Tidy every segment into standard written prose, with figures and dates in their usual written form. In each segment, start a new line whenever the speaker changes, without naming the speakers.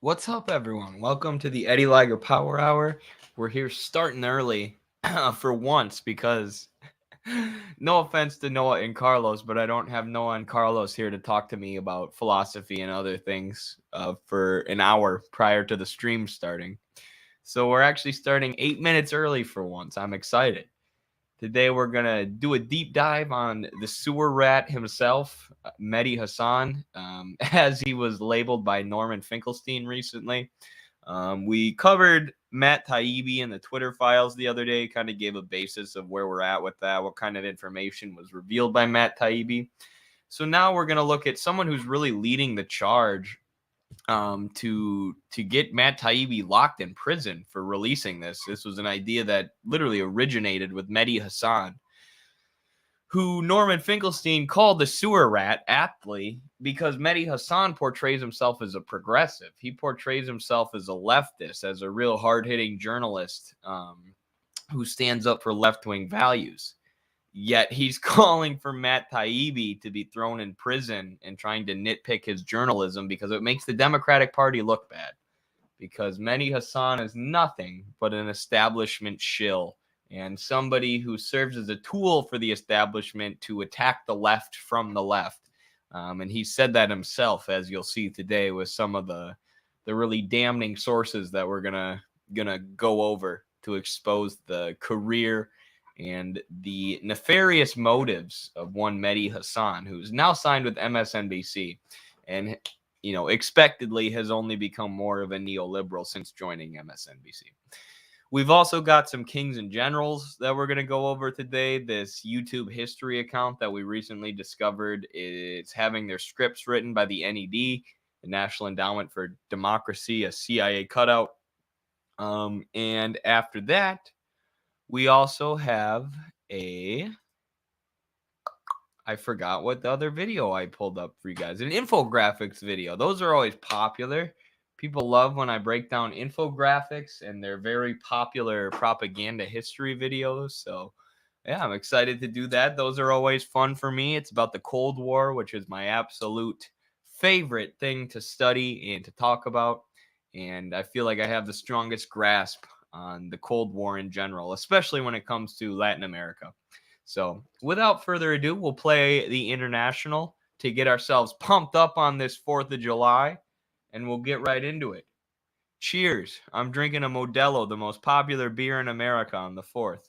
What's up, everyone? Welcome to the Eddie Liger Power Hour. We're here starting early for once because, no offense to Noah and Carlos, but I don't have Noah and Carlos here to talk to me about philosophy and other things for an hour prior to the stream starting. So we're actually starting 8 minutes early for once. I'm excited. Today we're going to do a deep dive on the sewer rat himself, Mehdi Hasan, as he was labeled by Norman Finkelstein recently. We covered Matt Taibbi in the Twitter files the other day, kind of gave a basis of where we're at with that, what kind of information was revealed by Matt Taibbi. So now we're going to look at someone who's really leading the charge to get Matt Taibbi locked in prison for releasing this. This was an idea that literally originated with Mehdi Hasan, who Norman Finkelstein called the sewer rat aptly because Mehdi Hasan portrays himself as a progressive. He portrays himself as a leftist, as a real hard-hitting journalist who stands up for left-wing values. Yet he's calling for Matt Taibbi to be thrown in prison and trying to nitpick his journalism because it makes the Democratic Party look bad. Because Mehdi Hasan is nothing but an establishment shill and somebody who serves as a tool for the establishment to attack the left from the left. And he said that himself, as you'll see today with some of the really damning sources that we're gonna go over to expose the career and the nefarious motives of one Mehdi Hasan, who's now signed with MSNBC and, expectedly has only become more of a neoliberal since joining MSNBC. We've also got some kings and generals that we're going to go over today. This YouTube history account that we recently discovered is having their scripts written by the NED, the National Endowment for Democracy, a CIA cutout. And after that, we also have I forgot what the other video I pulled up for you guys. An infographics video. Those are always popular. People love when I break down infographics, and they're very popular propaganda history videos. So, yeah, I'm excited to do that. Those are always fun for me. It's about the Cold War, which is my absolute favorite thing to study and to talk about. And I feel like I have the strongest grasp on the Cold War in general, especially when it comes to Latin America. So, without further ado, we'll play the international to get ourselves pumped up on this 4th of July, and we'll get right into it. Cheers. I'm drinking a Modelo, the most popular beer in America on the 4th.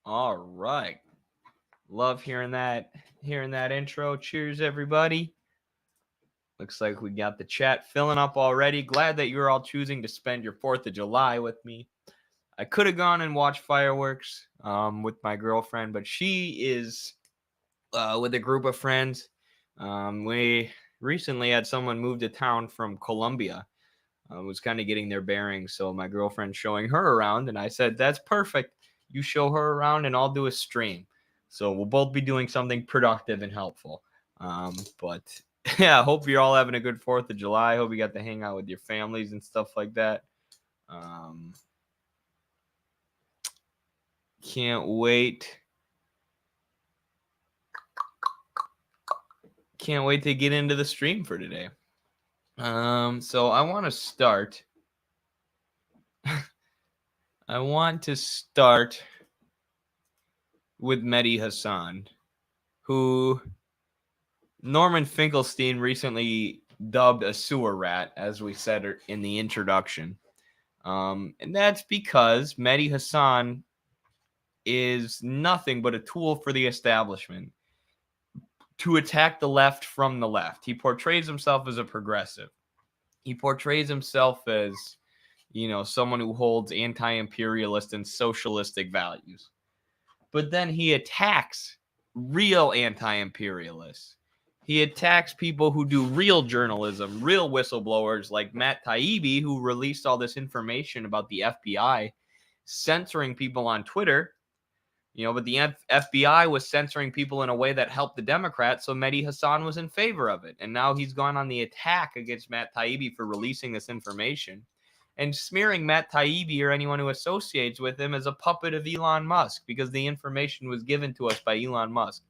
All right. Love hearing that intro. Cheers, everybody. Looks like we got the chat filling up already. Glad that you're all choosing to spend your 4th of July with me. I could have gone and watched fireworks with my girlfriend, but she is with a group of friends. We recently had someone move to town from Colombia. Was kind of getting their bearings, so my girlfriend's showing her around, and I said, that's perfect. You show her around, and I'll do a stream. So we'll both be doing something productive and helpful. But yeah, I hope you're all having a good 4th of July. I hope you got to hang out with your families and stuff like that. Can't wait. Can't wait to get into the stream for today. So I want to start. I want to start with Mehdi Hasan, who Norman Finkelstein recently dubbed a sewer rat, as we said in the introduction. And that's because Mehdi Hasan is nothing but a tool for the establishment to attack the left from the left. He portrays himself as a progressive. He portrays himself as, someone who holds anti-imperialist and socialistic values. But then he attacks real anti-imperialists. He attacks people who do real journalism, real whistleblowers like Matt Taibbi, who released all this information about the FBI censoring people on Twitter. But the FBI was censoring people in a way that helped the Democrats, so Mehdi Hasan was in favor of it. And now he's gone on the attack against Matt Taibbi for releasing this information and smearing Matt Taibbi or anyone who associates with him as a puppet of Elon Musk because the information was given to us by Elon Musk.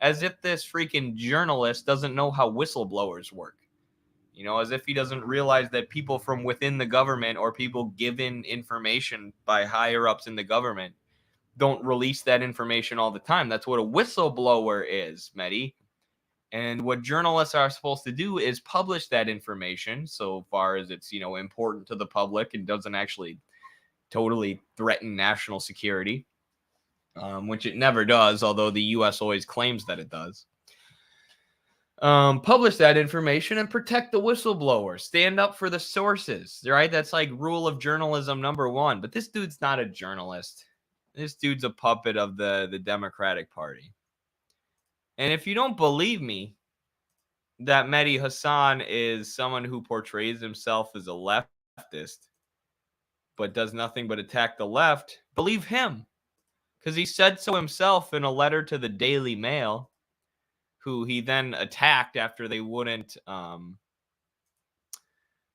As if this freaking journalist doesn't know how whistleblowers work. As if he doesn't realize that people from within the government or people given information by higher ups in the government don't release that information all the time. That's what a whistleblower is, Medhi. And what journalists are supposed to do is publish that information so far as it's, important to the public and doesn't actually totally threaten national security, which it never does, although the U.S. always claims that it does. Publish that information and protect the whistleblower. Stand up for the sources, right? That's like rule of journalism number one. But this dude's not a journalist. This dude's a puppet of the Democratic Party. And if you don't believe me that Mehdi Hasan is someone who portrays himself as a leftist but does nothing but attack the left, believe him. Because he said so himself in a letter to the Daily Mail, who he then attacked after they wouldn't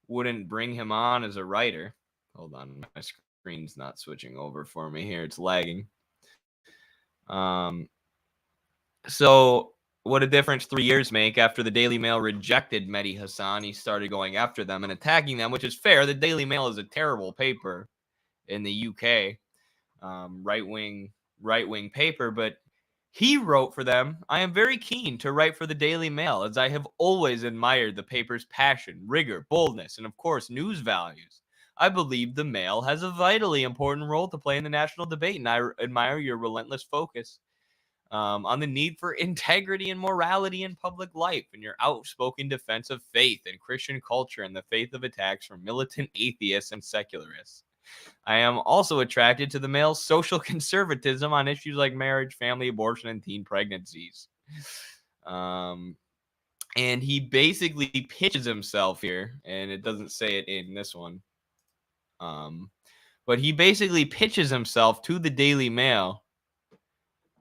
bring him on as a writer. Hold on, my screen's not switching over for me here. It's lagging. So what a difference 3 years make. After the Daily Mail rejected Mehdi Hasan, he started going after them and attacking them, which is fair. The Daily Mail is a terrible paper in the UK, right-wing paper, but he wrote for them. I am very keen to write for the Daily Mail, as I have always admired the paper's passion, rigor, boldness, and of course, news values. I believe the Mail has a vitally important role to play in the national debate, and I admire your relentless focus on the need for integrity and morality in public life, and your outspoken defense of faith and Christian culture and the faith of attacks from militant atheists and secularists. I am also attracted to the Mail's social conservatism on issues like marriage, family, abortion, and teen pregnancies. And he basically pitches himself here, and it doesn't say it in this one. But he basically pitches himself to the Daily Mail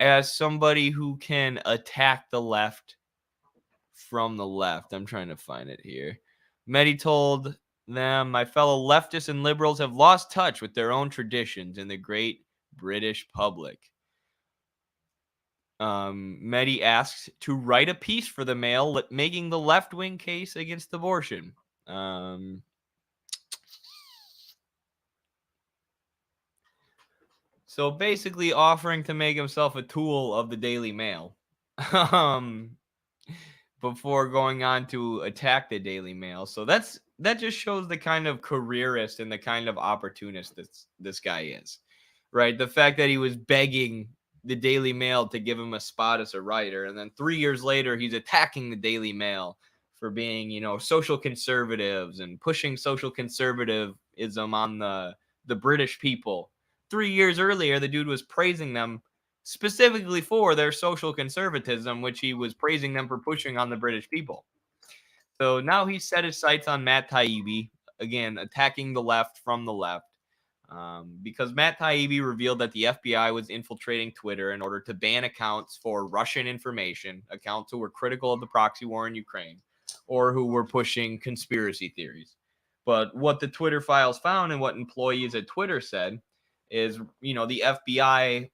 as somebody who can attack the left from the left. I'm trying to find it here. Medhi told them, my fellow leftists and liberals have lost touch with their own traditions in the great British public. Medhi asked to write a piece for the Mail making the left-wing case against abortion. So basically offering to make himself a tool of the Daily Mail before going on to attack the Daily Mail. So that just shows the kind of careerist and the kind of opportunist this guy is, right? The fact that he was begging the Daily Mail to give him a spot as a writer, and then 3 years later he's attacking the Daily Mail for being, social conservatives and pushing social conservatism on the British people. 3 years earlier, the dude was praising them specifically for their social conservatism, which he was praising them for pushing on the British people. So now he set his sights on Matt Taibbi, again, attacking the left from the left, because Matt Taibbi revealed that the FBI was infiltrating Twitter in order to ban accounts for Russian information, accounts who were critical of the proxy war in Ukraine, or who were pushing conspiracy theories. But what the Twitter files found and what employees at Twitter said is, the FBI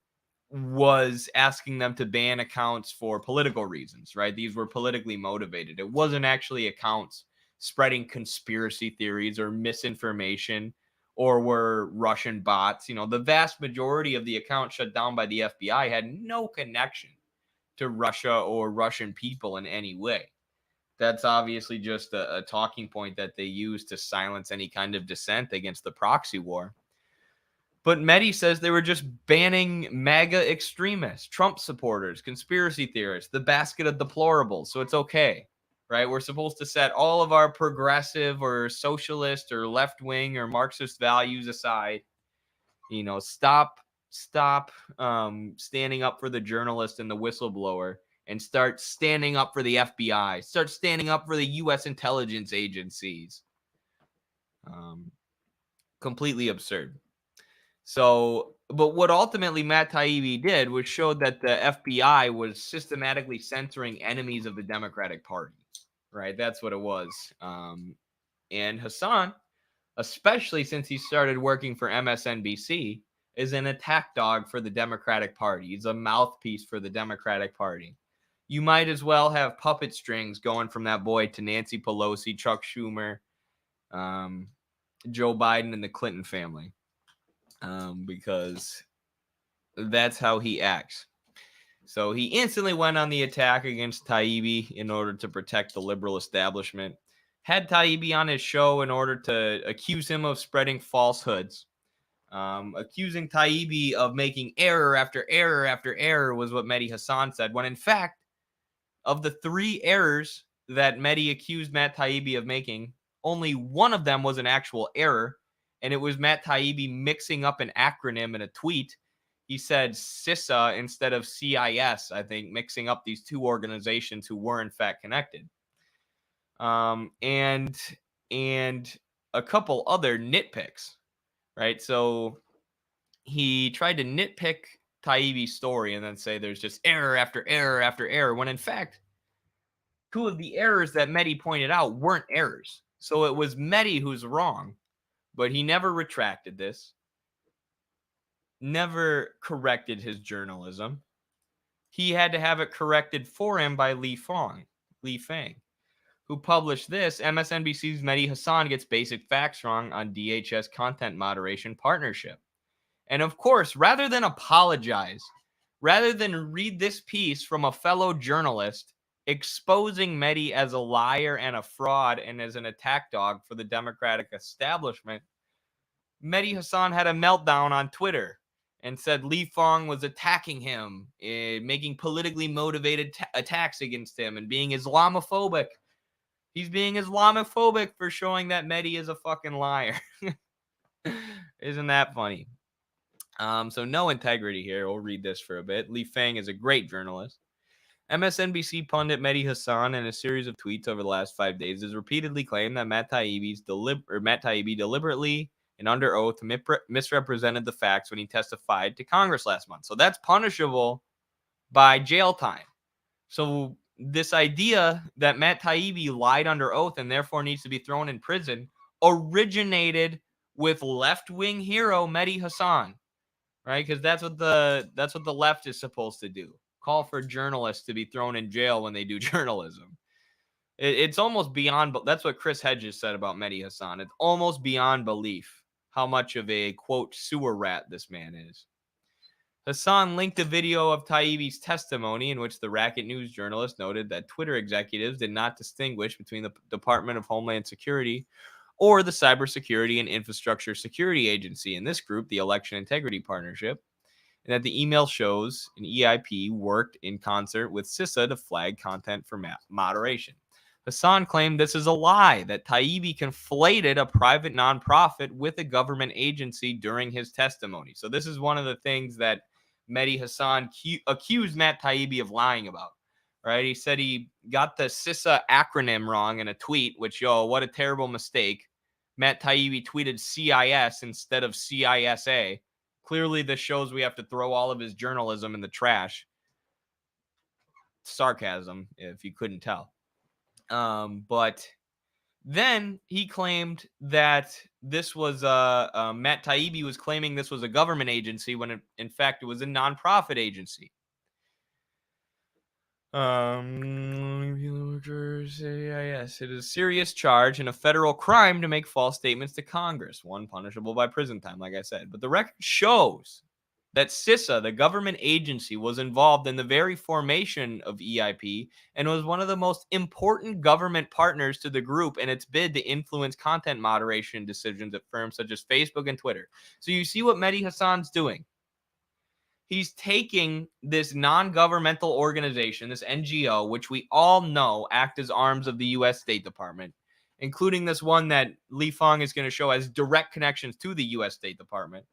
was asking them to ban accounts for political reasons, right? These were politically motivated. It wasn't actually accounts spreading conspiracy theories or misinformation or were Russian bots. The vast majority of the accounts shut down by the FBI had no connection to Russia or Russian people in any way. That's obviously just a talking point that they use to silence any kind of dissent against the proxy war. But Medhi says they were just banning MAGA extremists, Trump supporters, conspiracy theorists, the basket of deplorables. So it's okay, right? We're supposed to set all of our progressive or socialist or left wing or Marxist values aside. Stop standing up for the journalist and the whistleblower and start standing up for the FBI. Start standing up for the U.S. intelligence agencies. Completely absurd. So, but what ultimately Matt Taibbi did was showed that the FBI was systematically censoring enemies of the Democratic Party, right? That's what it was. And Hasan, especially since he started working for MSNBC, is an attack dog for the Democratic Party. He's a mouthpiece for the Democratic Party. You might as well have puppet strings going from that boy to Nancy Pelosi, Chuck Schumer, Joe Biden, and the Clinton family. Because that's how he acts. So he instantly went on the attack against Taibbi in order to protect the liberal establishment. Had Taibbi on his show in order to accuse him of spreading falsehoods. Accusing Taibbi of making error after error after error was what Mehdi Hasan said, when in fact, of the 3 errors that Medhi accused Matt Taibbi of making, only one of them was an actual error, and it was Matt Taibbi mixing up an acronym in a tweet. He said CISA instead of CIS, I think, mixing up these 2 organizations who were in fact connected. And a couple other nitpicks, right? So he tried to nitpick Taibbi's story and then say there's just error after error after error, when in fact, 2 of the errors that Medhi pointed out weren't errors. So it was Medhi who's wrong, but he never retracted this, never corrected his journalism. He had to have it corrected for him by Li Fang, who published this. MSNBC's Mehdi Hasan gets basic facts wrong on DHS content moderation partnership. And of course, rather than apologize, rather than read this piece from a fellow journalist exposing Medhi as a liar and a fraud and as an attack dog for the Democratic establishment, Mehdi Hasan had a meltdown on Twitter and said Li Fang was attacking him, making politically motivated attacks against him and being Islamophobic. He's being Islamophobic for showing that Medhi is a fucking liar. Isn't that funny? So no integrity here. We'll read this for a bit. Li Fang is a great journalist. MSNBC pundit Mehdi Hasan, in a series of tweets over the last 5 days, has repeatedly claimed that Matt Taibbi deliberately and under oath misrepresented the facts when he testified to Congress last month. So that's punishable by jail time. So this idea that Matt Taibbi lied under oath and therefore needs to be thrown in prison originated with left-wing hero Mehdi Hasan, right? Because that's what the left is supposed to do. Call for journalists to be thrown in jail when they do journalism. It's almost beyond, but that's what Chris Hedges said about Mehdi Hasan. It's almost beyond belief how much of a, quote, sewer rat this man is. Hasan linked a video of Taibbi's testimony in which the Racket News journalist noted that Twitter executives did not distinguish between the Department of Homeland Security or the Cybersecurity and Infrastructure Security Agency. In this group, the Election Integrity Partnership, and that the email shows an EIP worked in concert with CISA to flag content for moderation. Hasan claimed this is a lie, that Taibbi conflated a private nonprofit with a government agency during his testimony. So this is one of the things that Mehdi Hasan accused Matt Taibbi of lying about, right? He said he got the CISA acronym wrong in a tweet, which, what a terrible mistake. Matt Taibbi tweeted CIS instead of CISA. Clearly, this shows we have to throw all of his journalism in the trash. Sarcasm, if you couldn't tell. But Then he claimed that this was Matt Taibbi was claiming this was a government agency when in fact it was a nonprofit agency. Yes, it is a serious charge and a federal crime to make false statements to Congress, one punishable by prison time, like I said. But the record shows that CISA, the government agency, was involved in the very formation of EIP and was one of the most important government partners to the group in its bid to influence content moderation decisions at firms such as Facebook and Twitter. So you see what Mehdi Hasan's doing. He's taking this non-governmental organization, this NGO, which we all know act as arms of the U.S. State Department, including this one that Li Feng is going to show has direct connections to the U.S. State Department.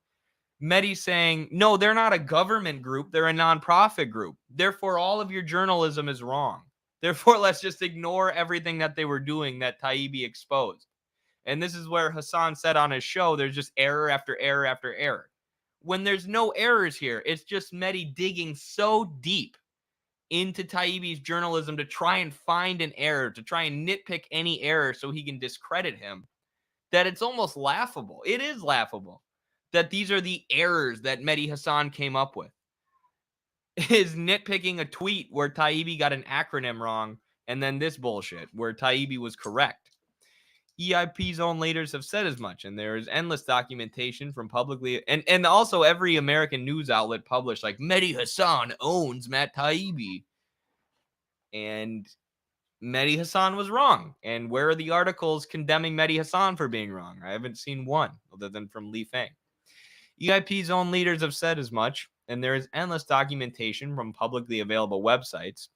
Mehdi saying, no, they're not a government group. They're a nonprofit group. Therefore, all of your journalism is wrong. Therefore, let's just ignore everything that they were doing that Taibbi exposed. And this is where Hasan said on his show, there's just error after error after error. When there's no errors here, it's just Mehdi digging so deep into Taibbi's journalism to try and find an error, to try and nitpick any error so he can discredit him, that it's almost laughable. It is laughable that these are the errors that Mehdi Hasan came up with. Is nitpicking a tweet where Taibbi got an acronym wrong, and then this bullshit where Taibbi was correct. EIP's own leaders have said as much, and there is endless documentation from publicly, and also every American news outlet published, like, Mehdi Hasan owns Matt Taibbi. And Mehdi Hasan was wrong. And where are the articles condemning Mehdi Hasan for being wrong? I haven't seen one, other than from Li Feng. EIP's own leaders have said as much, and there is endless documentation from publicly available websites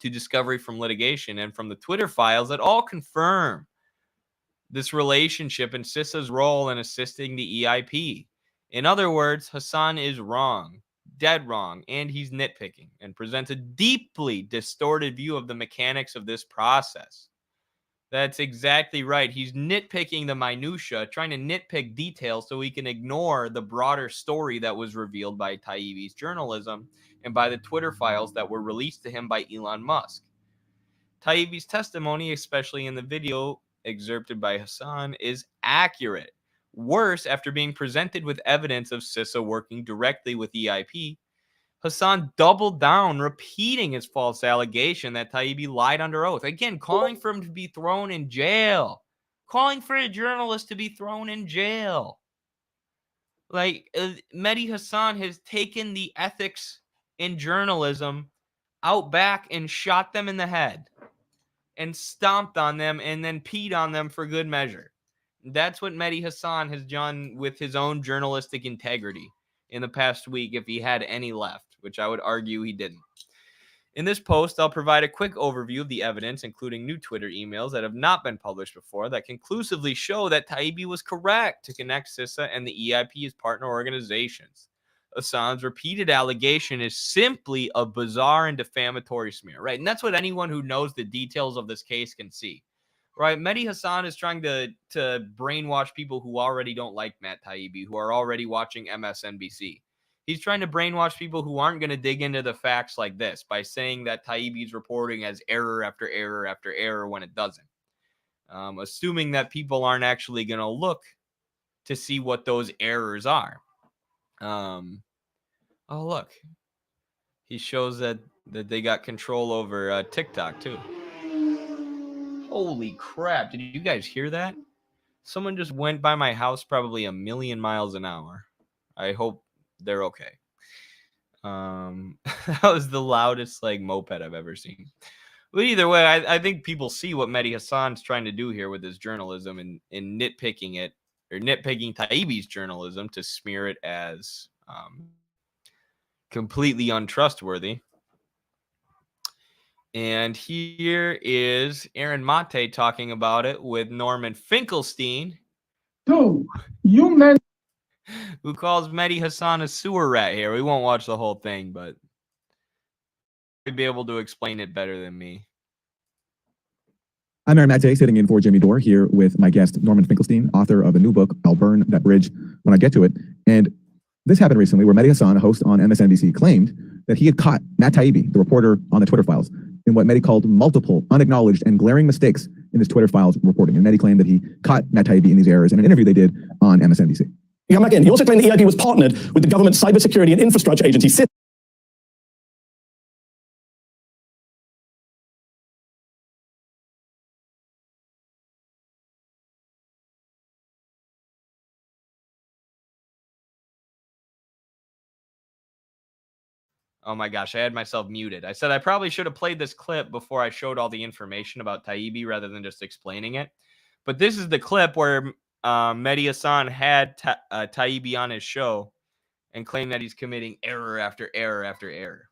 to discovery from litigation and from the Twitter files that all confirm this relationship and CISA's role in assisting the EIP. In other words, Hasan is wrong, dead wrong, and he's nitpicking and presents a deeply distorted view of the mechanics of this process. That's exactly right. He's nitpicking the minutia, trying to nitpick details so he can ignore the broader story that was revealed by Taibbi's journalism and by the Twitter files that were released to him by Elon Musk. Taibbi's testimony, especially in the video excerpted by Hasan, is accurate. Worse, after being presented with evidence of CISA working directly with EIP, Hasan doubled down, repeating his false allegation that Taibbi lied under oath. Again, calling for him to be thrown in jail. Calling for a journalist to be thrown in jail. Like, Mehdi Hasan has taken the ethics in journalism out back and shot them in the head. And stomped on them and then peed on them for good measure. That's what Mehdi Hasan has done with his own journalistic integrity in the past week, if he had any left, which I would argue he didn't. In this post, I'll provide a quick overview of the evidence, including new Twitter emails that have not been published before, that conclusively show that Taibbi was correct to connect CISA and the EIP as partner organizations. Hasan's repeated allegation is simply a bizarre and defamatory smear, right? And that's what anyone who knows the details of this case can see, right? Mehdi Hasan is trying to brainwash people who already don't like Matt Taibbi, who are already watching MSNBC. He's trying to brainwash people who aren't going to dig into the facts like this by saying that Taibbi's reporting has error after error after error when it doesn't, assuming that people aren't actually going to look to see what those errors are. Oh, look. He shows that they got control over TikTok, too. Holy crap. Did you guys hear that? Someone just went by my house probably 1,000,000 miles an hour. I hope they're okay. That was the loudest, moped I've ever seen. But either way, I think people see what Mehdi Hasan's trying to do here with his journalism and nitpicking it, or nitpicking Taibbi's journalism to smear it as completely untrustworthy. And here is Aaron Mate talking about it with Norman Finkelstein,
who
calls Mehdi Hasan a sewer rat here. We won't watch the whole thing, but he'd be able to explain it better than me.
I'm Aaron Mate, sitting in for Jimmy Dore, here with my guest, Norman Finkelstein, author of a new book, I'll Burn That Bridge When I Get to It. And this happened recently where Mehdi Hasan, a host on MSNBC, claimed that he had caught Matt Taibbi, the reporter on the Twitter files, in what Mehdi called multiple, unacknowledged, and glaring mistakes in this Twitter files reporting. And Mehdi claimed that he caught Matt Taibbi in these errors in an interview they did on MSNBC.
You come back in. He also claimed the EIB was partnered with the government cybersecurity and infrastructure agency,
Oh my gosh, I had myself muted. I said I probably should have played this clip before I showed all the information about Taibbi rather than just explaining it. But this is the clip where Mehdi Hasan had Taibbi on his show and claimed that he's committing error after error after error.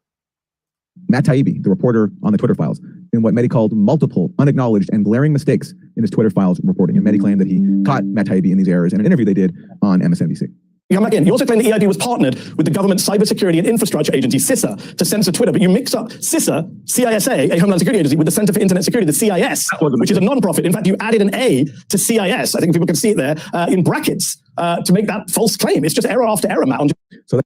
Matt Taibbi, the reporter on the Twitter files, in what Mehdi called multiple, unacknowledged, and glaring mistakes in his Twitter files reporting. And Mehdi claimed that he caught Matt Taibbi in these errors in an interview they did on MSNBC.
You come back in. He also claimed the EIB was partnered with the government cybersecurity and infrastructure agency, CISA, to censor Twitter. But you mix up CISA, CISA, a Homeland Security Agency, with the Center for Internet Security, the CIS, which is a non-profit. In fact, you added an A to CIS. I think people can see it there in brackets to make that false claim. It's just error after error, Matt.
So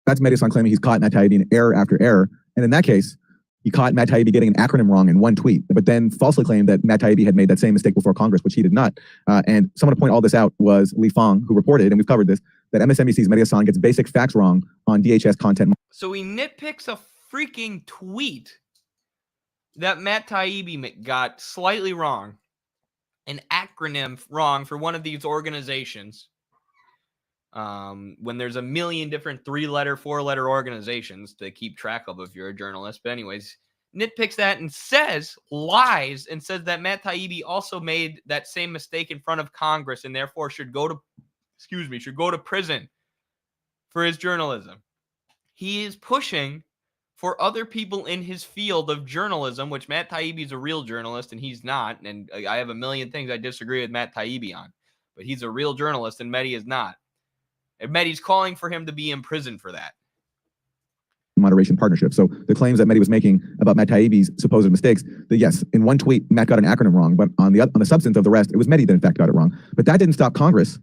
that's Mehdi Hasan claiming he's caught Matt Taibbi in error after error. And in that case, he caught Matt Taibbi getting an acronym wrong in one tweet, but then falsely claimed that Matt Taibbi had made that same mistake before Congress, which he did not. And someone to point all this out was Li Fang, who reported, and we've covered this, that MSNBC's Mehdi Hasan gets basic facts wrong on DHS content.
So he nitpicks a freaking tweet that Matt Taibbi got slightly wrong, an acronym wrong for one of these organizations. When there's a million different 3-letter, 4-letter organizations to keep track of if you're a journalist. But anyways, nitpicks that and lies and says that Matt Taibbi also made that same mistake in front of Congress and therefore should go to prison for his journalism. He is pushing for other people in his field of journalism, which Matt Taibbi is a real journalist and he's not. And I have a million things I disagree with Matt Taibbi on, but he's a real journalist and Medhi is not. And Medhi's calling for him to be in prison for that.
Moderation partnership. So the claims that Mehdi was making about Matt Taibbi's supposed mistakes, that yes, in one tweet, Matt got an acronym wrong, but on the substance of the rest, it was Medhi that in fact got it wrong. But that didn't stop Congress,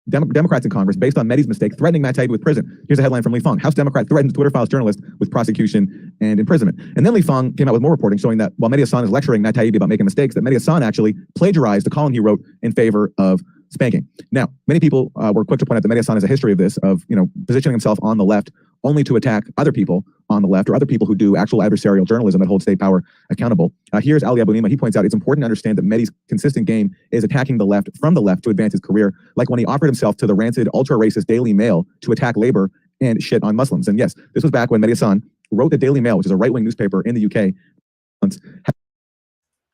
Democrats in Congress, based on Medhi's mistake, threatening Matt Taibbi with prison. Here's a headline from Li Fang. House Democrat threatens Twitter files journalist with prosecution and imprisonment. And then Li Fang came out with more reporting showing that while Mehdi Hasan is lecturing Matt Taibbi about making mistakes, that Mehdi Hasan actually plagiarized the column he wrote in favor of spanking. Now, many people were quick to point out that Mehdi Hasan has a history of this, of positioning himself on the left only to attack other people on the left or other people who do actual adversarial journalism that holds state power accountable. Here's Ali Abunimah. He points out it's important to understand that Mehdi's consistent game is attacking the left from the left to advance his career, like when he offered himself to the rancid, ultra-racist Daily Mail to attack labor and shit on Muslims. And yes, this was back when Mehdi Hasan wrote the Daily Mail, which is a right-wing newspaper in the UK.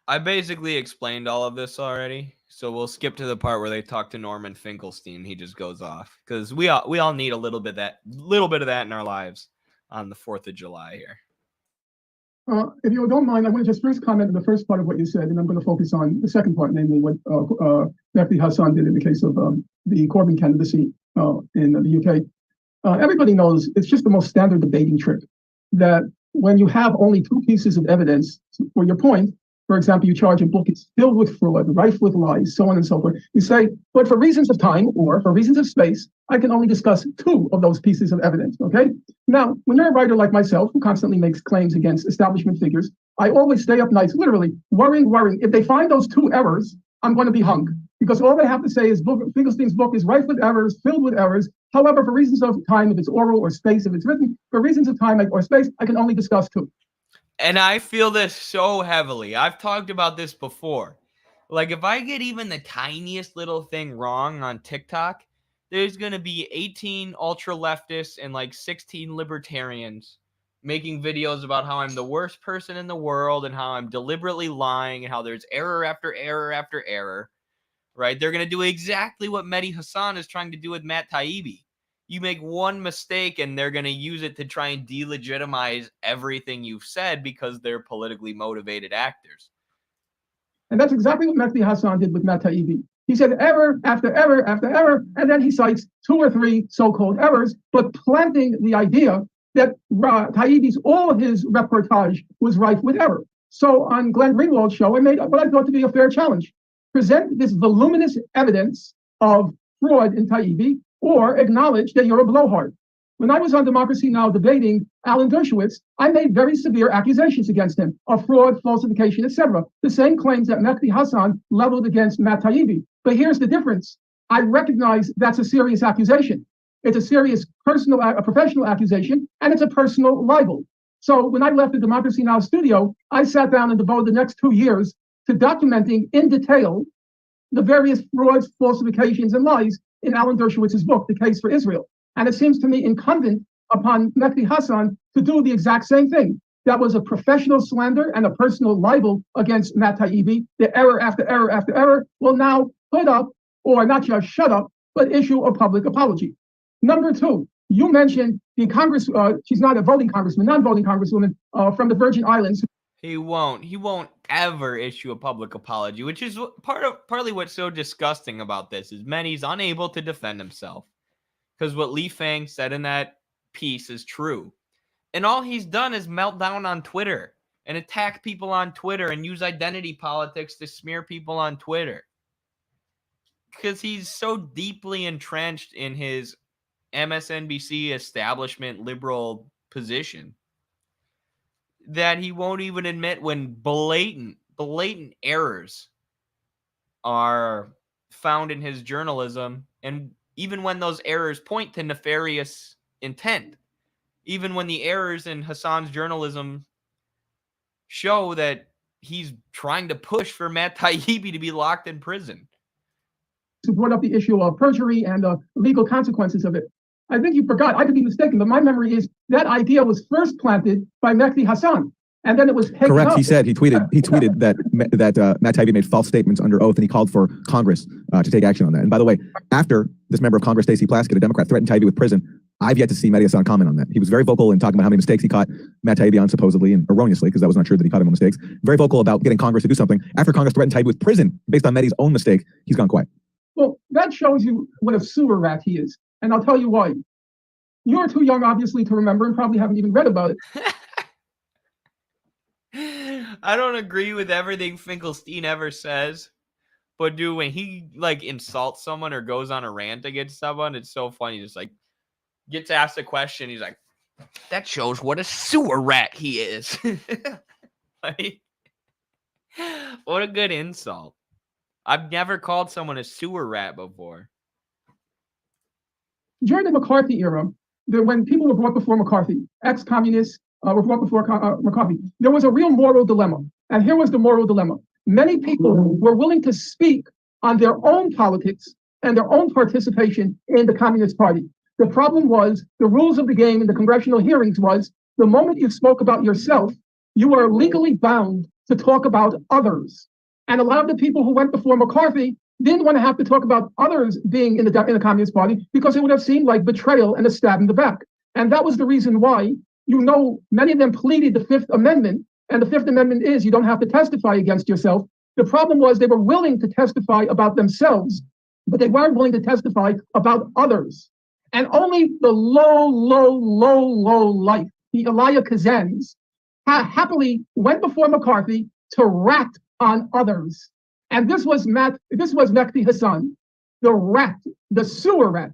I basically explained all of this already, so we'll skip to the part where they talk to Norman Finkelstein. He just goes off because we all need a little bit of that in our lives on the 4th of July here.
If you don't mind, I want to just first comment on the first part of what you said, and I'm going to focus on the second part, namely what Mehdi Hasan did in the case of the Corbyn candidacy in the UK. Everybody knows it's just the most standard debating trick that when you have only two pieces of evidence for your point, for example, you charge a book, it's filled with fraud, rife with lies, so on and so forth. You say, but for reasons of time or for reasons of space, I can only discuss two of those pieces of evidence, okay? Now, when you're a writer like myself, who constantly makes claims against establishment figures, I always stay up nights, literally, worrying. If they find those two errors, I'm going to be hung. Because all they have to say is Finkelstein's book is rife with errors, filled with errors. However, for reasons of time, if it's oral or space, if it's written, for reasons of time or space, I can only discuss two.
And I feel this so heavily. I've talked about this before. Like, if I get even the tiniest little thing wrong on TikTok, there's going to be 18 ultra-leftists and like 16 libertarians making videos about how I'm the worst person in the world and how I'm deliberately lying and how there's error after error after error, right? They're going to do exactly what Mehdi Hasan is trying to do with Matt Taibbi. You make one mistake and they're going to use it to try and delegitimize everything you've said because they're politically motivated actors.
And that's exactly what Mehdi Hasan did with Matt Taibbi. He said error after error after error, and then he cites 2 or 3 so-called errors, but planting the idea that Taibbi's, all his reportage was rife with error. So on Glenn Greenwald's show, I made what I thought to be a fair challenge. Present this voluminous evidence of fraud in Taibbi, or acknowledge that you're a blowhard. When I was on Democracy Now! Debating Alan Dershowitz, I made very severe accusations against him of fraud, falsification, etc. The same claims that Mehdi Hasan leveled against Matt Taibbi. But here's the difference. I recognize that's a serious accusation. It's a serious a professional accusation, and it's a personal libel. So when I left the Democracy Now! Studio, I sat down and devoted the next 2 years to documenting in detail the various frauds, falsifications, and lies in Alan Dershowitz's book, The Case for Israel. And it seems to me incumbent upon Mehdi Hasan to do the exact same thing. That was a professional slander and a personal libel against Matt Taibbi. The error after error after error will now put up, or not just shut up, but issue a public apology. Number two, you mentioned the Congress, she's not a voting congressman, non-voting congresswoman from the Virgin Islands.
He won't ever issue a public apology, which is partly what's so disgusting about this is Medhi's unable to defend himself. Because what Li Fang said in that piece is true. And all he's done is melt down on Twitter and attack people on Twitter and use identity politics to smear people on Twitter. Because he's so deeply entrenched in his MSNBC establishment liberal position that he won't even admit when blatant errors are found in his journalism, and even when those errors point to nefarious intent, even when the errors in Hasan's journalism show that he's trying to push for Matt Taibbi to be locked in prison.
Who brought up the issue of perjury and the legal consequences of it. I think you forgot, I could be mistaken, but my memory is that idea was first planted by Mehdi Hasan. And then it was taken
correct.
up.
He said he tweeted that Matt Taibbi made false statements under oath, and he called for Congress to take action on that. And by the way, after this member of Congress, Stacey Plaskett, a Democrat, threatened Taibbi with prison, I've yet to see Mehdi Hasan comment on that. He was very vocal in talking about how many mistakes he caught Matt Taibbi on, supposedly and erroneously, because that was not true that he caught him on mistakes. Very vocal about getting Congress to do something. After Congress threatened Taibbi with prison based on Mehdi's own mistake, he's gone quiet.
Well, that shows you what a sewer rat he is, and I'll tell you why. You're too young, obviously, to remember, and probably haven't even read about it.
I don't agree with everything Finkelstein ever says, but dude, when he like insults someone or goes on a rant against someone, it's so funny. Just like gets asked a question, he's like, "That shows what a sewer rat he is." Like, what a good insult. I've never called someone a sewer rat before.
During the McCarthy era, when people were brought before McCarthy, ex-communists were brought before McCarthy, there was a real moral dilemma. And here was the moral dilemma. Many people were willing to speak on their own politics and their own participation in the Communist Party. The problem was the rules of the game in the congressional hearings was the moment you spoke about yourself, you were legally bound to talk about others. And a lot of the people who went before McCarthy didn't want to have to talk about others being in the Communist Party because it would have seemed like betrayal and a stab in the back. And that was the reason why, many of them pleaded the Fifth Amendment. And the Fifth Amendment is you don't have to testify against yourself. The problem was they were willing to testify about themselves, but they weren't willing to testify about others. And only the low life, the Elia Kazans, happily went before McCarthy to rat on others. And this was Mehdi Hasan, the rat, the sewer rat,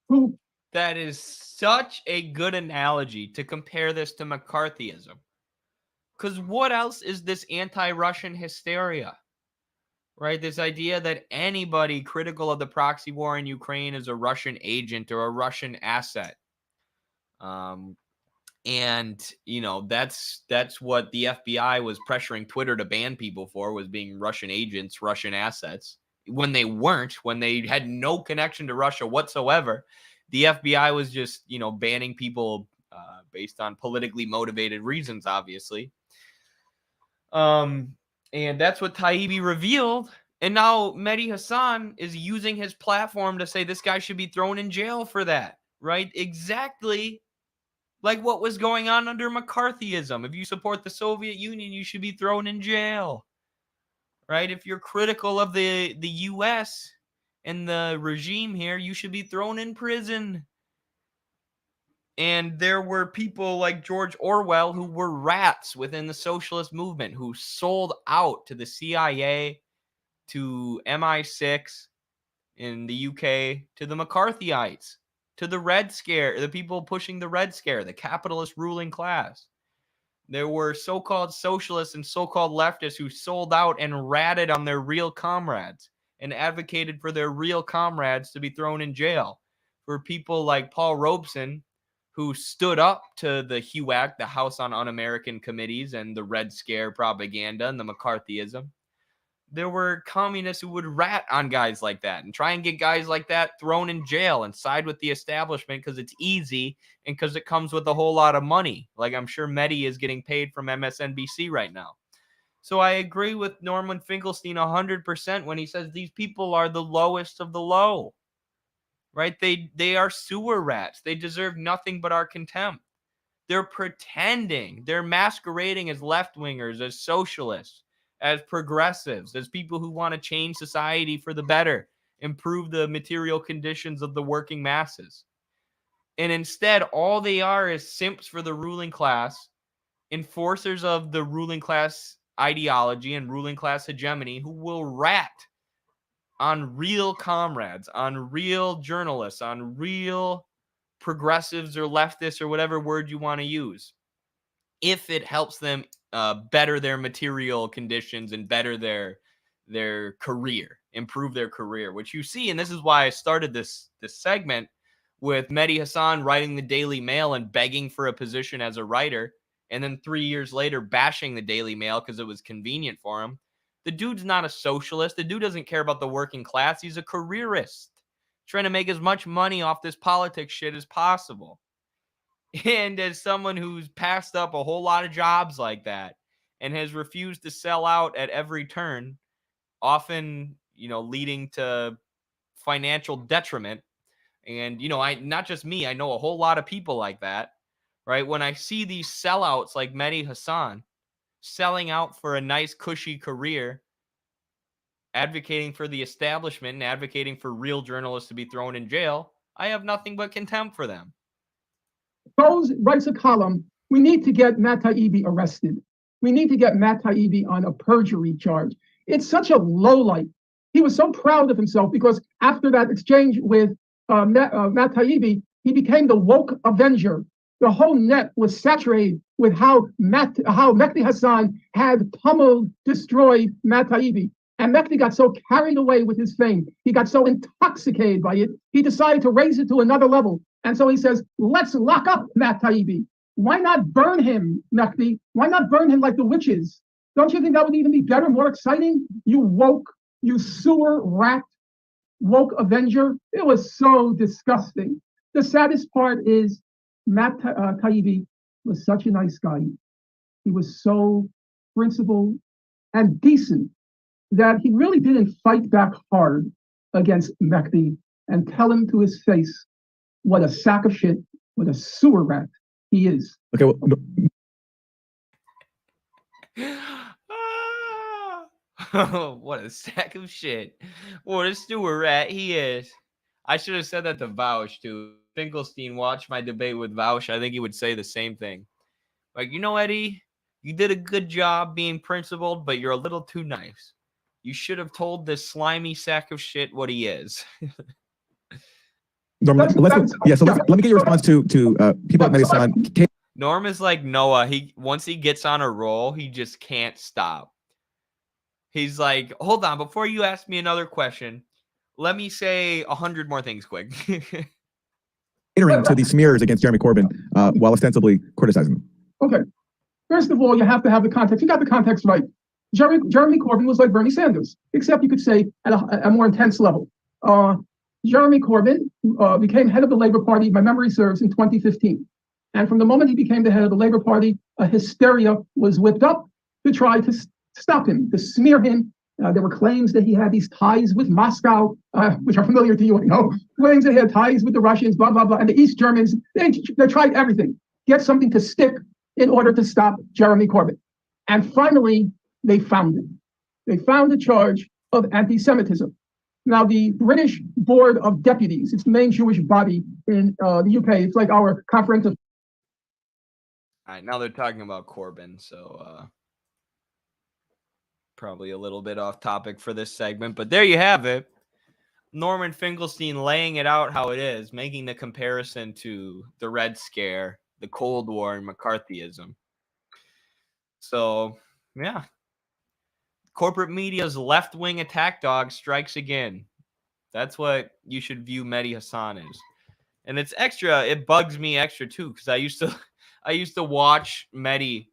who...
That is such a good analogy to compare this to McCarthyism. Because what else is this anti-Russian hysteria? Right? This idea that anybody critical of the proxy war in Ukraine is a Russian agent or a Russian asset. And, that's what the FBI was pressuring Twitter to ban people for, was being Russian agents, Russian assets. When they weren't, when they had no connection to Russia whatsoever, the FBI was just, banning people based on politically motivated reasons, obviously. And that's what Taibbi revealed. And now Mehdi Hasan is using his platform to say this guy should be thrown in jail for that, right? Exactly like what was going on under McCarthyism. If you support the Soviet Union, you should be thrown in jail, right? If you're critical of the U.S. and the regime here, you should be thrown in prison. And there were people like George Orwell who were rats within the socialist movement who sold out to the CIA, to MI6 in the UK, to the McCarthyites. to the Red Scare, the people pushing the Red Scare, the capitalist ruling class. There were so-called socialists and so-called leftists who sold out and ratted on their real comrades and advocated for their real comrades to be thrown in jail. For people like Paul Robeson, who stood up to the HUAC, the House on Un-American Committees, and the Red Scare propaganda and the McCarthyism. There were communists who would rat on guys like that and try and get guys like that thrown in jail and side with the establishment because it's easy and because it comes with a whole lot of money. Like I'm sure Medhi is getting paid from MSNBC right now. So I agree with Norman Finkelstein 100% when he says these people are the lowest of the low, right? They are sewer rats. They deserve nothing but our contempt. They're pretending. They're masquerading as left-wingers, as socialists, as progressives, as people who want to change society for the better, improve the material conditions of the working masses. And instead, all they are is simps for the ruling class, enforcers of the ruling class ideology and ruling class hegemony who will rat on real comrades, on real journalists, on real progressives or leftists or whatever word you want to use, if it helps them better their material conditions and better their career, improve their career, which you see. And this is why I started this segment with Mehdi Hasan writing the Daily Mail and begging for a position as a writer, and then 3 years later bashing the Daily Mail because it was convenient for him. The dude's not a socialist. The dude doesn't care about the working class. He's a careerist trying to make as much money off this politics shit as possible. And as someone who's passed up a whole lot of jobs like that and has refused to sell out at every turn, often, leading to financial detriment. And, not just me, I know a whole lot of people like that, right? When I see these sellouts like Mehdi Hasan selling out for a nice, cushy career, advocating for the establishment and advocating for real journalists to be thrown in jail, I have nothing but contempt for them.
Rose writes a column, we need to get Matt Taibbi arrested. We need to get Matt Taibbi on a perjury charge. It's such a lowlight. He was so proud of himself because after that exchange with Matt Taibbi, he became the woke avenger. The whole net was saturated with how Mehdi Hasan had pummeled, destroyed Matt Taibbi. And Mehdi got so carried away with his fame, he got so intoxicated by it, he decided to raise it to another level. And so he says, let's lock up Matt Taibbi. Why not burn him, Mehdi? Why not burn him like the witches? Don't you think that would even be better, more exciting? You woke, you sewer rat, woke avenger. It was so disgusting. The saddest part is Matt Taibbi was such a nice guy. He was so principled and decent that he really didn't fight back hard against Mehdi and tell him to his face what a sack of shit, what a sewer rat he is.
Okay, well,
what a sack of shit. What a sewer rat he is. I should have said that to Vaush, too. Finkelstein watched my debate with Vaush. I think he would say the same thing. Like, Eddie, you did a good job being principled, but you're a little too nice. You should have told this slimy sack of shit what he is.
Norm, let me get your response to people like Mehdi Hasan.
Norm is like Noah. Once he gets on a roll, he just can't stop. He's like, hold on, before you ask me another question, let me say 100 more things quick.
Catering to these smears against Jeremy Corbyn while ostensibly criticizing him.
Okay. First of all, you have to have the context. You got the context right. Jeremy Corbyn was like Bernie Sanders, except you could say at a more intense level. Jeremy Corbyn became head of the Labour Party, my memory serves, in 2015. And from the moment he became the head of the Labour Party, a hysteria was whipped up to try to stop him, to smear him. There were claims that he had these ties with Moscow, which are familiar to you, claims that he had ties with the Russians, blah, blah, blah. And the East Germans, they tried everything, get something to stick in order to stop Jeremy Corbyn. And finally, they found it. They found a charge of anti-Semitism. Now, the British Board of Deputies, it's the main Jewish body in the UK. It's like our conference of...
All right, now they're talking about Corbyn, so probably a little bit off topic for this segment, but there you have it. Norman Finkelstein laying it out how it is, making the comparison to the Red Scare, the Cold War, and McCarthyism. So, yeah. Corporate media's left-wing attack dog strikes again. That's what you should view Mehdi Hasan as. And it's extra, it bugs me extra too, because I used to watch Medhi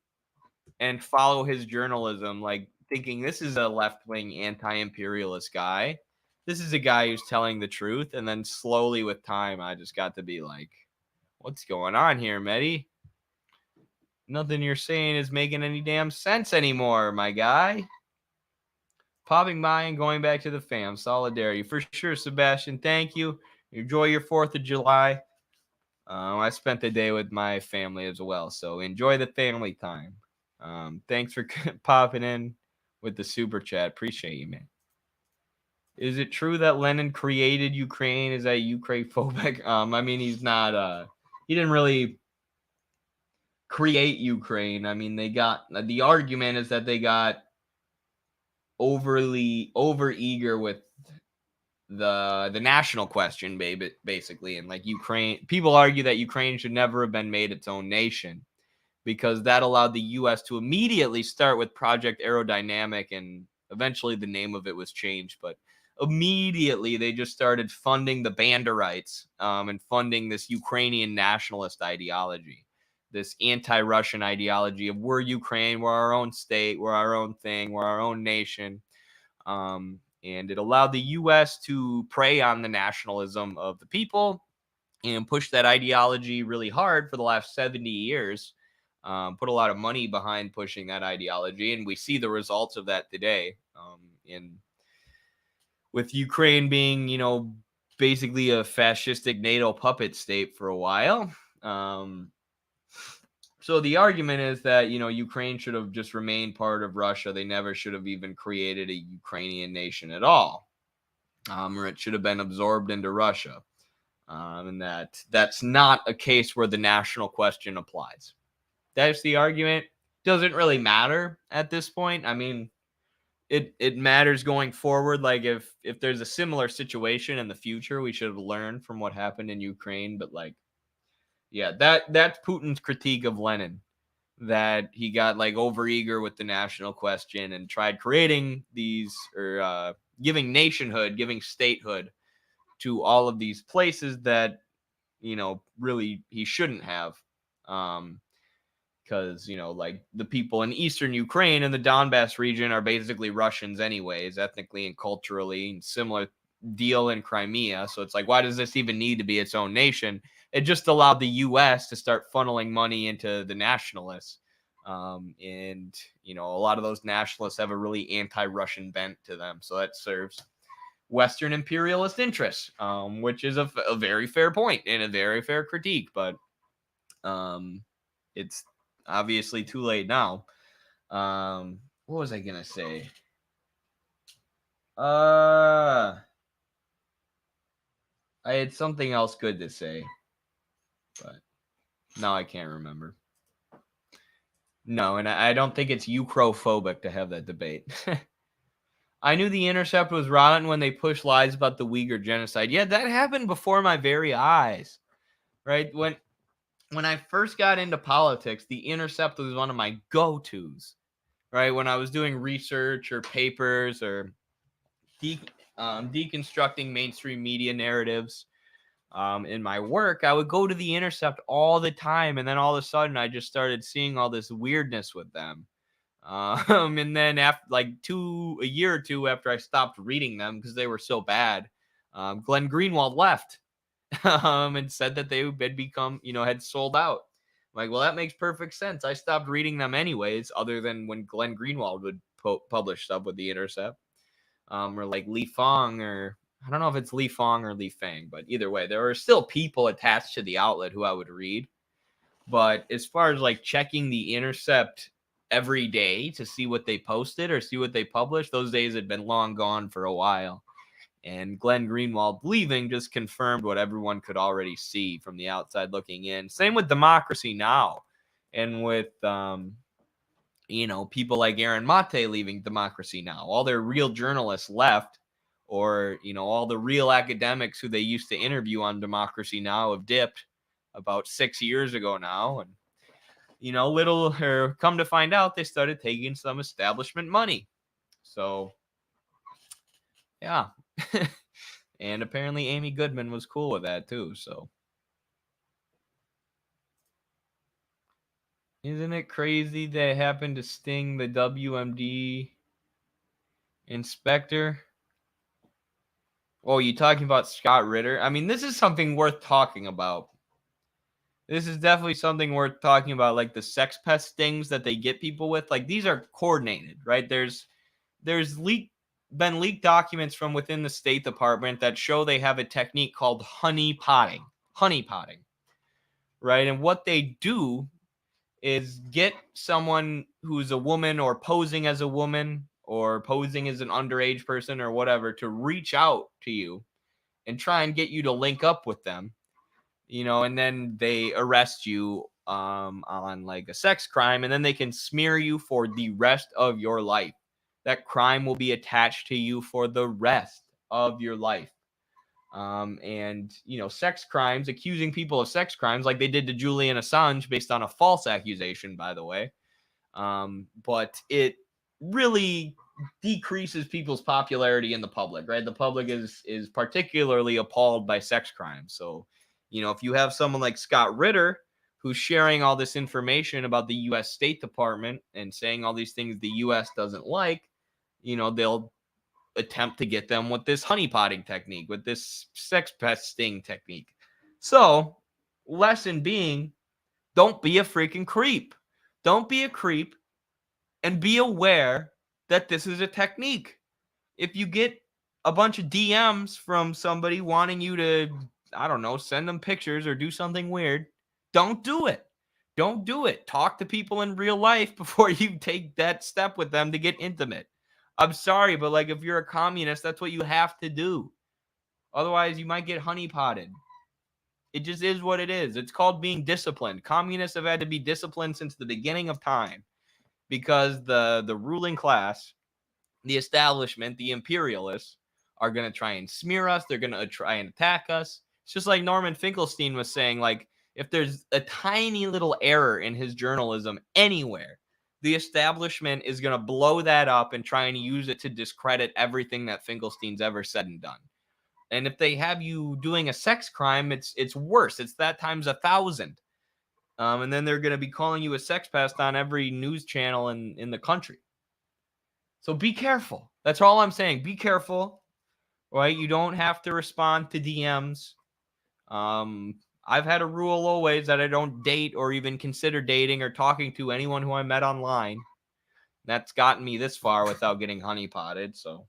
and follow his journalism, like thinking this is a left-wing anti-imperialist guy. This is a guy who's telling the truth. And then slowly with time, I just got to be like, what's going on here, Medhi? Nothing you're saying is making any damn sense anymore, my guy. Popping by and going back to the fam. Solidarity. For sure, Sebastian. Thank you. Enjoy your 4th of July. I spent the day with my family as well, so enjoy the family time. Thanks for popping in with the super chat. Appreciate you, man. Is it true that Lenin created Ukraine? Is that Ukraine-phobic? I mean, he's not. He didn't really create Ukraine. I mean, the argument is that they got over eager with the national question, basically, and like Ukraine, people argue that Ukraine should never have been made its own nation because that allowed the U.S. to immediately start with Project Aerodynamic, and eventually the name of it was changed, but immediately they just started funding the Banderites and funding this Ukrainian nationalist ideology, this anti-Russian ideology of we're Ukraine, we're our own state, we're our own thing, we're our own nation. And it allowed the U.S. to prey on the nationalism of the people and push that ideology really hard for the last 70 years. Put a lot of money behind pushing that ideology, and we see the results of that today. With Ukraine being, basically a fascistic NATO puppet state for a while. So the argument is that, Ukraine should have just remained part of Russia. They never should have even created a Ukrainian nation at all, or it should have been absorbed into Russia. And that's not a case where the national question applies. That's the argument. Doesn't really matter at this point. I mean, it matters going forward. Like if there's a similar situation in the future, we should have learned from what happened in Ukraine. But like, yeah, that's Putin's critique of Lenin, that he got like overeager with the national question and tried creating these or giving nationhood, giving statehood to all of these places that, really he shouldn't have. Because, like the people in eastern Ukraine and the Donbass region are basically Russians anyways, ethnically and culturally, and similar deal in Crimea. So it's like, why does this even need to be its own nation? It just allowed the U.S. to start funneling money into the nationalists. And, a lot of those nationalists have a really anti-Russian bent to them. So that serves Western imperialist interests, which is a very fair point and a very fair critique. But it's obviously too late now. What was I going to say? I had something else good to say, but now I can't remember. No, and I don't think it's Ukrophobic to have that debate. I knew The Intercept was rotten when they pushed lies about the Uyghur genocide. Yeah, that happened before my very eyes, right? When I first got into politics, The Intercept was one of my go-tos, right? When I was doing research or papers or deconstructing mainstream media narratives in my work, I would go to The Intercept all the time. And then all of a sudden, I just started seeing all this weirdness with them. And then after like a year or two after I stopped reading them because they were so bad, Glenn Greenwald left and said that they had become, had sold out. I'm like, well, that makes perfect sense. I stopped reading them anyways, other than when Glenn Greenwald would publish stuff with The Intercept, or like Li Fang, or I don't know if it's Li Fang or Li Fang, but either way, there are still people attached to the outlet who I would read. But as far as like checking The Intercept every day to see what they posted or see what they published, those days had been long gone for a while. And Glenn Greenwald leaving just confirmed what everyone could already see from the outside looking in. Same with Democracy Now! And with, people like Aaron Mate leaving Democracy Now! All their real journalists left or, you know, all the real academics who they used to interview on Democracy Now! Have dipped about 6 years ago now. And, you know, come to find out, they started taking some establishment money. So, yeah. And apparently Amy Goodman was cool with that too. So, isn't it crazy they happened to sting the WMD inspector? Oh, you talking about Scott Ritter? I mean, this is something worth talking about. This is definitely something worth talking about, like the sex pest stings that they get people with. Like, these are coordinated, right? There's been leaked documents from within the State Department that show they have a technique called honey potting, right? And what they do is get someone who's a woman or posing as a woman or posing as an underage person or whatever to reach out to you and try and get you to link up with them, you know, and then they arrest you on like a sex crime, and then they can smear you for the rest of your life. That crime will be attached to you for the rest of your life. And, you know, sex crimes, accusing people of sex crimes like they did to Julian Assange based on a false accusation, by the way. But it really decreases people's popularity in the public, right? The public is particularly appalled by sex crimes. So, you know, if you have someone like Scott Ritter who's sharing all this information about the U.S. State Department and saying all these things the U.S. doesn't like, you know, they'll attempt to get them with this honeypotting technique, with this sex pest sting technique. So, lesson being, don't be a freaking creep. Don't be a creep, and be aware that this is a technique. If you get a bunch of DMs from somebody wanting you to, I don't know, send them pictures or do something weird, don't do it. Don't do it. Talk to people in real life before you take that step with them to get intimate. I'm sorry, but like, if you're a communist, that's what you have to do. Otherwise, you might get honeypotted. It just is what it is. It's called being disciplined. Communists have had to be disciplined since the beginning of time because the ruling class, the establishment, the imperialists are going to try and smear us. They're going to try and attack us. It's just like Norman Finkelstein was saying, like, if there's a tiny little error in his journalism anywhere, the establishment is going to blow that up and try and use it to discredit everything that Finkelstein's ever said and done. And if they have you doing a sex crime, it's worse. It's that times 1,000. And then they're going to be calling you a sex pest on every news channel in the country. So be careful. That's all I'm saying. Be careful, right? You don't have to respond to DMs. I've had a rule always that I don't date or even consider dating or talking to anyone who I met online. That's gotten me this far without getting honeypotted. So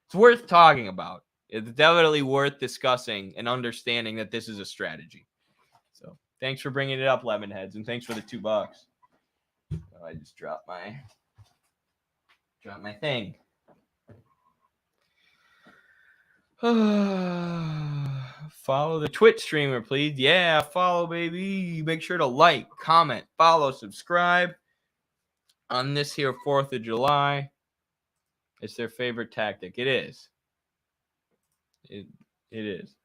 it's worth talking about. It's definitely worth discussing and understanding that this is a strategy. So thanks for bringing it up, Lemonheads, and thanks for the $2. Oh, I just dropped my thing. Follow the Twitch streamer, please. Yeah, follow, baby. Make sure to like, comment, follow, subscribe on this here 4th of July. It's their favorite tactic. It is. It is.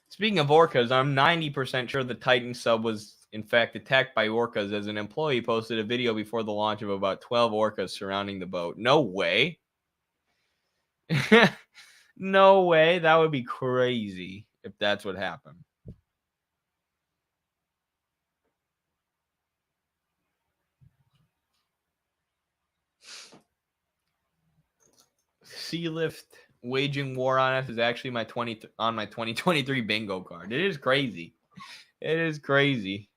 Speaking of orcas, I'm 90% sure the Titan sub was in fact attacked by orcas, as an employee posted a video before the launch of about 12 orcas surrounding the boat. No way. No way. That would be crazy if that's what happened. Sea Lift waging war on us is actually my 2023 bingo card. It is crazy. It is crazy.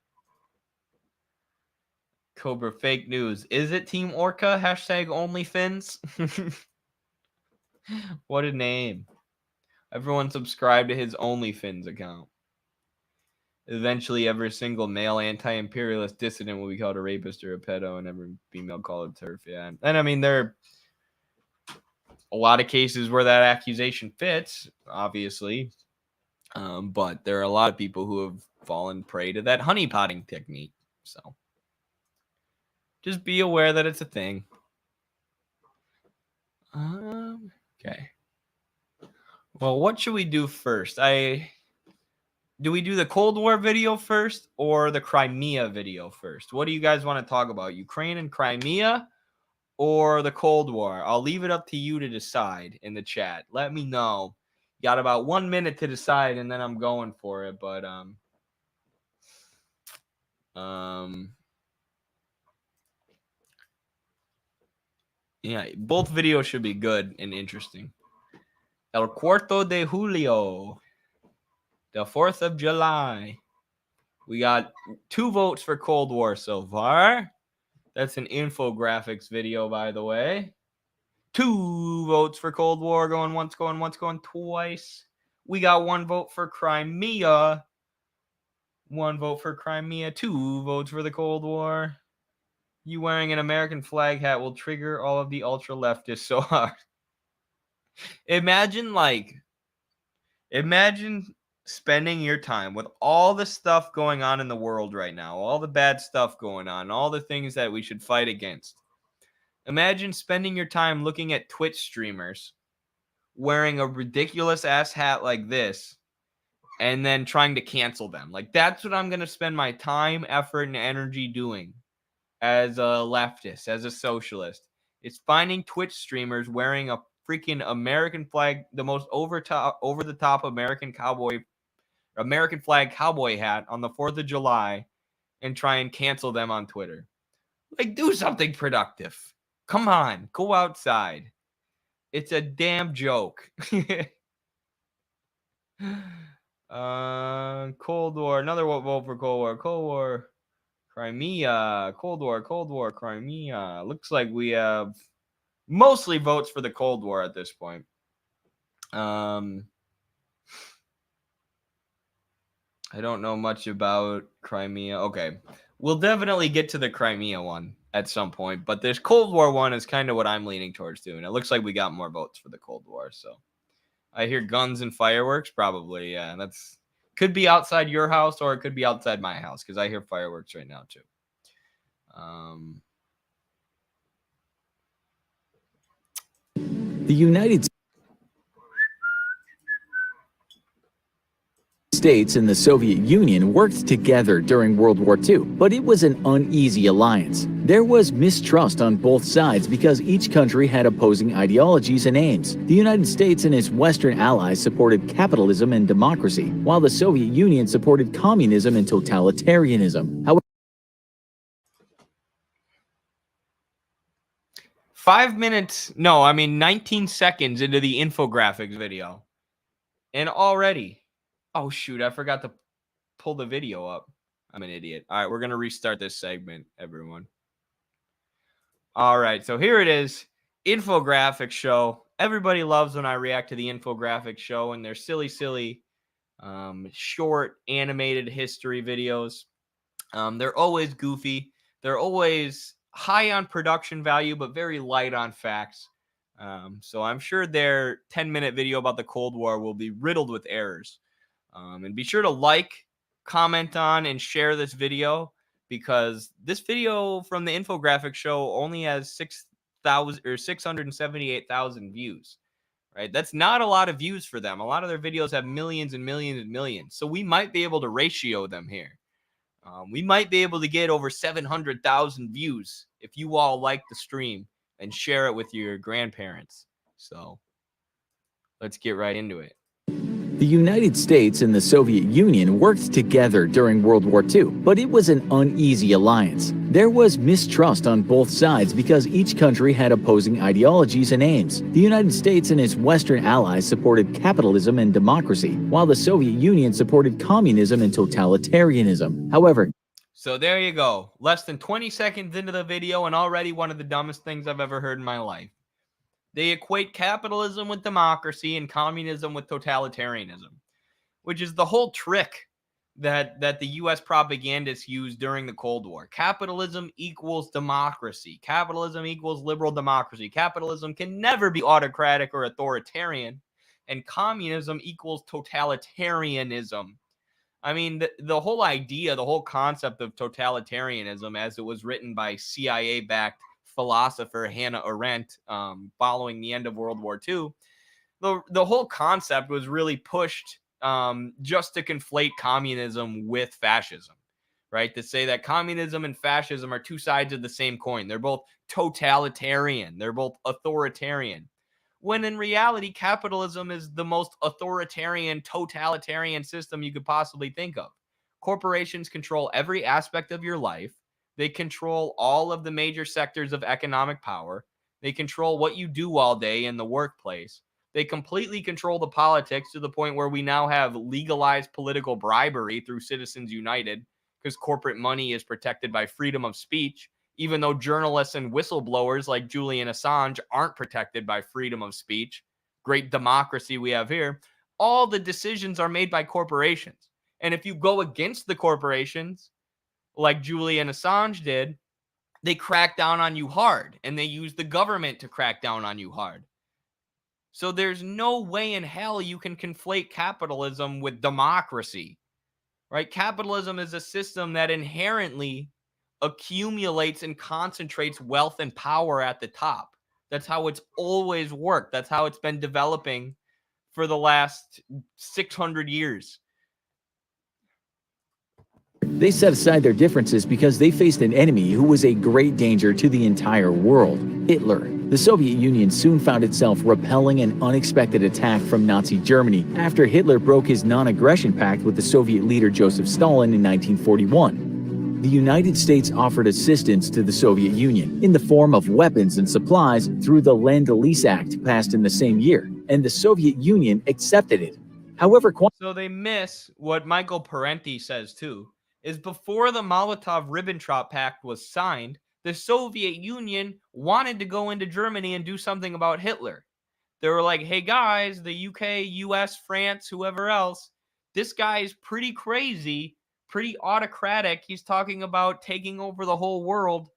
Cobra fake news. Is it Team Orca? Hashtag OnlyFins. What a name. Everyone subscribe to his OnlyFins account. Eventually, every single male anti-imperialist dissident will be called a rapist or a pedo, and every female called a turf. Yeah. And I mean, there are a lot of cases where that accusation fits, obviously. But there are a lot of people who have fallen prey to that honeypotting technique. So Just be aware that it's a thing. Okay. Well, what should we do first? Do we do the Cold War video first or the Crimea video first? What do you guys want to talk about? Ukraine and Crimea or the Cold War? I'll leave it up to you to decide in the chat. Let me know. You got about 1 minute to decide, and then I'm going for it. But yeah, both videos should be good and interesting. El Cuarto de Julio, the 4th of July. We got 2 votes for Cold War so far. That's an infographics video, by the way. 2 votes for Cold War, going once, going twice. We got 1 vote for Crimea. 1 vote for Crimea. 2 votes for the Cold War. You wearing an American flag hat will trigger all of the ultra leftists so hard. Imagine spending your time with all the stuff going on in the world right now, all the bad stuff going on, all the things that we should fight against. Imagine spending your time looking at Twitch streamers wearing a ridiculous ass hat like this and then trying to cancel them. Like, that's what I'm going to spend my time, effort, and energy doing as a leftist, as a socialist. It's finding Twitch streamers wearing a freaking American flag, the most over the top American flag cowboy hat on the 4th of July, and try and cancel them on Twitter. Like, do something productive. Come on, go outside. It's a damn joke. Cold War, another vote for Cold War. Cold War, Crimea, Cold War, Crimea. Looks like we have mostly votes for the Cold War at this point. I don't know much about Crimea. Okay, we'll definitely get to the Crimea one at some point, but this Cold War one is kind of what I'm leaning towards doing. It looks like we got more votes for the Cold War, so I hear guns and fireworks, probably. Yeah, that's could be outside your house or it could be outside my house because I hear fireworks right now too.
The United States and the Soviet Union worked together during World War II, but it was an uneasy alliance. There was mistrust on both sides because each country had opposing ideologies and aims. The United States and its Western allies supported capitalism and democracy, while the Soviet Union supported communism and totalitarianism. However,
5 minutes, no, I mean 19 seconds into the infographics video. And already, oh shoot, I forgot to pull the video up. I'm an idiot. All right, we're going to restart this segment, everyone. All right, so here it is, infographic show. Everybody loves when I react to the infographic show and their silly, short animated history videos. They're always goofy. They're always high on production value, but very light on facts. So I'm sure their 10-minute video about the Cold War will be riddled with errors. And be sure to like, comment on, and share this video because this video from the infographic show only has 678,000 views. Right? That's not a lot of views for them. A lot of their videos have millions and millions and millions. So we might be able to ratio them here. We might be able to get over 700,000 views if you all like the stream and share it with your grandparents. So let's get right into it.
the United States and the Soviet Union worked together during World War II, but it was an uneasy alliance. There was mistrust on both sides because each country had opposing ideologies and aims. The United States and its Western allies supported capitalism and democracy, while the Soviet Union supported communism and totalitarianism. However,
so there you go. Less than 20 seconds into the video and already one of the dumbest things I've ever heard in my life. They equate capitalism with democracy and communism with totalitarianism, which is the whole trick that the U.S. propagandists used during the Cold War. Capitalism equals democracy. Capitalism equals liberal democracy. Capitalism can never be autocratic or authoritarian. And communism equals totalitarianism. I mean, the whole idea, the whole concept of totalitarianism, as it was written by CIA-backed philosopher Hannah Arendt following the end of World War II, the whole concept was really pushed just to conflate communism with fascism, right? To say that communism and fascism are two sides of the same coin. They're both totalitarian. They're both authoritarian. When in reality, capitalism is the most authoritarian, totalitarian system you could possibly think of. Corporations control every aspect of your life. They control all of the major sectors of economic power. They control what you do all day in the workplace. They completely control the politics to the point where we now have legalized political bribery through Citizens United because corporate money is protected by freedom of speech, even though journalists and whistleblowers like Julian Assange aren't protected by freedom of speech. Great democracy we have here. All the decisions are made by corporations. And if you go against the corporations, like Julian Assange did, they crack down on you hard, and they use the government to crack down on you hard. So there's no way in hell you can conflate capitalism with democracy, right? Capitalism is a system that inherently accumulates and concentrates wealth and power at the top. That's how it's always worked. That's how it's been developing for the last 600 years.
They set aside their differences because they faced an enemy who was a great danger to the entire world: Hitler. The Soviet Union soon found itself repelling an unexpected attack from Nazi Germany after Hitler broke his non-aggression pact with the Soviet leader Joseph Stalin in 1941. The United States offered assistance to the Soviet Union in the form of weapons and supplies through the Lend-Lease Act passed in the same year, and the Soviet Union accepted it. However,
so they miss what Michael Parenti says too, is before the Molotov-Ribbentrop Pact was signed, the Soviet Union wanted to go into Germany and do something about Hitler. They were like, hey guys, the UK, US, France, whoever else, this guy is pretty crazy, pretty autocratic. He's talking about taking over the whole world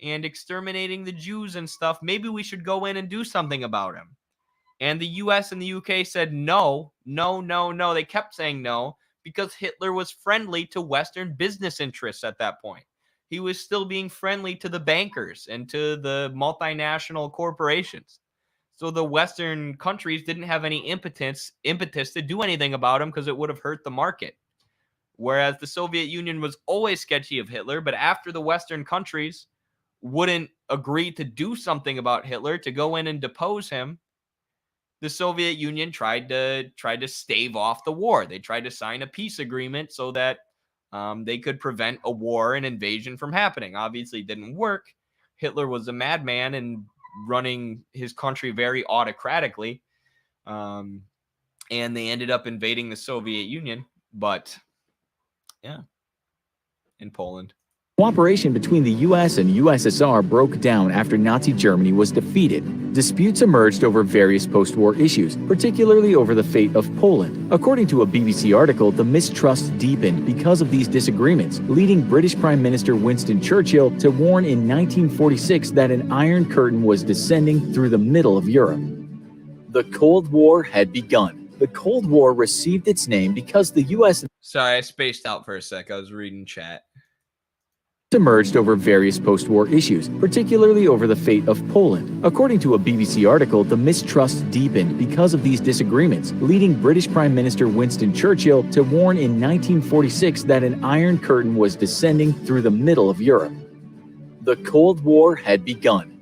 and exterminating the Jews and stuff. Maybe we should go in and do something about him. And the US and the UK said no, no, no, no. They kept saying no because Hitler was friendly to Western business interests at that point. He was still being friendly to the bankers and to the multinational corporations. So the Western countries didn't have any impetus to do anything about him because it would have hurt the market. Whereas the Soviet Union was always sketchy of Hitler, but after the Western countries wouldn't agree to do something about Hitler, to go in and depose him, the Soviet Union tried to stave off the war. They tried to sign a peace agreement so that they could prevent a war and invasion from happening. Obviously, it didn't work. Hitler was a madman and running his country very autocratically. And they ended up invading the Soviet Union. But, yeah, in Poland.
Cooperation between the US and USSR broke down after Nazi Germany was defeated. Disputes emerged over various post-war issues, particularly over the fate of Poland. According to a BBC article, the mistrust deepened because of these disagreements, leading British Prime Minister Winston Churchill to warn in 1946 that an Iron Curtain was descending through the middle of Europe. The Cold War had begun. The Cold War received its name because the US...
Sorry, I spaced out for a sec. I was reading chat.
Emerged over various post-war issues, particularly over the fate of Poland. According to a BBC article, the mistrust deepened because of these disagreements, leading British Prime Minister Winston Churchill to warn in 1946 that an Iron Curtain was descending through the middle of Europe. The Cold War had begun.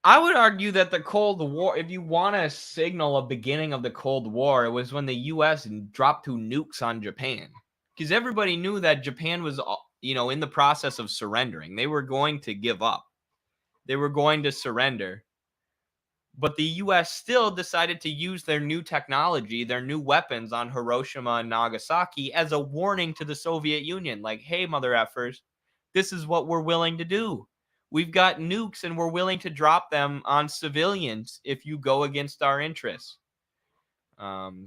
I would argue that the Cold War, if you want to signal a beginning of the Cold War, it was when the U.S. dropped 2 nukes on Japan. Because everybody knew that Japan was, in the process of surrendering. They were going to give up. They were going to surrender. But the U.S. still decided to use their new technology, their new weapons on Hiroshima and Nagasaki as a warning to the Soviet Union. Like, hey, mother effers, this is what we're willing to do. We've got nukes and we're willing to drop them on civilians if you go against our interests.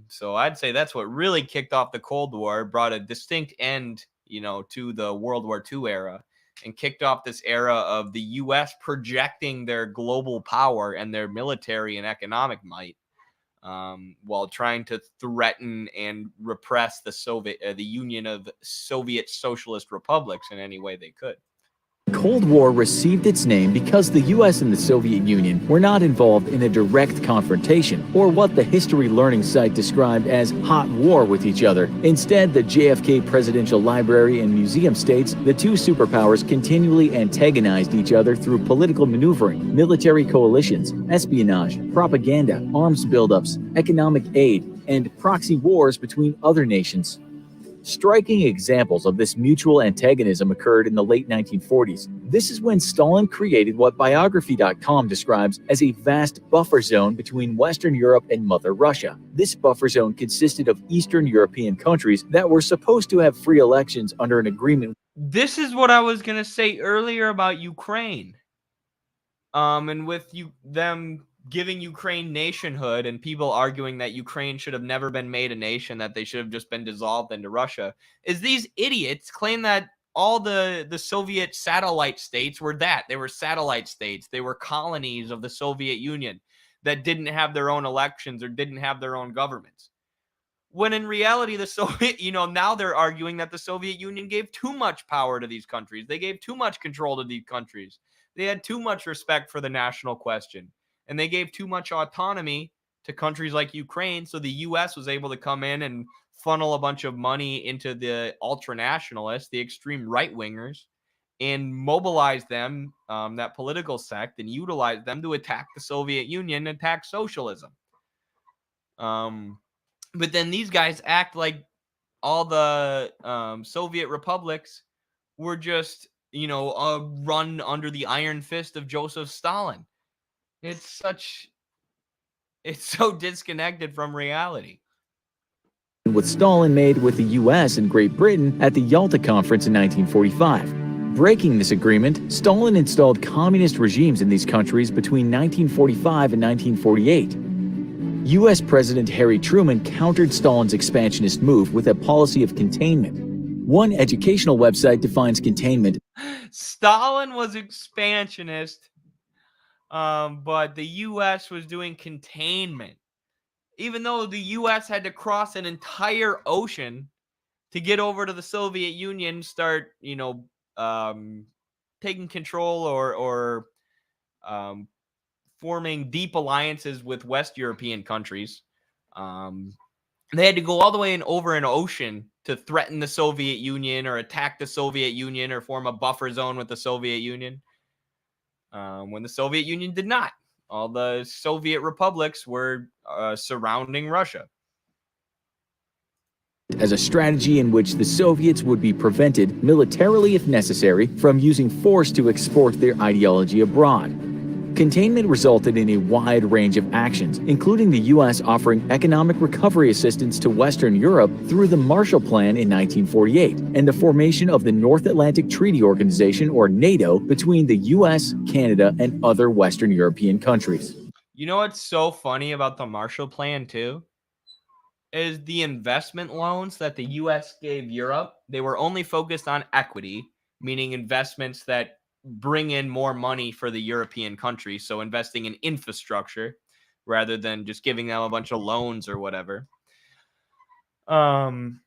So I'd say that's what really kicked off the Cold War, brought a distinct end, to the World War II era, and kicked off this era of the U.S. projecting their global power and their military and economic might while trying to threaten and repress the Union of Soviet Socialist Republics in any way they could.
Cold War received its name because the US and the Soviet Union were not involved in a direct confrontation, or what the history learning site described as hot war with each other. Instead, the JFK Presidential Library and Museum states the two superpowers continually antagonized each other through political maneuvering, military coalitions, espionage, propaganda, arms buildups, economic aid, and proxy wars between other nations. Striking examples of this mutual antagonism occurred in the late 1940s. This is when Stalin created what Biography.com describes as a vast buffer zone between Western Europe and Mother Russia. This buffer zone consisted of Eastern European countries that were supposed to have free elections under an agreement.
This is what I was going to say earlier about Ukraine. And with them giving Ukraine nationhood and people arguing that Ukraine should have never been made a nation, that they should have just been dissolved into Russia, is these idiots claim that all the Soviet satellite states were that. They were satellite states. They were colonies of the Soviet Union that didn't have their own elections or didn't have their own governments. When in reality, the Soviet, now they're arguing that the Soviet Union gave too much power to these countries. They gave too much control to these countries. They had too much respect for the national question. And they gave too much autonomy to countries like Ukraine. So the U.S. was able to come in and funnel a bunch of money into the ultranationalists, the extreme right-wingers, and mobilize them, that political sect, and utilize them to attack the Soviet Union, attack socialism. But then these guys act like all the Soviet republics were just, run under the iron fist of Joseph Stalin. It's so disconnected from reality.
What Stalin made with the US and Great Britain at the Yalta Conference in 1945. Breaking this agreement, Stalin installed communist regimes in these countries between 1945 and 1948. US President Harry Truman countered Stalin's expansionist move with a policy of containment. One educational website defines containment.
Stalin was expansionist, but the US was doing containment. Even though the US had to cross an entire ocean to get over to the Soviet Union, start, taking control or forming deep alliances with West European countries. They had to go all the way over an ocean to threaten the Soviet Union or attack the Soviet Union or form a buffer zone with the Soviet Union. When the Soviet Union did not. All the Soviet republics were surrounding Russia.
As a strategy in which the Soviets would be prevented, militarily if necessary, from using force to export their ideology abroad. Containment resulted in a wide range of actions, including the U.S. offering economic recovery assistance to Western Europe through the Marshall Plan in 1948, and the formation of the North Atlantic Treaty Organization, or NATO, between the U.S., Canada, and other Western European countries.
You know what's so funny about the Marshall Plan, too? Is the investment loans that the U.S. gave Europe, they were only focused on equity, meaning investments that bring in more money for the European countries, so investing in infrastructure rather than just giving them a bunch of loans or whatever. And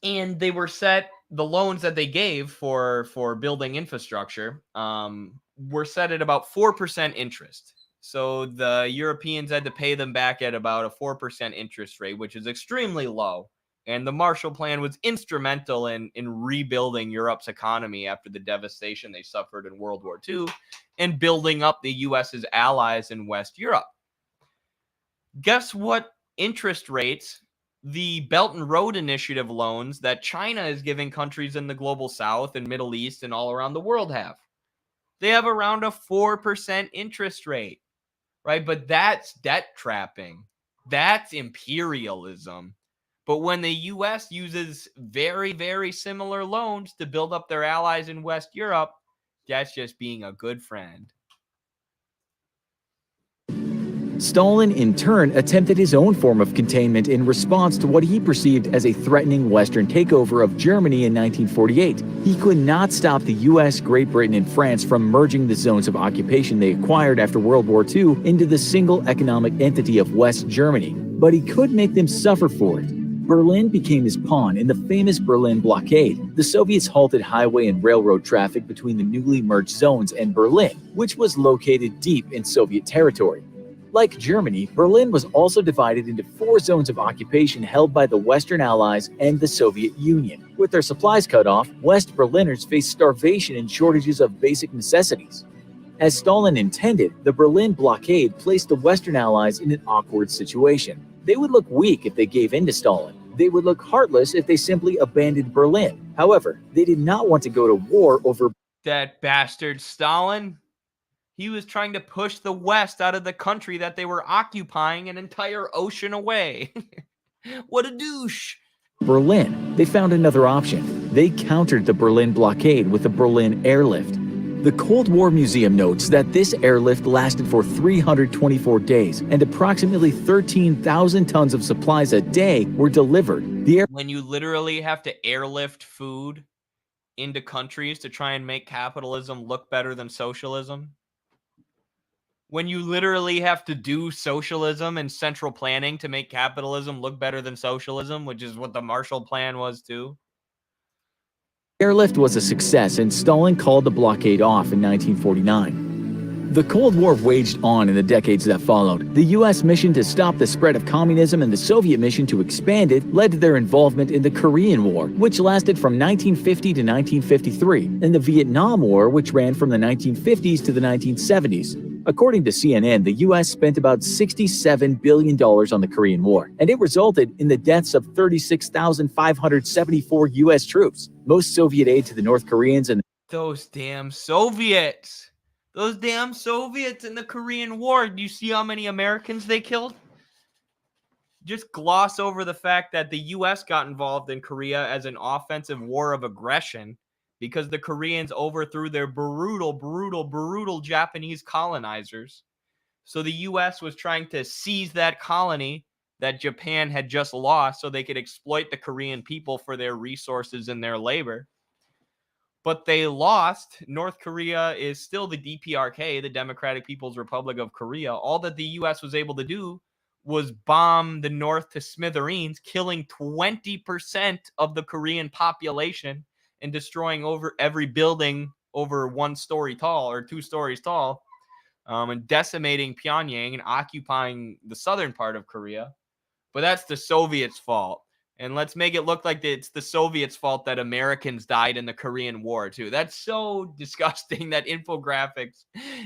they were set, the loans that they gave for building infrastructure were set at about 4% interest. So the Europeans had to pay them back at about a 4% interest rate, which is extremely low. And the Marshall Plan was instrumental in rebuilding Europe's economy after the devastation they suffered in World War II and building up the U.S.'s allies in West Europe. Guess what interest rates the Belt and Road Initiative loans that China is giving countries in the global South and Middle East and all around the world have? They have around a 4% interest rate, right? But that's debt trapping. That's imperialism. But when the U.S. uses very, very similar loans to build up their allies in West Europe, that's just being a good friend.
Stalin, in turn, attempted his own form of containment in response to what he perceived as a threatening Western takeover of Germany in 1948. He could not stop the US, Great Britain, and France from merging the zones of occupation they acquired after World War II into the single economic entity of West Germany, but he could make them suffer for it. Berlin became his pawn in the famous Berlin blockade. The Soviets halted highway and railroad traffic between the newly merged zones and Berlin, which was located deep in Soviet territory. Like Germany, Berlin was also divided into 4 zones of occupation held by the Western Allies and the Soviet Union. With their supplies cut off, West Berliners faced starvation and shortages of basic necessities. As Stalin intended, the Berlin blockade placed the Western Allies in an awkward situation. They would look weak if they gave in to Stalin. They would look heartless if they simply abandoned Berlin. However, they did not want to go to war over
That bastard Stalin. He was trying to push the West out of the country that they were occupying an entire ocean away. What a douche.
Berlin. They found another option. They countered the Berlin blockade with the Berlin airlift. The Cold War Museum notes that this airlift lasted for 324 days, and approximately 13,000 tons of supplies a day were delivered.
When you literally have to airlift food into countries to try and make capitalism look better than socialism, when you literally have to do socialism and central planning to make capitalism look better than socialism, which is what the Marshall Plan was too.
Airlift was a success, and Stalin called the blockade off in 1949. The Cold War waged on in the decades that followed. The U.S. mission to stop the spread of communism and the Soviet mission to expand it led to their involvement in the Korean War, which lasted from 1950 to 1953, and the Vietnam War, which ran from the 1950s to the 1970s. According to CNN, the U.S. spent about $67 billion on the Korean War, and it resulted in the deaths of 36,574 U.S. troops. Most Soviet aid to the North Koreans and
Those damn Soviets. Those damn Soviets in the Korean War. Do you see how many Americans they killed? Just gloss over the fact that the U.S. got involved in Korea as an offensive war of aggression because the Koreans overthrew their brutal Japanese colonizers. So the U.S. was trying to seize that colony that Japan had just lost so they could exploit the Korean people for their resources and their labor. But they lost. North Korea is still the DPRK, the Democratic People's Republic of Korea. All that the U.S. was able to do was bomb the North to smithereens, killing 20% of the Korean population and destroying over every building over 1 story tall or 2 stories tall, and decimating Pyongyang and occupying the southern part of Korea. But that's the Soviets' fault. And let's make it look like it's the Soviets' fault that Americans died in the Korean War, too. That's so disgusting that infographics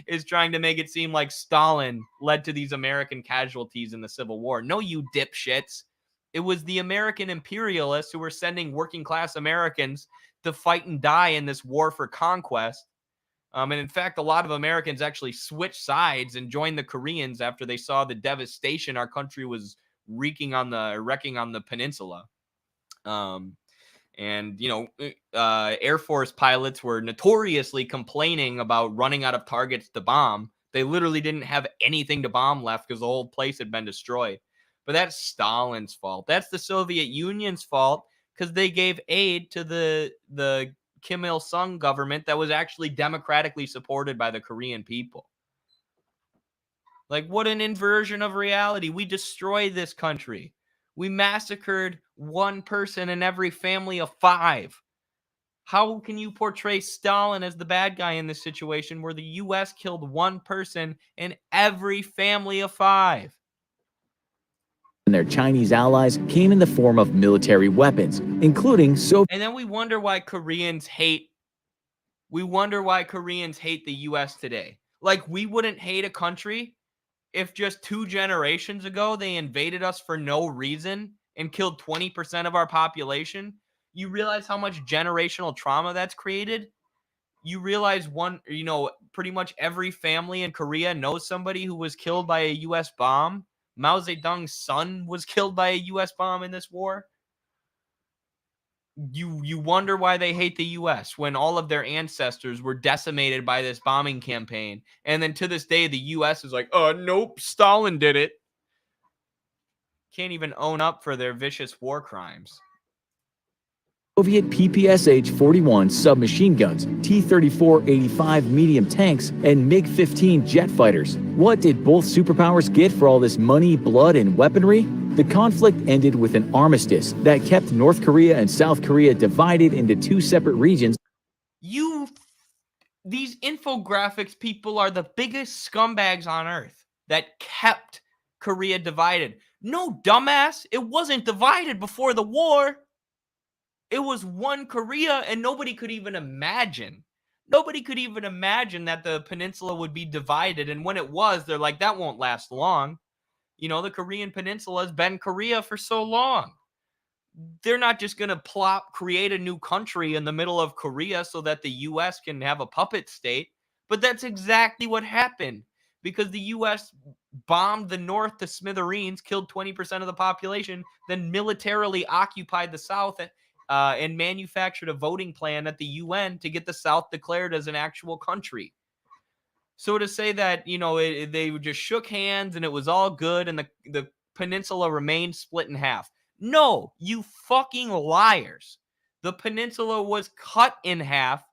is trying to make it seem like Stalin led to these American casualties in the Civil War. No, you dipshits. It was the American imperialists who were sending working-class Americans to fight and die in this war for conquest. And in fact, a lot of Americans actually switched sides and joined the Koreans after they saw the devastation our country was wrecking on the peninsula. And Air Force pilots were notoriously complaining about running out of targets to bomb. They literally didn't have anything to bomb left because the whole place had been destroyed. But that's Stalin's fault. That's the Soviet Union's fault because they gave aid to the Kim Il-sung government that was actually democratically supported by the Korean people. Like, what an inversion of reality. We destroyed this country. We massacred 1 person in every family of 5. How can you portray Stalin as the bad guy in this situation where the U.S. killed 1 person in every family of 5?
and their Chinese allies came in the form of military weapons, including
And then we wonder why Koreans hate the U.S. today. Like, we wouldn't hate a country if just 2 generations ago they invaded us for no reason and killed 20% of our population. You realize how much generational trauma that's created? You realize pretty much every family in Korea knows somebody who was killed by a U.S. bomb. Mao Zedong's son was killed by a U.S. bomb in this war. You wonder why they hate the US when all of their ancestors were decimated by this bombing campaign. And then to this day, the US is like, oh, nope, Stalin did it. Can't even own up for their vicious war crimes.
Soviet PPSH-41 submachine guns, T-34-85 medium tanks, and MiG-15 jet fighters. What did both superpowers get for all this money, blood, and weaponry? The conflict ended with an armistice that kept North Korea and South Korea divided into two separate regions.
These infographics people are the biggest scumbags on earth that kept Korea divided. No, dumbass, it wasn't divided before the war. It was one Korea, and nobody could even imagine. Nobody could even imagine that the peninsula would be divided. And when it was, they're like, that won't last long. You know, the Korean peninsula has been Korea for so long. They're not just going to create a new country in the middle of Korea so that the U.S. can have a puppet state. But that's exactly what happened, because the U.S. bombed the North to smithereens, killed 20% of the population, then militarily occupied the South and manufactured a voting plan at the UN to get the South declared as an actual country. So to say that, you know, they just shook hands and it was all good and the peninsula remained split in half. No, you fucking liars. The peninsula was cut in half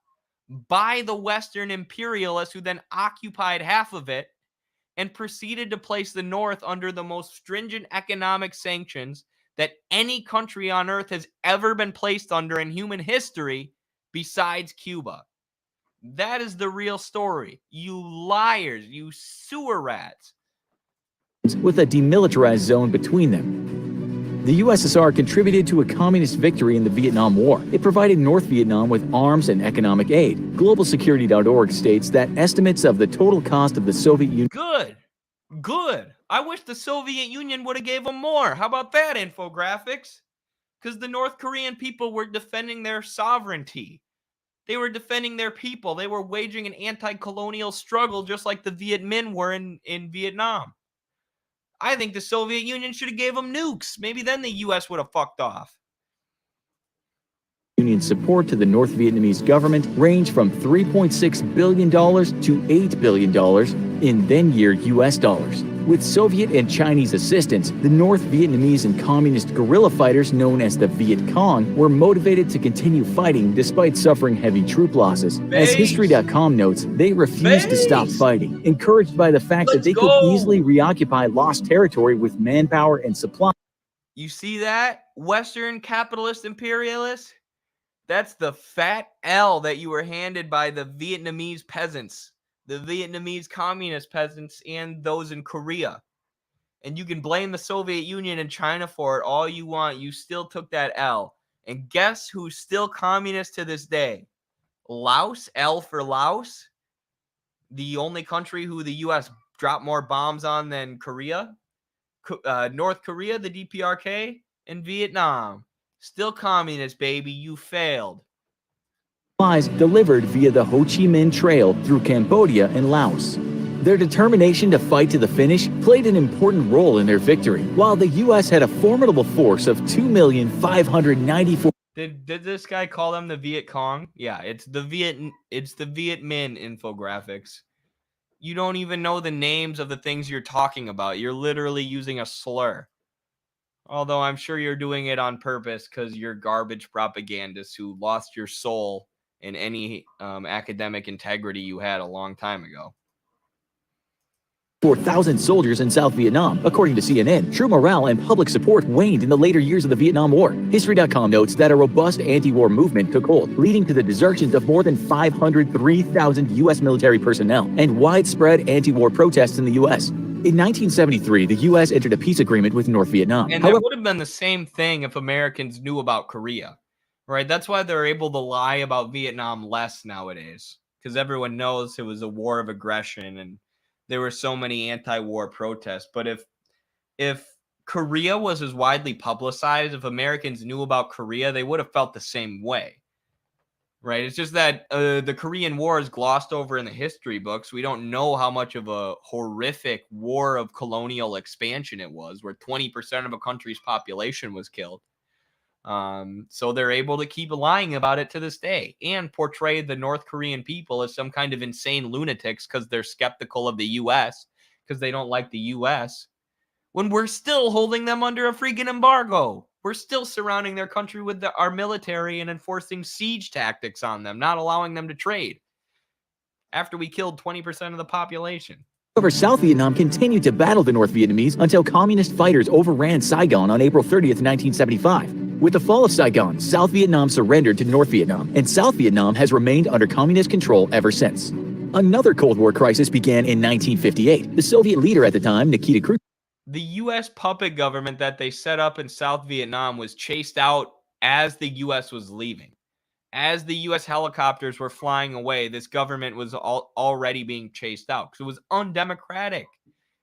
by the Western imperialists, who then occupied half of it and proceeded to place the North under the most stringent economic sanctions that any country on earth has ever been placed under in human history besides Cuba. That is the real story. You liars, you sewer rats.
With a demilitarized zone between them. The USSR contributed to a communist victory in the Vietnam War. It provided North Vietnam with arms and economic aid. GlobalSecurity.org states that estimates of the total cost of the Soviet Union...
Good. I wish the Soviet Union would have gave them more. How about that, infographics? Because the North Korean people were defending their sovereignty. They were defending their people. They were waging an anti-colonial struggle just like the Viet Minh were in Vietnam. I think the Soviet Union should have gave them nukes. Maybe then the U.S. would have fucked off.
Union support to the North Vietnamese government ranged from $3.6 billion to $8 billion in then-year U.S. dollars. With Soviet and Chinese assistance, the North Vietnamese and communist guerrilla fighters known as the Viet Cong were motivated to continue fighting despite suffering heavy troop losses. As History.com notes, they refused to stop fighting, encouraged by the fact that they could easily reoccupy lost territory with manpower and supply.
You see that, Western capitalist imperialists? That's the fat L that you were handed by the Vietnamese peasants, the Vietnamese communist peasants, and those in Korea. And you can blame the Soviet Union and China for it all you want. You still took that L. And guess who's still communist to this day? Laos, L for Laos, the only country who the U.S. dropped more bombs on than Korea. North Korea, the DPRK, and Vietnam. Still communist, baby. You failed.
Supplies delivered via the Ho Chi Minh Trail through Cambodia and Laos. Their determination to fight to the finish played an important role in their victory, while the U.S. had a formidable force of 2,594,000.
Did this guy call them the Viet Cong? Yeah, it's the Viet Minh infographics. You don't even know the names of the things you're talking about. You're literally using a slur. Although I'm sure you're doing it on purpose because you're garbage propagandists who lost your soul and any academic integrity you had a long time ago.
4,000 soldiers in South Vietnam. According to CNN, true morale and public support waned in the later years of the Vietnam War. History.com notes that a robust anti-war movement took hold, leading to the desertions of more than 503,000 U.S. military personnel and widespread anti-war protests in the U.S. In 1973, the U.S. entered a peace agreement with North Vietnam.
And that would have been the same thing if Americans knew about Korea, right? That's why they're able to lie about Vietnam less nowadays, because everyone knows it was a war of aggression and there were so many anti-war protests. But if Korea was as widely publicized, if Americans knew about Korea, they would have felt the same way. Right. It's just that the Korean War is glossed over in the history books. We don't know how much of a horrific war of colonial expansion it was, where 20% of a country's population was killed. So they're able to keep lying about it to this day and portray the North Korean people as some kind of insane lunatics because they're skeptical of the U.S., because they don't like the U.S., when we're still holding them under a freaking embargo. We're still surrounding their country with our military and enforcing siege tactics on them, not allowing them to trade after we killed 20% of the population.
However, South Vietnam continued to battle the North Vietnamese until communist fighters overran Saigon on April 30th, 1975. With the fall of Saigon, South Vietnam surrendered to North Vietnam, and South Vietnam has remained under communist control ever since. Another Cold War crisis began in 1958. The Soviet leader at the time, Nikita Khrushchev,
the U.S. puppet government that they set up in South Vietnam was chased out as the U.S. was leaving. As the U.S. helicopters were flying away, this government was already being chased out because it was undemocratic.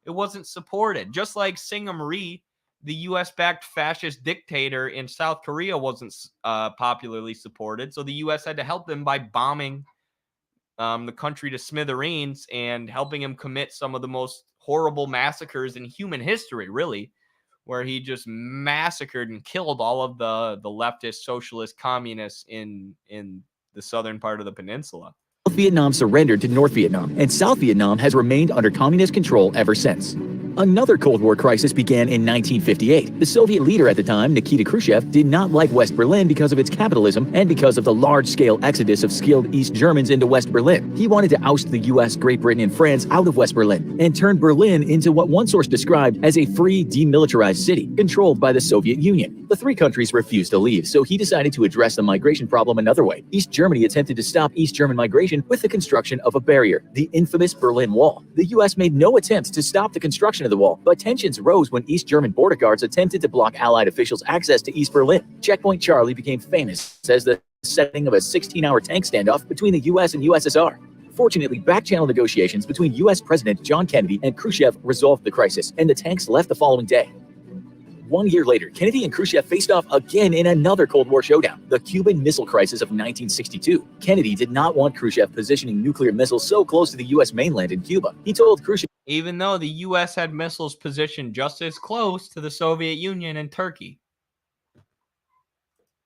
It wasn't supported. Just like Syngman Rhee, the U.S.-backed fascist dictator in South Korea, wasn't popularly supported. So the U.S. had to help him by bombing the country to smithereens and helping him commit some of the most horrible massacres in human history, really, where he just massacred and killed all of the leftist, socialist, communists in the southern part of the peninsula.
South Vietnam surrendered to North Vietnam, and South Vietnam has remained under communist control ever since. Another Cold War crisis began in 1958. The Soviet leader at the time, Nikita Khrushchev, did not like West Berlin because of its capitalism and because of the large-scale exodus of skilled East Germans into West Berlin. He wanted to oust the US, Great Britain, and France out of West Berlin and turn Berlin into what one source described as a free, demilitarized city controlled by the Soviet Union. The three countries refused to leave, so he decided to address the migration problem another way. East Germany attempted to stop East German migration with the construction of a barrier, the infamous Berlin Wall. The US made no attempt to stop the construction of the wall, but tensions rose when East German border guards attempted to block Allied officials' access to East Berlin. Checkpoint Charlie became famous as the setting of a 16-hour tank standoff between the US and USSR. Fortunately, back-channel negotiations between US President John Kennedy and Khrushchev resolved the crisis, and the tanks left the following day. 1 year later, Kennedy and Khrushchev faced off again in another Cold War showdown, the Cuban Missile Crisis of 1962. Kennedy did not want Khrushchev positioning nuclear missiles so close to the U.S. mainland in Cuba. He told Khrushchev,
even though the U.S. had missiles positioned just as close to the Soviet Union and Turkey,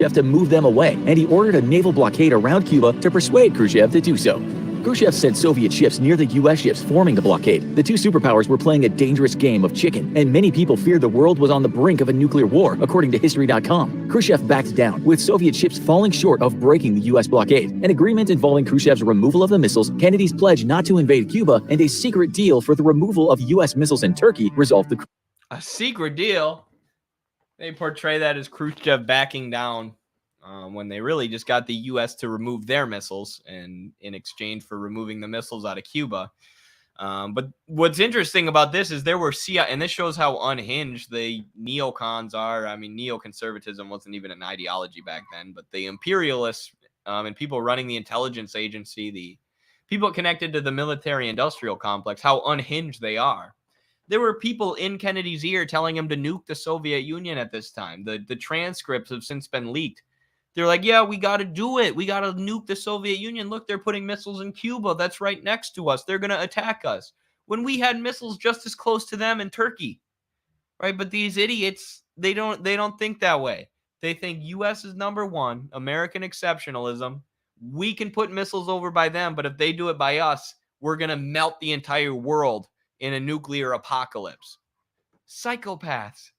to move them away, and he ordered a naval blockade around Cuba to persuade Khrushchev to do so. Khrushchev sent Soviet ships near the U.S. ships forming the blockade. The two superpowers were playing a dangerous game of chicken, and many people feared the world was on the brink of a nuclear war, according to History.com. Khrushchev backed down, with Soviet ships falling short of breaking the U.S. blockade. An agreement involving Khrushchev's removal of the missiles, Kennedy's pledge not to invade Cuba, and a secret deal for the removal of U.S. missiles in Turkey resolved the...
A secret deal? They portray that as Khrushchev backing down. When they really just got the U.S. to remove their missiles and in exchange for removing the missiles out of Cuba. But what's interesting about this is there were CIA, and this shows how unhinged the neocons are. I mean, neoconservatism wasn't even an ideology back then, but the imperialists and people running the intelligence agency, the people connected to the military-industrial complex, how unhinged they are. There were people in Kennedy's ear telling him to nuke the Soviet Union at this time. The transcripts have since been leaked. They're like, yeah, we got to do it. We got to nuke the Soviet Union. Look, they're putting missiles in Cuba. That's right next to us. They're going to attack us. When we had missiles just as close to them in Turkey, right? But these idiots, they don't think that way. They think U.S. is number one, American exceptionalism. We can put missiles over by them, but if they do it by us, we're going to melt the entire world in a nuclear apocalypse. Psychopaths.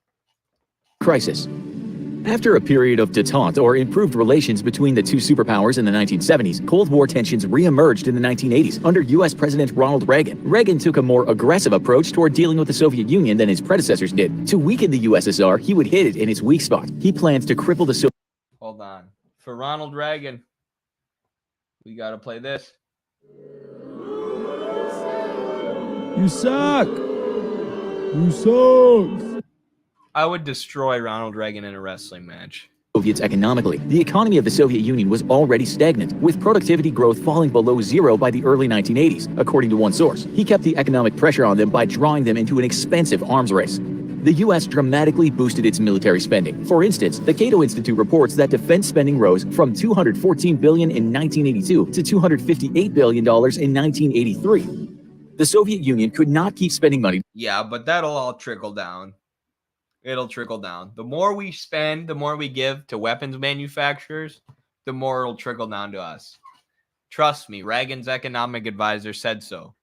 Crisis. After a period of détente or improved relations between the two superpowers in the 1970s, Cold War tensions re-emerged in the 1980s under U.S. President Ronald Reagan. Reagan took a more aggressive approach toward dealing with the Soviet Union than his predecessors did. To weaken the USSR, he would hit it in its weak spot. He planned to cripple the Soviet...
Hold on. For Ronald Reagan, we got to play this.
You suck! You suck!
I would destroy Ronald Reagan in a wrestling match.
Soviets economically. The economy of the Soviet Union was already stagnant, with productivity growth falling below zero by the early 1980s, according to one source. He kept the economic pressure on them by drawing them into an expensive arms race. The U.S. dramatically boosted its military spending. For instance, the Cato Institute reports that defense spending rose from $214 billion in 1982 to $258 billion in 1983. The Soviet Union could not keep spending money.
Yeah, but that'll all trickle down. It'll trickle down. The more we spend, the more we give to weapons manufacturers, the more it'll trickle down to us. Trust me, Reagan's economic advisor said so.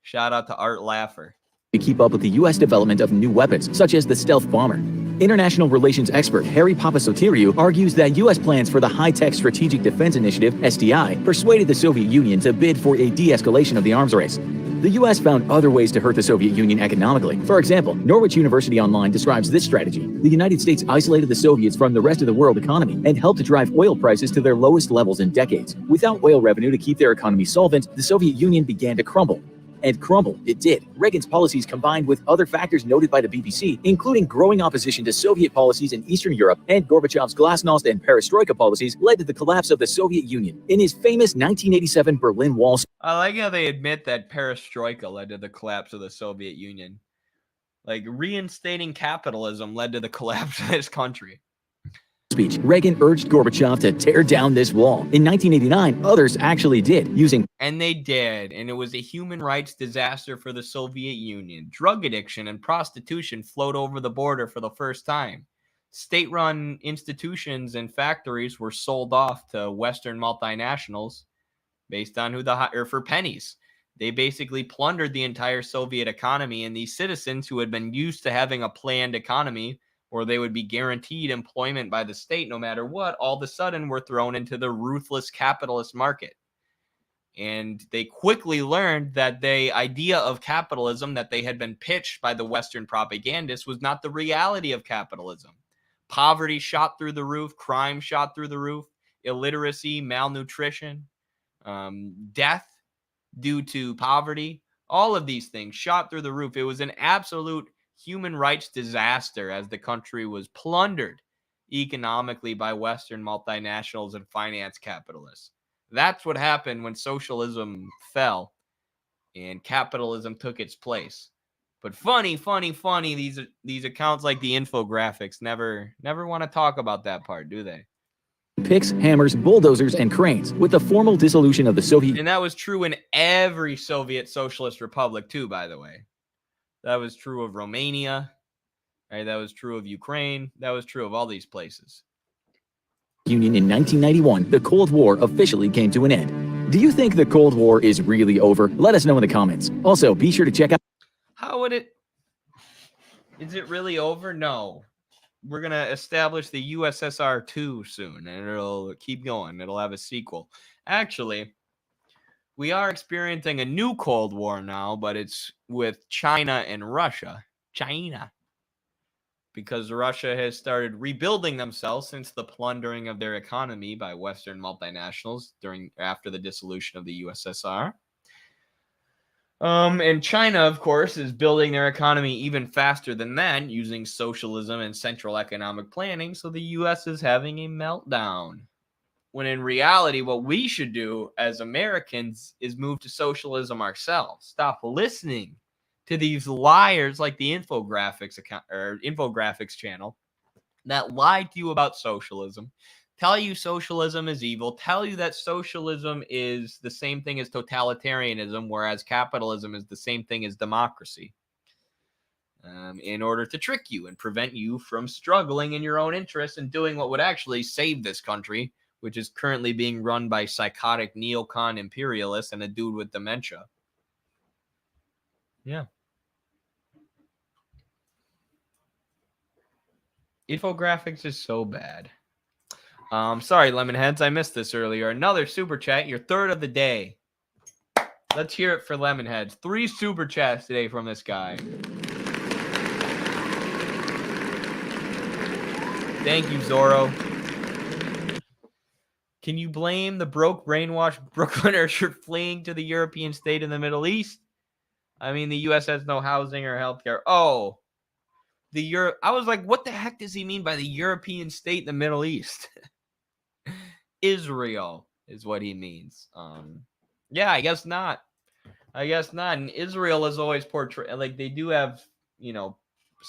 Shout out to Art Laffer.
To keep up with the U.S. development of new weapons, such as the stealth bomber. International relations expert Harry Papasoteriou argues that U.S. plans for the High-Tech Strategic Defense Initiative, SDI, persuaded the Soviet Union to bid for a de-escalation of the arms race. The U.S. found other ways to hurt the Soviet Union economically. For example, Norwich University Online describes this strategy. The United States isolated the Soviets from the rest of the world economy and helped drive oil prices to their lowest levels in decades. Without oil revenue to keep their economy solvent, the Soviet Union began to crumble. And crumble it did. Reagan's policies, combined with other factors noted by the BBC, including growing opposition to Soviet policies in Eastern Europe and Gorbachev's glasnost and perestroika policies, led to the collapse of the Soviet Union. In his famous 1987 Berlin Wall
I like how they admit that perestroika led to the collapse of the Soviet Union. Like, reinstating capitalism led to the collapse of this country.
speech, Reagan urged Gorbachev to tear down this wall. In 1989, others actually did, using
And they did, and it was a human rights disaster for the Soviet Union. Drug addiction and prostitution flowed over the border for the first time. State-run institutions and factories were sold off to Western multinationals based on for pennies. They basically plundered the entire Soviet economy, and these citizens who had been used to having a planned economy, or they would be guaranteed employment by the state no matter what, all of a sudden were thrown into the ruthless capitalist market. And they quickly learned that the idea of capitalism that they had been pitched by the Western propagandists was not the reality of capitalism. Poverty shot through the roof, crime shot through the roof, illiteracy, malnutrition, death due to poverty, all of these things shot through the roof. It was an absolute human rights disaster as the country was plundered economically by Western multinationals and finance capitalists. That's what happened when socialism fell and capitalism took its place. But funny, these accounts like the infographics never want to talk about that part, do they?
picks, hammers, bulldozers, and cranes. With the formal dissolution of the Soviet
And that was true in every Soviet socialist republic too, by the way. That was true of Romania, right? That was true of Ukraine. That was true of all these places.
Union in 1991, the Cold War officially came to an end. Do you think the Cold War is really over? Let us know in the comments. Also, be sure to check out.
How would it? Is it really over? No. We're going to establish the USSR 2 soon, and it'll keep going. It'll have a sequel. Actually, we are experiencing a new Cold War now, but it's with China and Russia. China. Because Russia has started rebuilding themselves since the plundering of their economy by Western multinationals after the dissolution of the USSR. And China, of course, is building their economy even faster than that, using socialism and central economic planning. So the U.S. is having a meltdown. When in reality, what we should do as Americans is move to socialism ourselves. Stop listening to these liars like the infographics account or infographics channel that lied to you about socialism, tell you socialism is evil, tell you that socialism is the same thing as totalitarianism, whereas capitalism is the same thing as democracy, in order to trick you and prevent you from struggling in your own interests and doing what would actually save this country, which is currently being run by psychotic neocon imperialists and a dude with dementia. Yeah. Infographics is so bad. Sorry, Lemonheads, I missed this earlier. Another super chat, your third of the day. Let's hear it for Lemonheads. 3 super chats today from this guy. Thank you, Zorro. Can you blame the broke, brainwashed Brooklyners for fleeing to the European state in the Middle East? I mean, the U.S. has no housing or healthcare. Oh, I was like, what the heck does he mean by the European state in the Middle East? Israel is what he means. Yeah, I guess not. And Israel is always portrayed like they do have,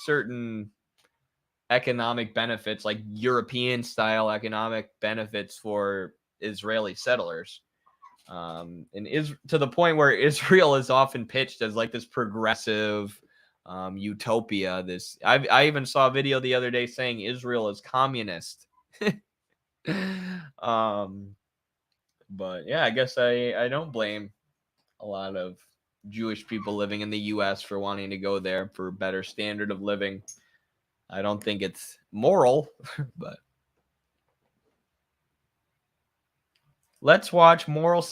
certain economic benefits, like European style economic benefits for Israeli settlers. And to the point where Israel is often pitched as like this progressive, utopia. I even saw a video the other day saying Israel is communist. But yeah, I guess I don't blame a lot of Jewish people living in the U.S. for wanting to go there for a better standard of living. I don't think it's moral, but let's watch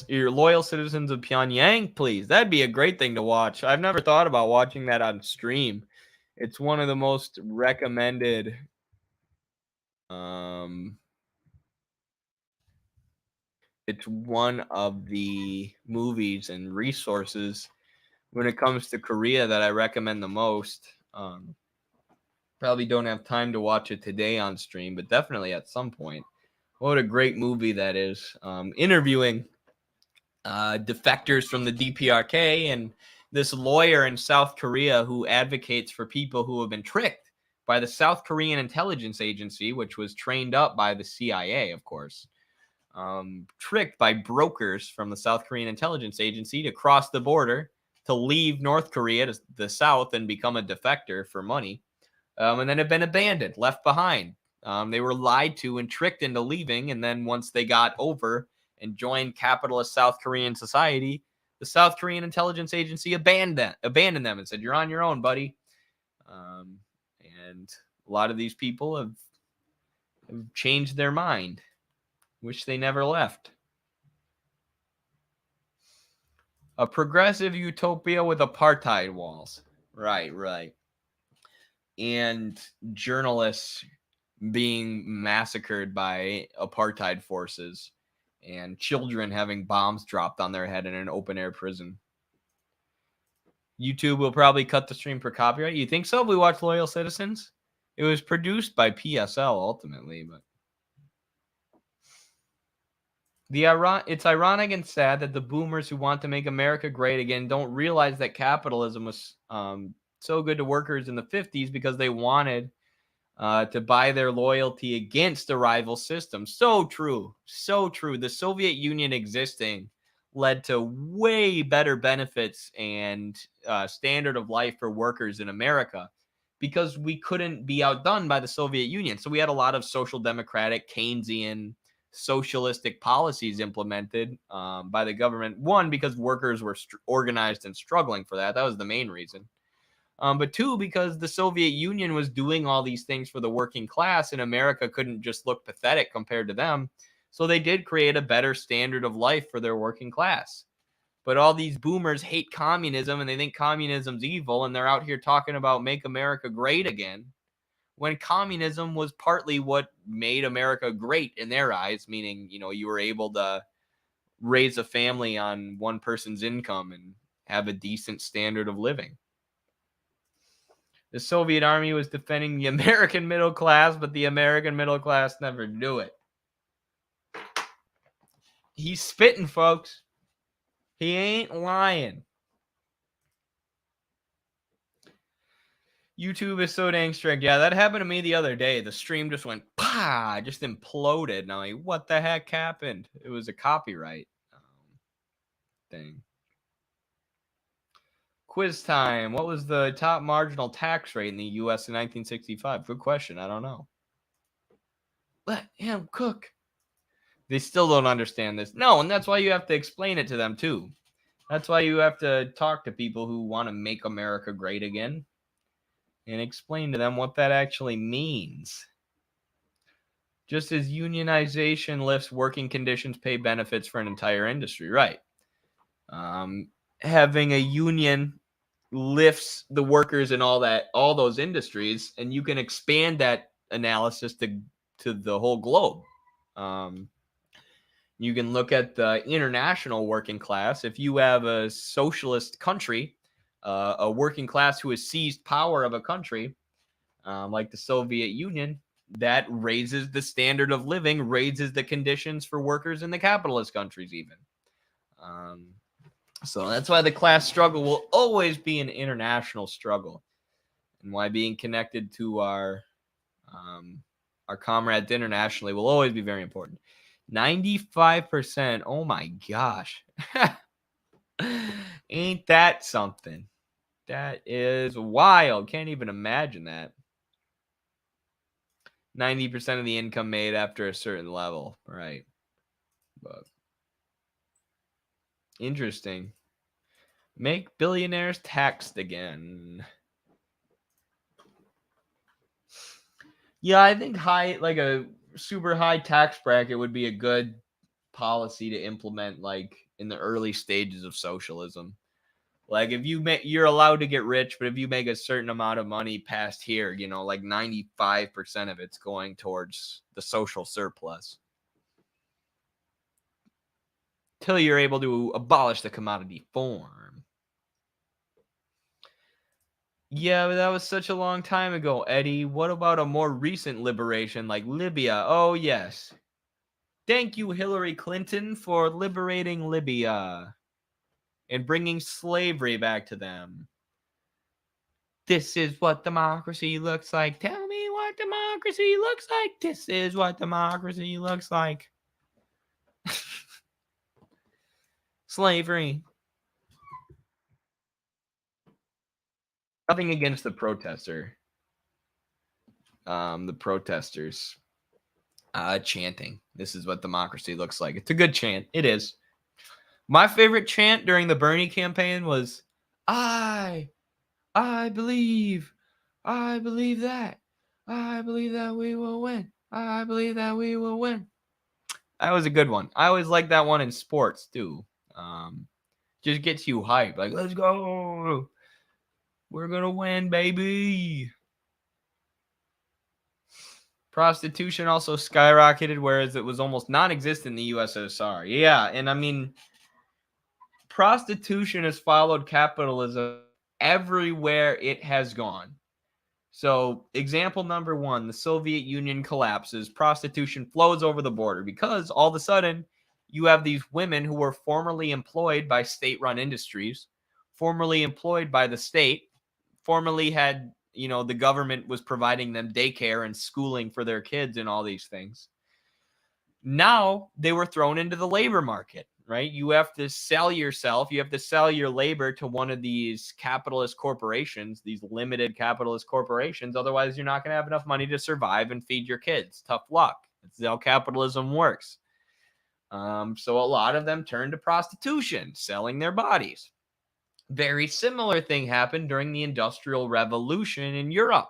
your loyal citizens of Pyongyang, please. That'd be a great thing to watch. I've never thought about watching that on stream. It's one of the most recommended it's one of the movies and resources when it comes to Korea that I recommend the most. Probably don't have time to watch it today on stream, but definitely at some point. What a great movie that is. Interviewing defectors from the DPRK and this lawyer in South Korea who advocates for people who have been tricked by the South Korean intelligence agency, which was trained up by the CIA, of course. Tricked by brokers from the South Korean intelligence agency to cross the border to leave North Korea to the south and become a defector for money, and then have been abandoned, left behind. They were lied to and tricked into leaving, and then once they got over and joined capitalist South Korean society, the South Korean intelligence agency abandoned them and said, "You're on your own, buddy." And a lot of these people have changed their mind. Wish they never left. A progressive utopia with apartheid walls. Right. And journalists being massacred by apartheid forces and children having bombs dropped on their head in an open-air prison. YouTube will probably cut the stream for copyright. You think so? If we watch Loyal Citizens? It was produced by PSL ultimately, but it's ironic and sad that the boomers who want to make America great again don't realize that capitalism was so good to workers in the 50s because they wanted to buy their loyalty against a rival system. So true. The Soviet Union existing led to way better benefits and standard of life for workers in America because we couldn't be outdone by the Soviet Union. So we had a lot of social democratic, Keynesian, socialistic policies implemented by the government. One, because workers were organized and struggling for that. That was the main reason. But two, because the Soviet Union was doing all these things for the working class, and America couldn't just look pathetic compared to them. So they did create a better standard of life for their working class. But all these boomers hate communism, and they think communism's evil, and they're out here talking about make America great again, when communism was partly what made America great in their eyes, meaning, you were able to raise a family on one person's income and have a decent standard of living. The Soviet army was defending the American middle class, but the American middle class never knew it. He's spitting, folks. He ain't lying. YouTube is so dang strict. Yeah, that happened to me the other day. The stream just went, just imploded. And I'm like, what the heck happened? It was a copyright thing. Quiz time. What was the top marginal tax rate in the U.S. in 1965? Good question. I don't know. Let him cook. They still don't understand this. No, and that's why you have to explain it to them, too. That's why you have to talk to people who want to make America great again and explain to them what that actually means. Just as unionization lifts working conditions, pay benefits for an entire industry, right? Having a union lifts the workers in all those industries, and you can expand that analysis to the whole globe. You can look at the international working class. If you have a socialist country, a working class who has seized power of a country, like the Soviet Union, that raises the standard of living, raises the conditions for workers in the capitalist countries even. So that's why the class struggle will always be an international struggle, and why being connected to our comrades internationally will always be very important. 95%. Oh my gosh. Ain't that something? That is wild. Can't even imagine that. 90% of the income made after a certain level. Right. But interesting. Make billionaires taxed again. Yeah, I think like a super high tax bracket would be a good policy to implement, like in the early stages of socialism. Like if you're allowed to get rich, but if you make a certain amount of money past here, like 95% of it's going towards the social surplus. Till you're able to abolish the commodity form. Yeah, but that was such a long time ago, Eddie. What about a more recent liberation like Libya? Oh, yes. Thank you, Hillary Clinton, for liberating Libya and bringing slavery back to them. This is what democracy looks like. Tell me what democracy looks like. This is what democracy looks like. Slavery. Nothing against the protester. The protesters chanting. This is what democracy looks like. It's a good chant. It is. My favorite chant during the Bernie campaign was, I believe that. I believe that we will win. I believe that we will win. That was a good one. I always like that one in sports too. Just gets you hyped. Like, let's go. We're going to win, baby. Prostitution also skyrocketed, whereas it was almost non-existent in the USSR. Yeah, and I mean, prostitution has followed capitalism everywhere it has gone. So, example number one, the Soviet Union collapses, prostitution flows over the border because all of a sudden you have these women who were formerly employed by state-run industries, formerly employed by the state, formerly had, the government was providing them daycare and schooling for their kids and all these things. Now they were thrown into the labor market, right? You have to sell yourself. You have to sell your labor to one of these capitalist corporations, these limited capitalist corporations. Otherwise, you're not going to have enough money to survive and feed your kids. Tough luck. That's how capitalism works. So a lot of them turned to prostitution, selling their bodies. Very similar thing happened during the Industrial Revolution in Europe.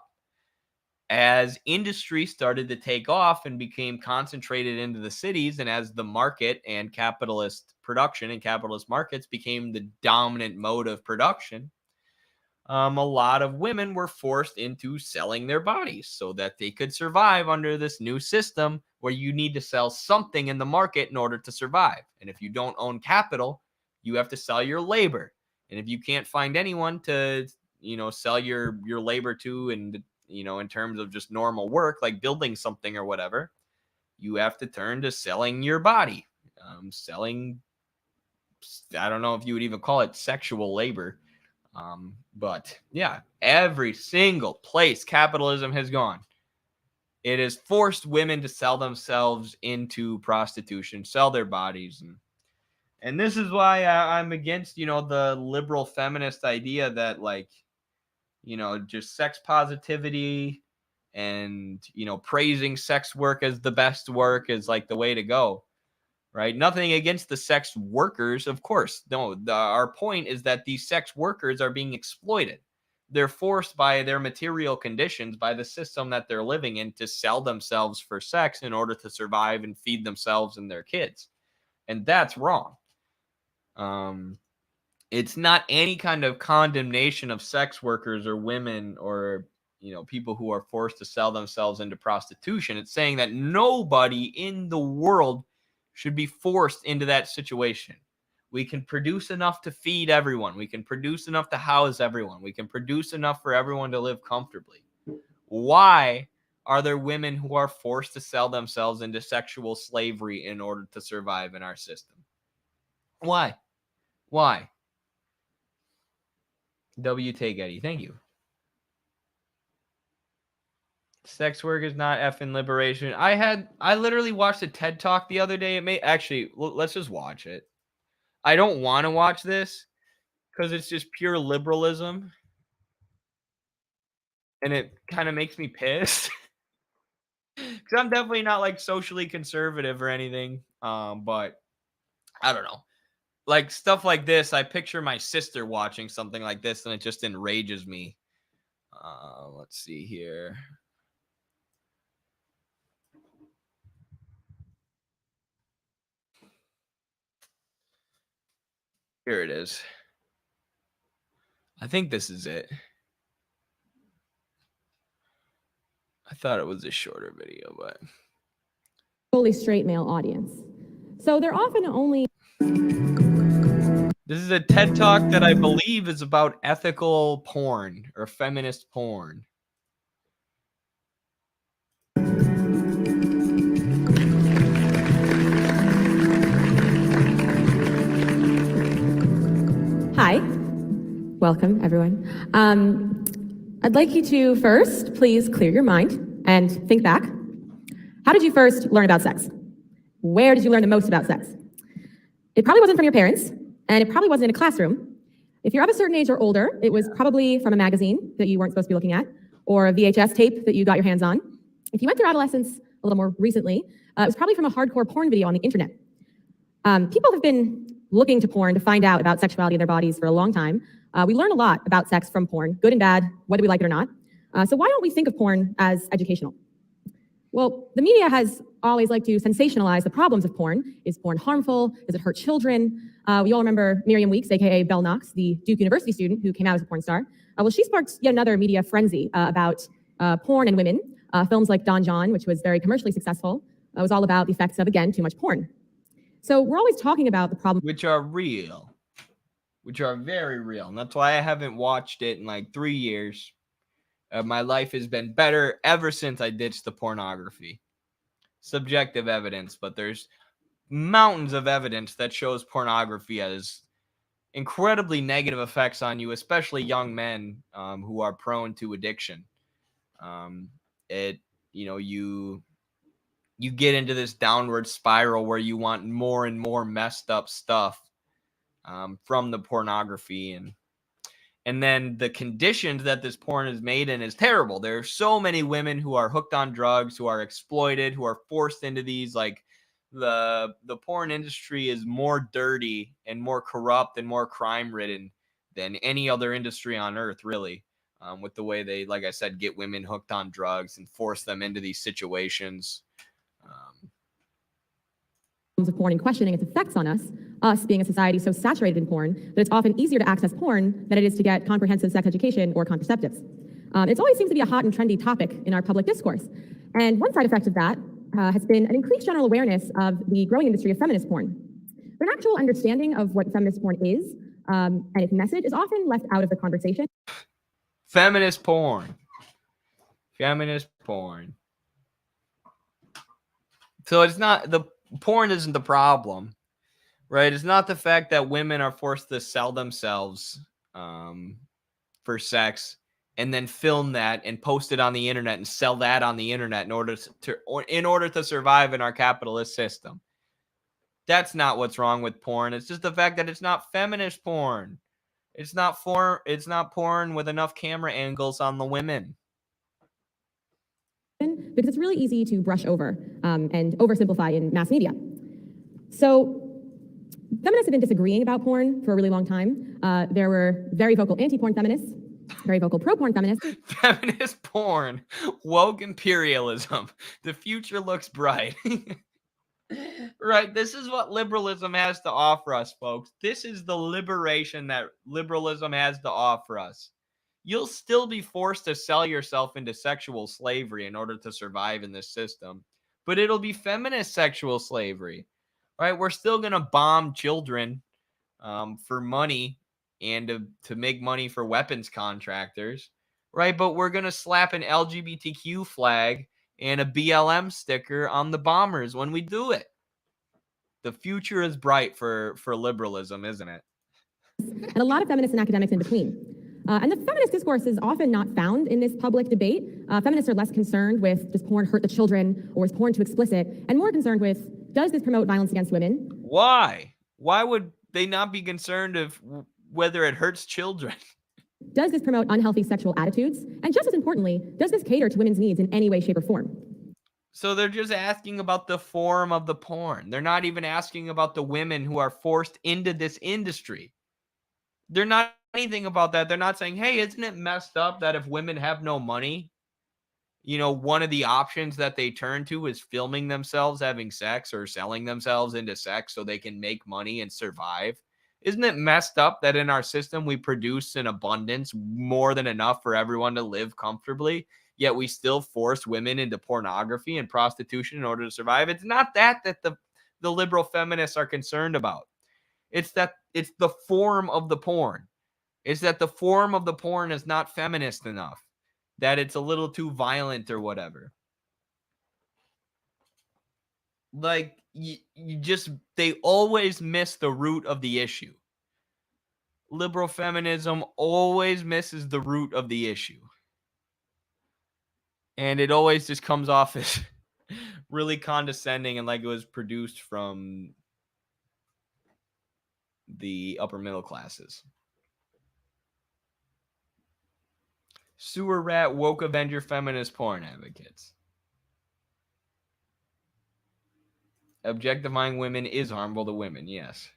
As industry started to take off and became concentrated into the cities, and as the market and capitalist production and capitalist markets became the dominant mode of production, a lot of women were forced into selling their bodies so that they could survive under this new system where you need to sell something in the market in order to survive. And if you don't own capital, you have to sell your labor. And if you can't find anyone to, sell your labor to, and in terms of just normal work, like building something or whatever, you have to turn to selling your body. Selling, I don't know if you would even call it sexual labor. But yeah, every single place capitalism has gone, it has forced women to sell themselves into prostitution, sell their bodies. And this is why I'm against, the liberal feminist idea that, like, just sex positivity and, praising sex work as the best work is like the way to go, right? Nothing against the sex workers, of course. No, our point is that these sex workers are being exploited. They're forced by their material conditions, by the system that they're living in, to sell themselves for sex in order to survive and feed themselves and their kids. And that's wrong. It's not any kind of condemnation of sex workers or women or, people who are forced to sell themselves into prostitution. It's saying that nobody in the world should be forced into that situation. We can produce enough to feed everyone. We can produce enough to house everyone. We can produce enough for everyone to live comfortably. Why are there women who are forced to sell themselves into sexual slavery in order to survive in our system? Why? W. Take Eddie. Thank you. Sex work is not effing liberation. I literally watched a TED Talk the other day. It may actually, let's just watch it. I don't want to watch this because it's just pure liberalism. and it kind of makes me pissed. Because I'm definitely not like socially conservative or anything. But I don't know. Like stuff like this, I picture my sister watching something like this, and it just enrages me. Let's see here. Here it is. I think this is it. I thought it was a shorter video, but
fully straight male audience. So they're often only.
This is a TED Talk that I believe is about ethical porn or feminist porn.
Hi, welcome everyone. I'd like you to first please clear your mind and think back. How did you first learn about sex? Where did you learn the most about sex? It probably wasn't from your parents, and it probably wasn't in a classroom. If you're of a certain age or older, it was probably from a magazine that you weren't supposed to be looking at, or a VHS tape that you got your hands on. If you went through adolescence a little more recently, it was probably from a hardcore porn video on the internet. People have been looking to porn to find out about sexuality in their bodies for a long time. We learn a lot about sex from porn, good and bad, whether we like it or not. So why don't we think of porn as educational? Well, the media has always liked to sensationalize the problems of porn. Is porn harmful? Does it hurt children? We all remember Miriam Weeks, aka Belle Knox, the Duke University student who came out as a porn star. Well, she sparked yet another media frenzy about porn and women. Films like Don John, which was very commercially successful, was all about the effects of, again, too much porn. So we're always talking about the problem.
Which are real. Which are very real. And that's why I haven't watched it in like 3 years. My life has been better ever since I ditched the pornography. Subjective evidence, but there's mountains of evidence that shows pornography has incredibly negative effects on you, especially young men who are prone to addiction. You get into this downward spiral where you want more and more messed up stuff from the pornography, and then the conditions that this porn is made in is terrible. There are so many women who are hooked on drugs, who are exploited, who are forced into these, like, the porn industry is more dirty and more corrupt and more crime ridden than any other industry on earth, really, with the way they, like I said, get women hooked on drugs and force them into these situations.
Of porn and questioning its effects on us being a society so saturated in porn that it's often easier to access porn than it is to get comprehensive sex education or contraceptives. It always seems to be a hot and trendy topic in our public discourse. And one side effect of that has been an increased general awareness of the growing industry of feminist porn. But an actual understanding of what feminist porn is and its message is often left out of the conversation.
Feminist porn. Feminist porn. So it's not the porn isn't the problem, right? It's not the fact that women are forced to sell themselves for sex and then film that and post it on the internet and sell that on the internet in order to survive in our capitalist system. That's not what's wrong with porn. It's just the fact that it's not feminist porn. It's not porn with enough camera angles on the women.
Because it's really easy to brush over and oversimplify in mass media. So feminists have been disagreeing about porn for a really long time. There were very vocal anti-porn feminists, very vocal pro-porn feminists.
Feminist porn, woke imperialism. The future looks bright. Right, this is what liberalism has to offer us, folks. This is the liberation that liberalism has to offer us. You'll still be forced to sell yourself into sexual slavery in order to survive in this system, but it'll be feminist sexual slavery, right? We're still going to bomb children for money and to make money for weapons contractors, right? But we're going to slap an LGBTQ flag and a BLM sticker on the bombers when we do it. The future is bright for liberalism, isn't it?
And a lot of feminists and academics in between. And the feminist discourse is often not found in this public debate. Feminists are less concerned with, does porn hurt the children, or is porn too explicit, and more concerned with, does this promote violence against women?
Why? Why would they not be concerned of whether it hurts children?
Does this promote unhealthy sexual attitudes? And just as importantly, does this cater to women's needs in any way, shape, or form?
So they're just asking about the form of the porn. They're not even asking about the women who are forced into this industry. They're not anything about that. They're not saying, hey, isn't it messed up that if women have no money, you know, one of the options that they turn to is filming themselves having sex or selling themselves into sex so they can make money and survive? Isn't it messed up that in our system we produce in abundance more than enough for everyone to live comfortably, yet we still force women into pornography and prostitution in order to survive? It's not that the liberal feminists are concerned about. It's that it's the form of the porn. It's that the form of the porn is not feminist enough, that it's a little too violent or whatever. Like, you just, they always miss the root of the issue. Liberal feminism always misses the root of the issue. And it always just comes off as really condescending and like it was produced from the upper middle classes. Sewer rat woke Avenger feminist porn advocates. Objectifying women is harmful to women, yes.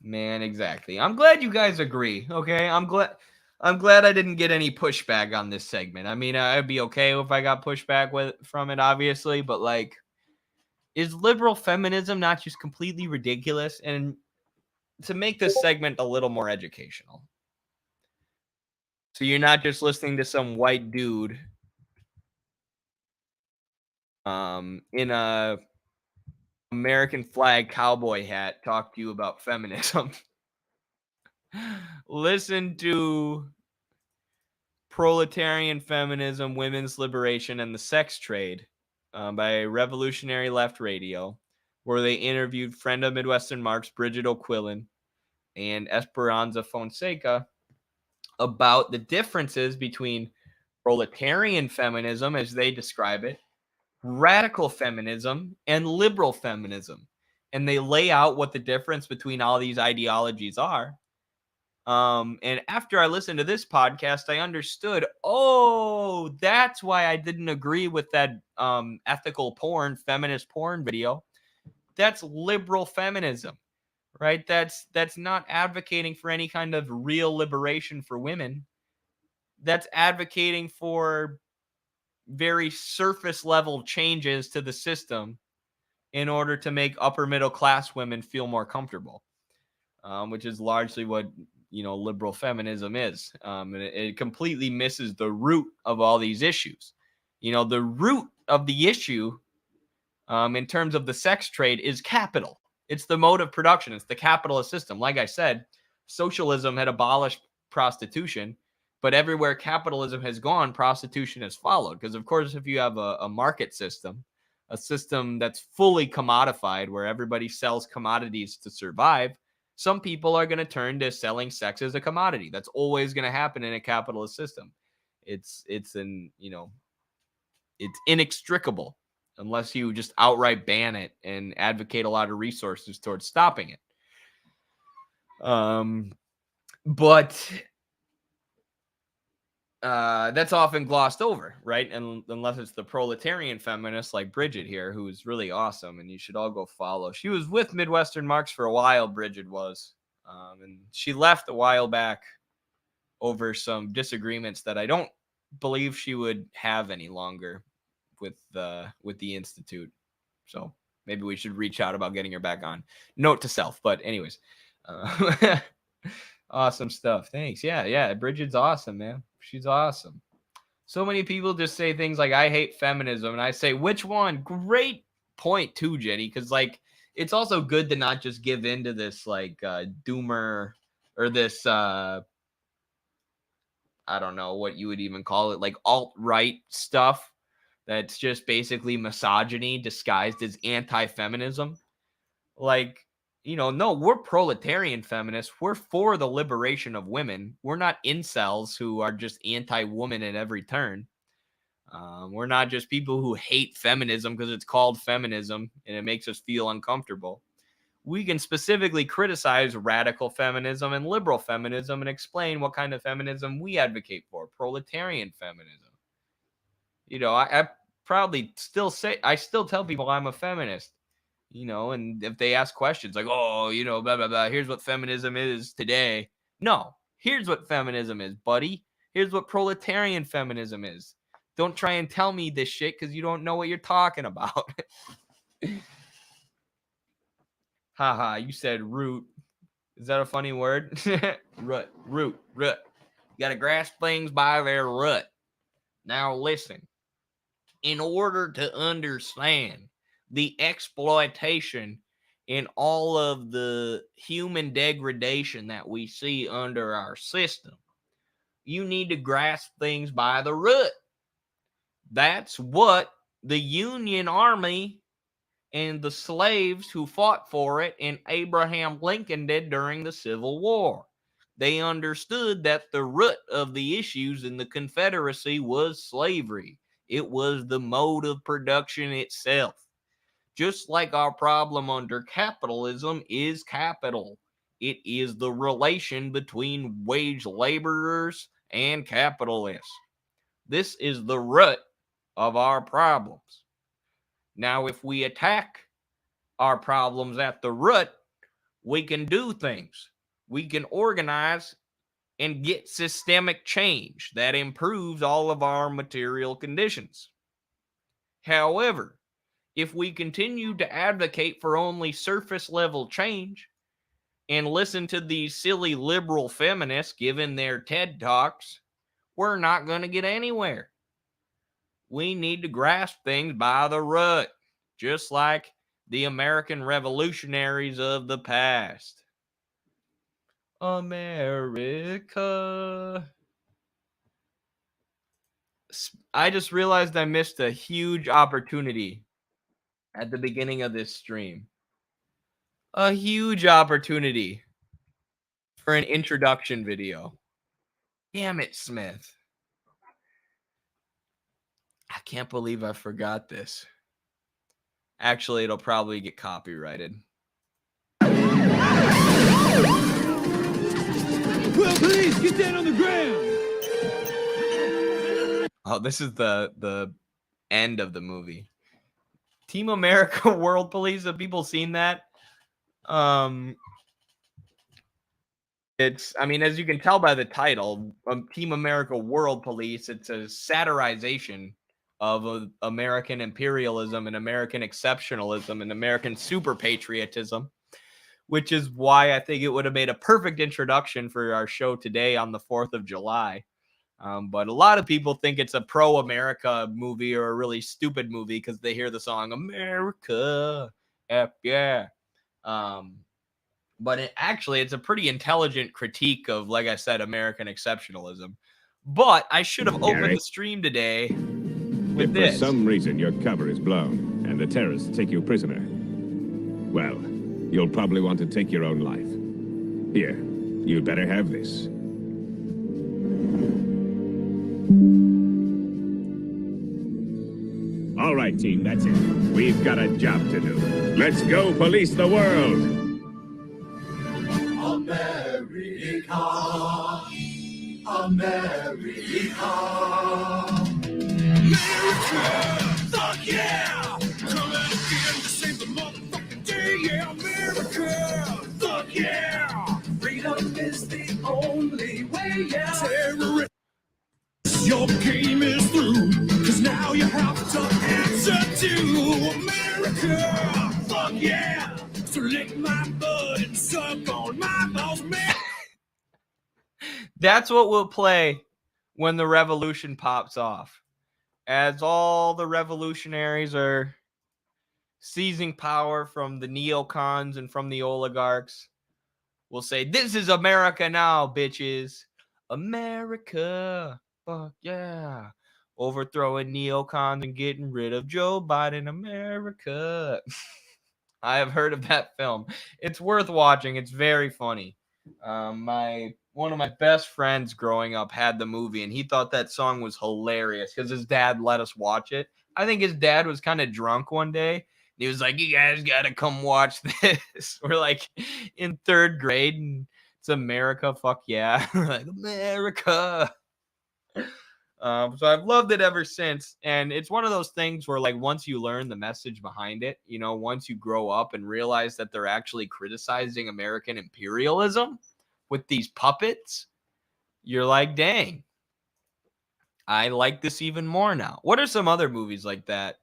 Man, exactly. I'm glad you guys agree, okay? I'm glad I didn't get any pushback on this segment. I mean, I'd be okay if I got pushback from it, obviously, but like, is liberal feminism not just completely ridiculous? And to make this segment a little more educational, so you're not just listening to some white dude in a American flag cowboy hat talk to you about feminism. Listen to Proletarian Feminism, Women's Liberation, and the Sex Trade by Revolutionary Left Radio, where they interviewed friend of Midwestern Marx, Bridget O'Quillan, and Esperanza Fonseca about the differences between proletarian feminism, as they describe it, radical feminism, and liberal feminism. And they lay out what the difference between all these ideologies are. And after I listened to this podcast, I understood, oh, that's why I didn't agree with that ethical porn, feminist porn video. That's liberal feminism, right? That's not advocating for any kind of real liberation for women. That's advocating for very surface level changes to the system in order to make upper middle class women feel more comfortable, which is largely what, you know, liberal feminism is. And it completely misses the root of all these issues. You know, the root of the issue in terms of the sex trade is capital. It's the mode of production. It's the capitalist system. Like I said, socialism had abolished prostitution, but everywhere capitalism has gone, prostitution has followed. Because, of course, if you have a market system, a system that's fully commodified where everybody sells commodities to survive, some people are going to turn to selling sex as a commodity. That's always going to happen in a capitalist system. It's inextricable unless you just outright ban it and advocate a lot of resources towards stopping it. But that's often glossed over, right? And unless it's the proletarian feminist like Bridget here, who's really awesome, and you should all go follow. She was with Midwestern Marx for a while, Bridget was. And she left a while back over some disagreements that I don't believe she would have any longer with the Institute. So maybe we should reach out about getting her back on. Note to self. But anyways, awesome stuff. Thanks. Yeah. Bridget's awesome, man. She's awesome. So many people just say things like, I hate feminism. And I say, which one? Great point too, Jenny. Because like, it's also good to not just give in to this like doomer or this, I don't know what you would even call it, like alt-right stuff. That's just basically misogyny disguised as anti-feminism. Like, you know, no, we're proletarian feminists. We're for the liberation of women. We're not incels who are just anti-woman at every turn. We're not just people who hate feminism because it's called feminism and it makes us feel uncomfortable. we can specifically criticize radical feminism and liberal feminism and explain what kind of feminism we advocate for, proletarian feminism. You know, I proudly still say, I still tell people I'm a feminist, you know, and if they ask questions like, oh, you know, blah, blah, blah, here's what feminism is today. No, here's what feminism is, buddy. Here's what proletarian feminism is. Don't try and tell me this shit because you don't know what you're talking about. Haha, you said root. Is that a funny word? Root. You gotta grasp things by their root. Now listen. In order to understand the exploitation and all of the human degradation that we see under our system, you need to grasp things by the root. That's what the Union Army and the slaves who fought for it and Abraham Lincoln did during the Civil War. They understood that the root of the issues in the Confederacy was slavery. It was the mode of production itself. Just like our problem under capitalism is capital. It is the relation between wage laborers and capitalists. This is the root of our problems. Now, if we attack our problems at the root, we can do things. We can organize and get systemic change that improves all of our material conditions. However, if we continue to advocate for only surface level change and listen to these silly liberal feminists giving their TED Talks, we're not going to get anywhere. We need to grasp things by the root, just like the American revolutionaries of the past. America. I just realized I missed a huge opportunity at the beginning of this stream. A huge opportunity for an introduction video. Damn it, Smith. I can't believe I forgot this. Actually, it'll probably get copyrighted.
Well, please get down on the ground.
Oh, this is the end of the movie. Team America World Police. Have people seen that? It's, I mean, as you can tell by the title, Team America World Police, it's a satirization of American imperialism and American exceptionalism and American super patriotism, which is why I think it would have made a perfect introduction for our show today on the 4th of July. But a lot of people think it's a pro-America movie or a really stupid movie because they hear the song America, F yeah. But it's a pretty intelligent critique of, like I said, American exceptionalism. But I should have opened the stream today with this.
If for some reason your cover is blown and the terrorists take you prisoner, well, you'll probably want to take your own life. Here, you better have this. All right, team, that's it. We've got a job to do. Let's go police the world.
America, America, fuck yeah! Coming again to save the motherfucking day, yeah, America, fuck yeah! Freedom is the only way, yeah. Terrorists, your game is through, 'cause now you have to answer to America, fuck yeah! So lick my butt and suck on my balls, man.
That's what we'll play when the revolution pops off. As all the revolutionaries are seizing power from the neocons and from the oligarchs, we'll say, this is America now, bitches. America, fuck yeah. Overthrowing neocons and getting rid of Joe Biden, America. I have heard of that film. It's worth watching. It's very funny. One of my best friends growing up had the movie, and he thought that song was hilarious because his dad let us watch it. I think his dad was kind of drunk one day, He was like, you guys got to come watch this. We're like in 3rd grade and it's America. Fuck yeah. We're like, America. So I've loved it ever since. And it's one of those things where, like, once you learn the message behind it, you know, once you grow up and realize that they're actually criticizing American imperialism with these puppets, you're like, dang, I like this even more now. What are some other movies like that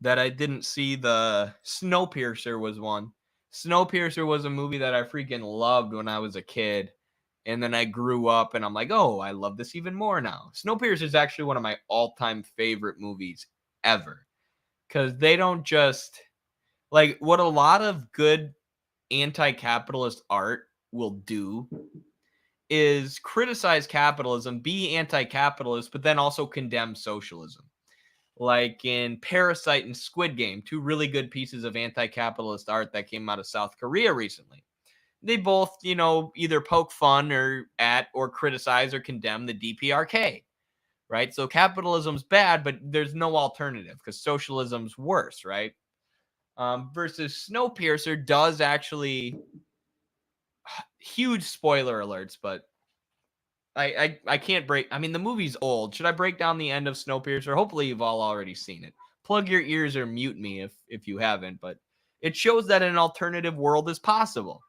I didn't see? The Snowpiercer was one. Snowpiercer was a movie that I freaking loved when I was a kid. And then I grew up and I'm like, oh, I love this even more now. Snowpiercer is actually one of my all-time favorite movies ever. Because they don't just, like, what a lot of good anti-capitalist art will do is criticize capitalism, be anti-capitalist, but then also condemn socialism. Like in Parasite and Squid Game, 2 really good pieces of anti-capitalist art that came out of South Korea recently. They both, you know, either poke fun or criticize or condemn the DPRK, right? So capitalism's bad, but there's no alternative because socialism's worse, right? Versus Snowpiercer does actually, huge spoiler alerts, but I can't break. I mean, the movie's old. Should I break down the end of Snowpiercer? Hopefully you've all already seen it. Plug your ears or mute me if you haven't, but it shows that an alternative world is possible.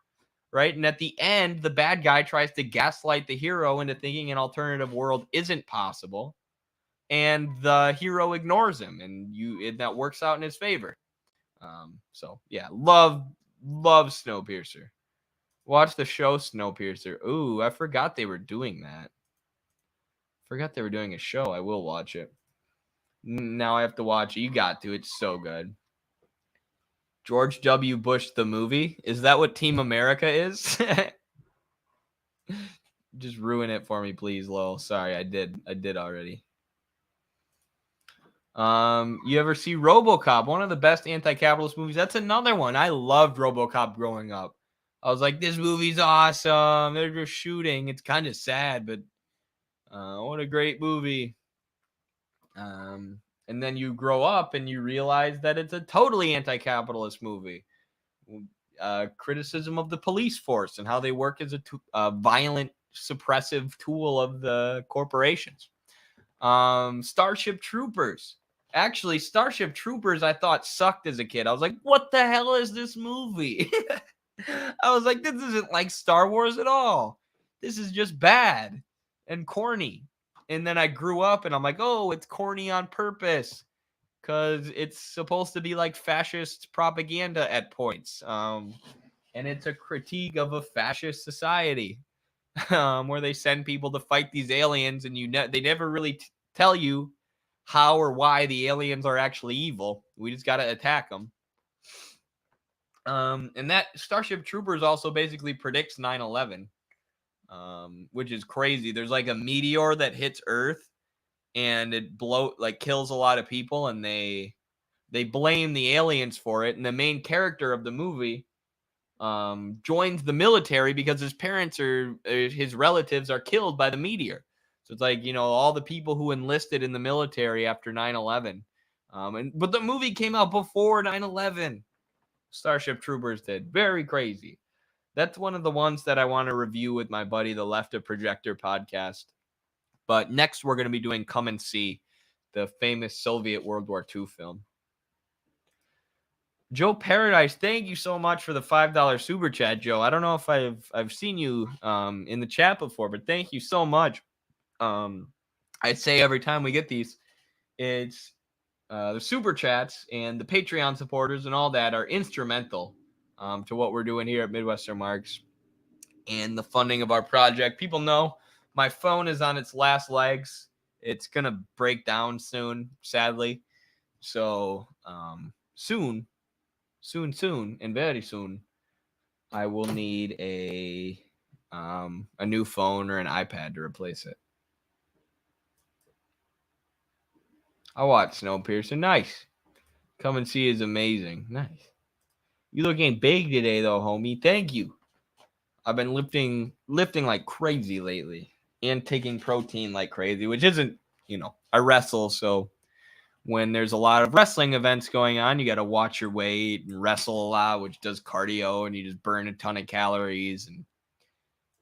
Right. And at the end, the bad guy tries to gaslight the hero into thinking an alternative world isn't possible. And the hero ignores him and that works out in his favor. So, yeah, love Snowpiercer. Watch the show Snowpiercer. Ooh, I forgot they were doing that. Forgot they were doing a show. I will watch it. Now I have to watch it. You got to. It's so good. George W. Bush, the movie. Is that what Team America is? Just ruin it for me, please, Lowell. Sorry, I did already. You ever see RoboCop? One of the best anti-capitalist movies. That's another one. I loved RoboCop growing up. I was like, this movie's awesome. They're just shooting. It's kind of sad, but what a great movie. And then you grow up and you realize that it's a totally anti-capitalist movie. Criticism of the police force and how they work as a violent, suppressive tool of the corporations. Starship Troopers. Actually, Starship Troopers I thought sucked as a kid. I was like, what the hell is this movie? I was like, this isn't like Star Wars at all. This is just bad and corny. And then I grew up and I'm like, oh, it's corny on purpose because it's supposed to be like fascist propaganda at points. And it's a critique of a fascist society where they send people to fight these aliens and they never really tell you how or why the aliens are actually evil. We just got to attack them. And that Starship Troopers also basically predicts 9/11. Which is crazy. There's like a meteor that hits Earth and it kills a lot of people and they blame the aliens for it. And the main character of the movie joins the military because his parents his relatives are killed by the meteor. So it's like, you know, all the people who enlisted in the military after 9/11. But the movie came out before 9/11. Starship Troopers did. Very crazy. That's one of the ones that I want to review with my buddy, the Left of Projector podcast. But next, we're going to be doing Come and See, the famous Soviet World War II film. Joe Paradise, thank you so much for the $5 super chat, Joe. I don't know if I've seen you in the chat before, but thank you so much. I'd say every time we get these, it's the super chats and the Patreon supporters and all that are instrumental to what we're doing here at Midwestern Marks and the funding of our project. People know my phone is on its last legs. It's going to break down soon, sadly. So soon, and very soon, I will need a new phone or an iPad to replace it. I watched Snowpiercer. Nice. Come and See is amazing. Nice. You looking big today, though, homie. Thank you. I've been lifting like crazy lately and taking protein like crazy, which isn't, you know, I wrestle, so when there's a lot of wrestling events going on, you got to watch your weight and wrestle a lot, which does cardio, and you just burn a ton of calories.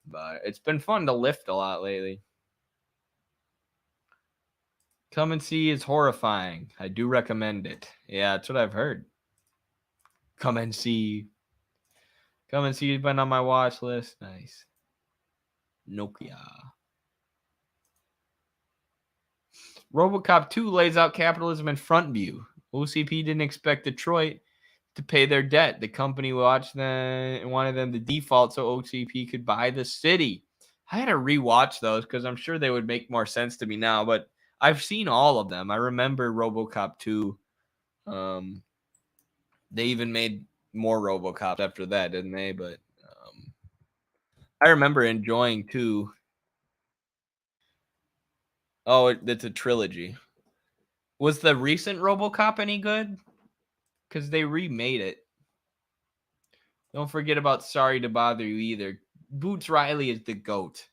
But it's been fun to lift a lot lately. Come and see is horrifying. I do recommend it. Yeah, that's what I've heard. Come and see. Come and see. It's been on my watch list. Nice. Nokia. RoboCop 2 lays out capitalism in front view. OCP didn't expect Detroit to pay their debt. The company watched them and wanted them to default so OCP could buy the city. I had to rewatch those because I'm sure they would make more sense to me now, but I've seen all of them. I remember RoboCop 2. They even made more RoboCops after that, didn't they? But I remember enjoying 2. Oh, it's a trilogy. Was the recent RoboCop any good? Because they remade it. Don't forget about Sorry to Bother You either. Boots Riley is the GOAT.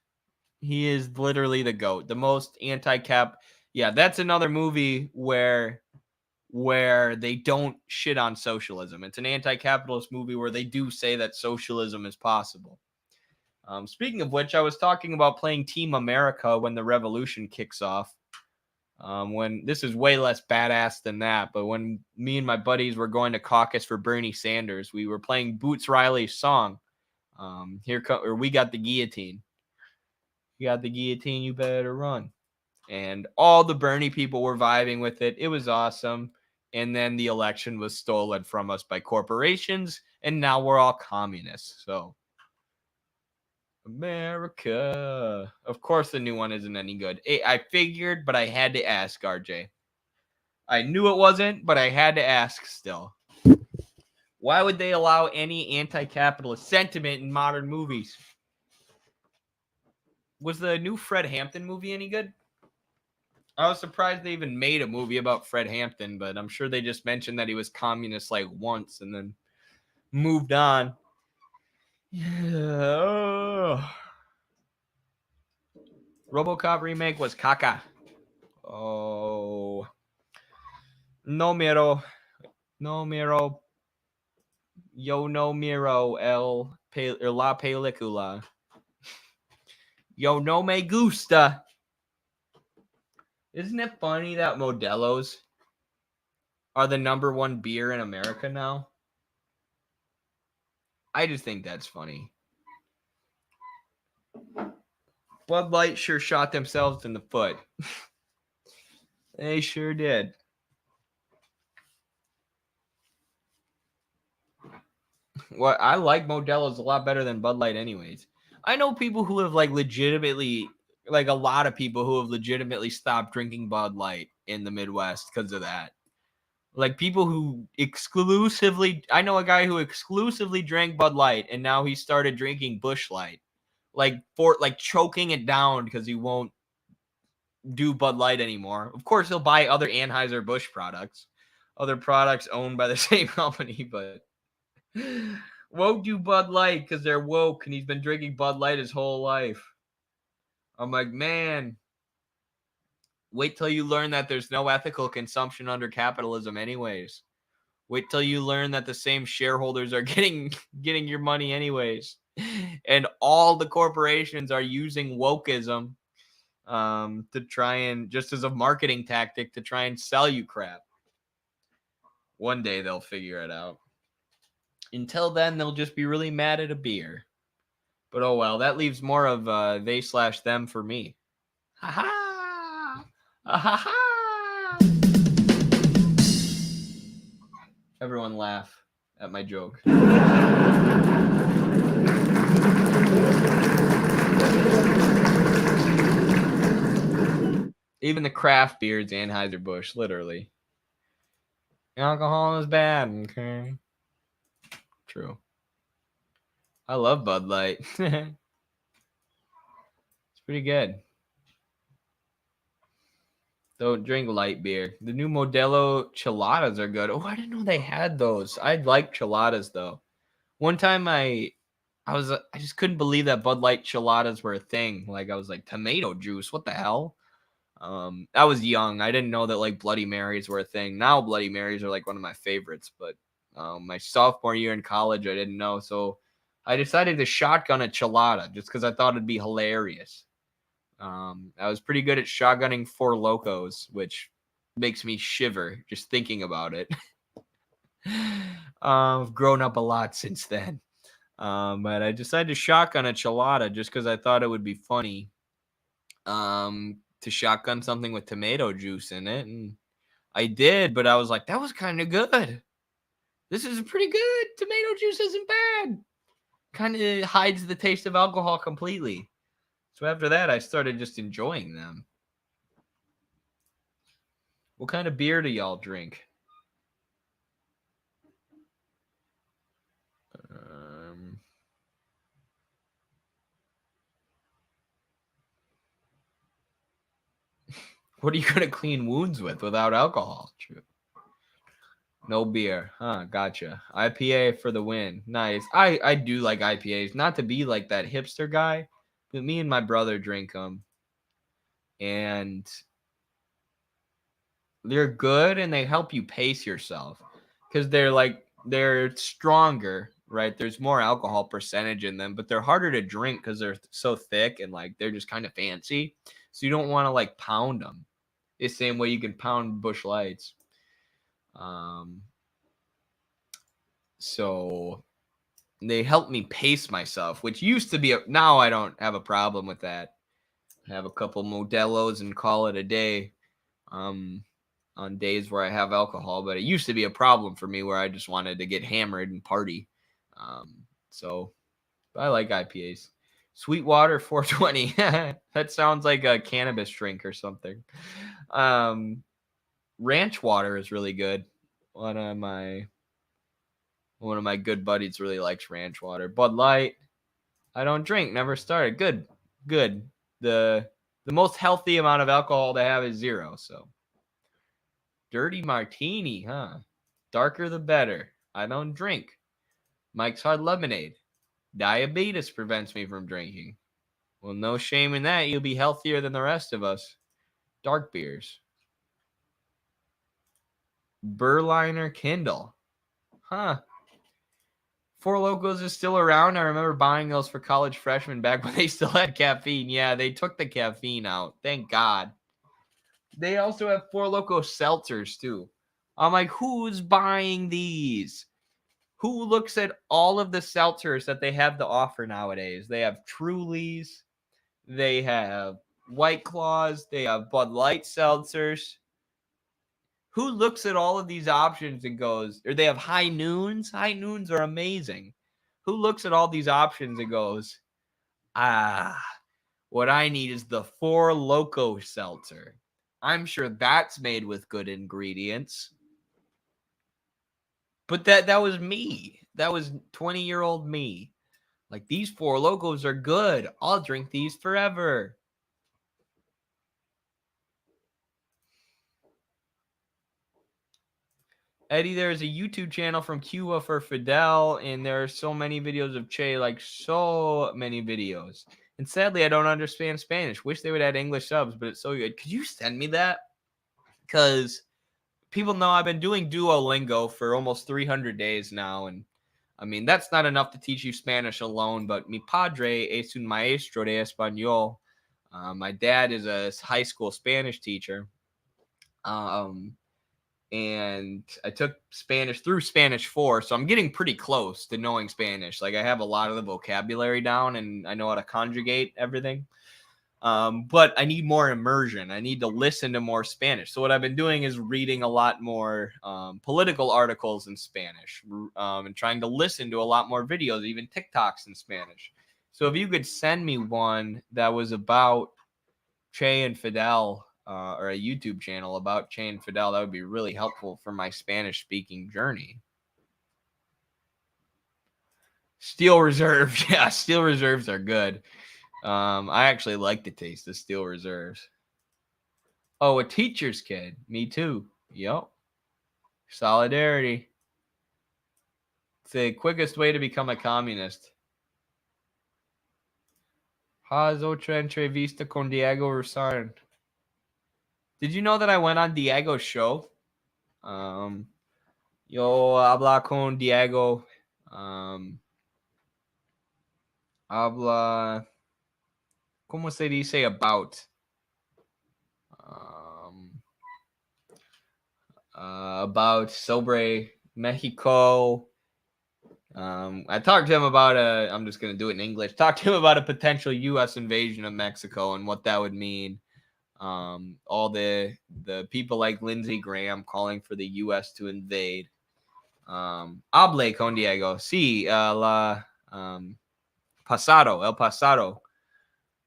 He is literally the GOAT. The most anti-cap. Yeah, that's another movie where they don't shit on socialism. It's an anti-capitalist movie where they do say that socialism is possible. Speaking of which, I was talking about playing Team America when the revolution kicks off. When this is way less badass than that, but when me and my buddies were going to caucus for Bernie Sanders, we were playing Boots Riley's song. We got the guillotine. You got the guillotine, you better run. And all the Bernie people were vibing with it. It was awesome. And then the election was stolen from us by corporations, and now we're all communists. So America. Of course the new one isn't any good. I figured, but I had to ask, RJ. I knew it wasn't, but I had to ask still. Why would they allow any anti-capitalist sentiment in modern movies? Was the new Fred Hampton movie any good? I was surprised they even made a movie about Fred Hampton, but I'm sure they just mentioned that he was communist like once and then moved on. Yeah. RoboCop remake was caca. Oh. No miro. Yo no miro la película. Yo no me gusta. Isn't it funny that Modelo's are the #1 beer in America now? I just think that's funny. Bud Light sure shot themselves in the foot. They sure did. Well, I like Modelo's a lot better than Bud Light anyways. I know people who have legitimately, a lot of people who have legitimately stopped drinking Bud Light in the Midwest because of that. Like people who I know a guy who exclusively drank Bud Light and now he started drinking Busch Light. Choking it down because he won't do Bud Light anymore. Of course, he'll buy other Anheuser-Busch products, other products owned by the same company, but won't do Bud Light because they're woke and he's been drinking Bud Light his whole life. I'm like, man, wait till you learn that there's no ethical consumption under capitalism anyways. Wait till you learn that the same shareholders are getting your money anyways. And all the corporations are using wokeism to try and, just as a marketing tactic, to try and sell you crap. One day they'll figure it out. Until then, they'll just be really mad at a beer. But oh well, that leaves more of they/them for me. Ha ha! Ha ha! Everyone laugh at my joke. Even the craft beers, Anheuser-Busch, literally. Alcohol is bad, okay? True. I love Bud Light. It's pretty good. Don't drink light beer. The new Modelo Cheladas are good. Oh, I didn't know they had those. I like Cheladas though. One time I just couldn't believe that Bud Light Cheladas were a thing. I was like, tomato juice, what the hell? I was young. I didn't know that like Bloody Marys were a thing. Now Bloody Marys are like one of my favorites, but my sophomore year in college, I didn't know. So I decided to shotgun a Chelada just because I thought it'd be hilarious. I was pretty good at shotgunning Four Locos, which makes me shiver just thinking about it. I've grown up a lot since then. But I decided to shotgun a Chelada just because I thought it would be funny to shotgun something with tomato juice in it. And I did, but I was like, that was kind of good. This is pretty good. Tomato juice isn't bad. Kind of hides the taste of alcohol completely. So after that, I started just enjoying them. What kind of beer do y'all drink? What are you going to clean wounds with without alcohol? True. No beer. Huh, gotcha. IPA for the win. Nice. I do like IPAs. Not to be like that hipster guy, but me and my brother drink them. And they're good and they help you pace yourself. Because they're stronger, right? There's more alcohol percentage in them, but they're harder to drink because they're so thick and like they're just kind of fancy. So you don't want to like pound them. The same way you can pound Busch Lights. So they help me pace myself, which used to be now I don't have a problem with that. I have a couple Modelo's and call it a day on days where I have alcohol, but it used to be a problem for me where I just wanted to get hammered and party. So I like IPAs. Sweetwater 420. That sounds like a cannabis drink or something. Ranch water is really good. One of my good buddies really likes ranch water. Bud Light, I don't drink. Never started. Good. The most healthy amount of alcohol to have is 0. So dirty martini, huh? Darker the better. I don't drink. Mike's Hard Lemonade. Diabetes prevents me from drinking. Well, no shame in that. You'll be healthier than the rest of us. Dark beers. Berliner Kindle. Huh. Four Locos is still around. I remember buying those for college freshmen back when they still had caffeine. Yeah, they took the caffeine out. Thank God. They also have Four Loko seltzers too. I'm like, who's buying these? Who looks at all of the seltzers that they have to offer nowadays? They have Trulies. They have White Claws. They have Bud Light seltzers. Who looks at all of these options and goes, or they have High Noons? High Noons are amazing. Who looks at all these options and goes, what I need is the Four Loko seltzer. I'm sure that's made with good ingredients. But that was me. That was 20-year-old me. Like, these Four Locos are good. I'll drink these forever. Eddie, there's a YouTube channel from Cuba for Fidel, and there are so many videos of Che, like so many videos. And sadly, I don't understand Spanish. Wish they would add English subs, but it's so good. Could you send me that? Because people know I've been doing Duolingo for almost 300 days now, and I mean, that's not enough to teach you Spanish alone, but mi padre es un maestro de español. My dad is a high school Spanish teacher. And I took Spanish through Spanish 4, so I'm getting pretty close to knowing Spanish. Like, I have a lot of the vocabulary down, and I know how to conjugate everything. But I need more immersion. I need to listen to more Spanish. So what I've been doing is reading a lot more political articles in Spanish and trying to listen to a lot more videos, even TikToks in Spanish. So if you could send me one that was about Che and Fidel, or a YouTube channel about Che and Fidel, that would be really helpful for my Spanish speaking journey. Steel Reserve. Yeah, Steel Reserves are good. I actually like the taste of Steel Reserves. Oh, a teacher's kid. Me too. Yep. Solidarity. It's the quickest way to become a communist. Haz otra entrevista con Diego Rosarin. Did you know that I went on Diego's show? Yo habla con Diego. Habla. ¿Cómo se dice about? About sobre Mexico. I talked to him about I'm just going to do it in English. Talked to him about a potential U.S. invasion of Mexico and what that would mean. All the people like Lindsey Graham calling for the U.S. to invade. Hable con Diego. Sí, pasado, el pasado.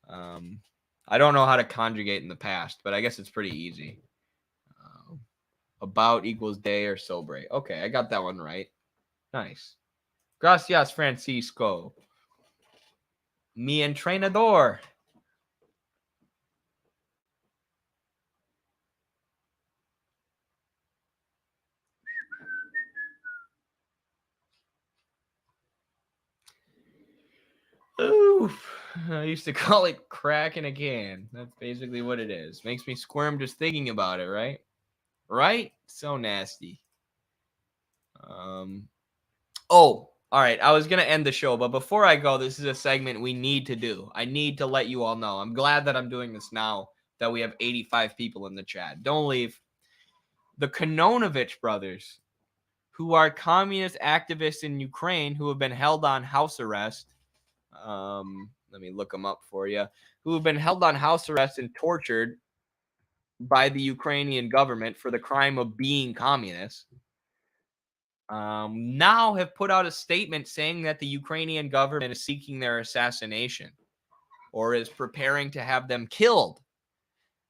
I don't know how to conjugate in the past, but I guess it's pretty easy. About equals de or sobre. Okay, I got that one right. Nice. Gracias, Francisco. Mi entrenador. Oof. I used to call it cracking a can. That's basically what it is. Makes me squirm just thinking about it, right? Right? So nasty. Oh, all right. I was going to end the show, but before I go, this is a segment we need to do. I need to let you all know. I'm glad that I'm doing this now that we have 85 people in the chat. Don't leave. The Kononovich brothers, who are communist activists in Ukraine who have been held on house arrest. Let me look them up for you. Who have been held on house arrest and tortured by the Ukrainian government for the crime of being communists. Now have put out a statement saying that the Ukrainian government is seeking their assassination or is preparing to have them killed.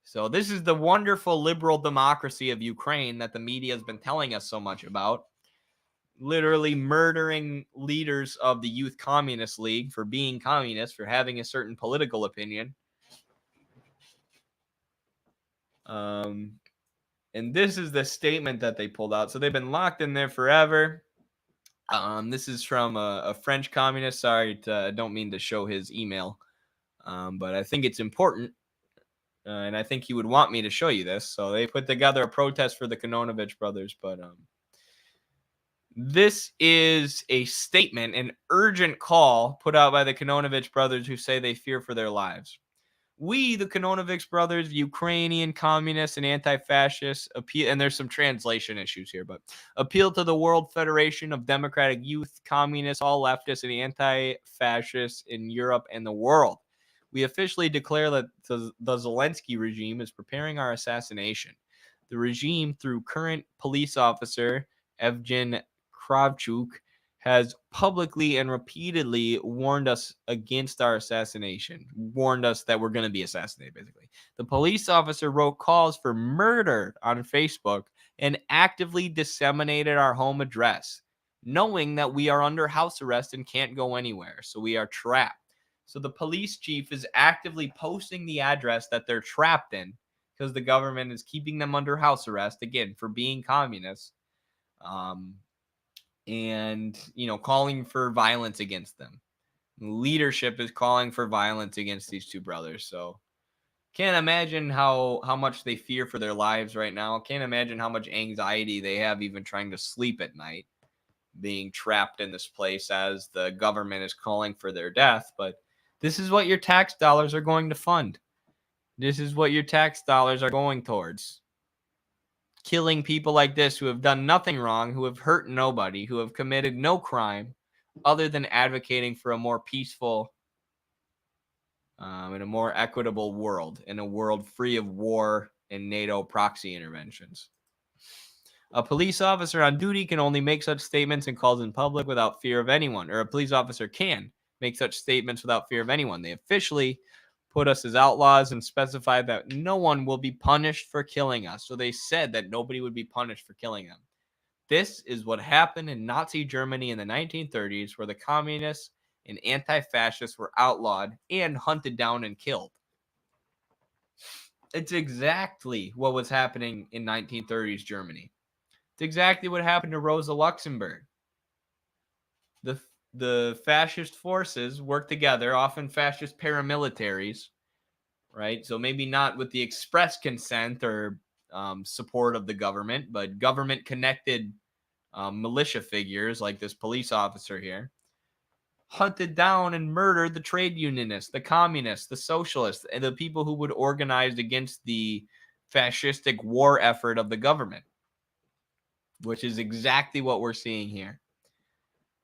So this is the wonderful liberal democracy of Ukraine that the media has been telling us so much about. Literally murdering leaders of the Youth Communist League for being communists, for having a certain political opinion. And this is the statement that they pulled out. So they've been locked in there forever. This is from a French communist. Sorry, I don't mean to show his email, but I think it's important. And I think he would want me to show you this. So they put together a protest for the Kononovich brothers. But this is a statement, an urgent call put out by the Kononovich brothers who say they fear for their lives. We, the Kononovich brothers, Ukrainian communists and anti-fascists, appeal, and there's some translation issues here, but appeal to the World Federation of Democratic Youth, communists, all leftists, and anti-fascists in Europe and the world. We officially declare that the Zelensky regime is preparing our assassination. The regime, through current police officer Evgen Kravchuk, has publicly and repeatedly warned us against our assassination, warned us that we're going to be assassinated, basically. The police officer wrote calls for murder on Facebook and actively disseminated our home address, knowing that we are under house arrest and can't go anywhere, so we are trapped. So the police chief is actively posting the address that they're trapped in because the government is keeping them under house arrest, again, for being communists. And, calling for violence against them. Leadership is calling for violence against these two brothers. So can't imagine how much they fear for their lives right now. Can't imagine how much anxiety they have even trying to sleep at night, being trapped in this place as the government is calling for their death. But this is what your tax dollars are going to fund. This is what your tax dollars are going towards. Killing people like this who have done nothing wrong, who have hurt nobody, who have committed no crime other than advocating for a more peaceful and a more equitable world, in a world free of war and NATO proxy interventions. A police officer on duty can only make such statements and calls in public without fear of anyone, or a police officer can make such statements without fear of anyone. They officially put us as outlaws and specified that no one will be punished for killing us. So they said that nobody would be punished for killing them. This is what happened in Nazi Germany in the 1930s, where the communists and anti-fascists were outlawed and hunted down and killed. It's exactly what was happening in 1930s Germany. It's exactly what happened to Rosa Luxemburg. The fascist forces worked together, often fascist paramilitaries, right? So maybe not with the express consent or support of the government, but government-connected militia figures like this police officer here hunted down and murdered the trade unionists, the communists, the socialists, and the people who would organize against the fascistic war effort of the government, which is exactly what we're seeing here.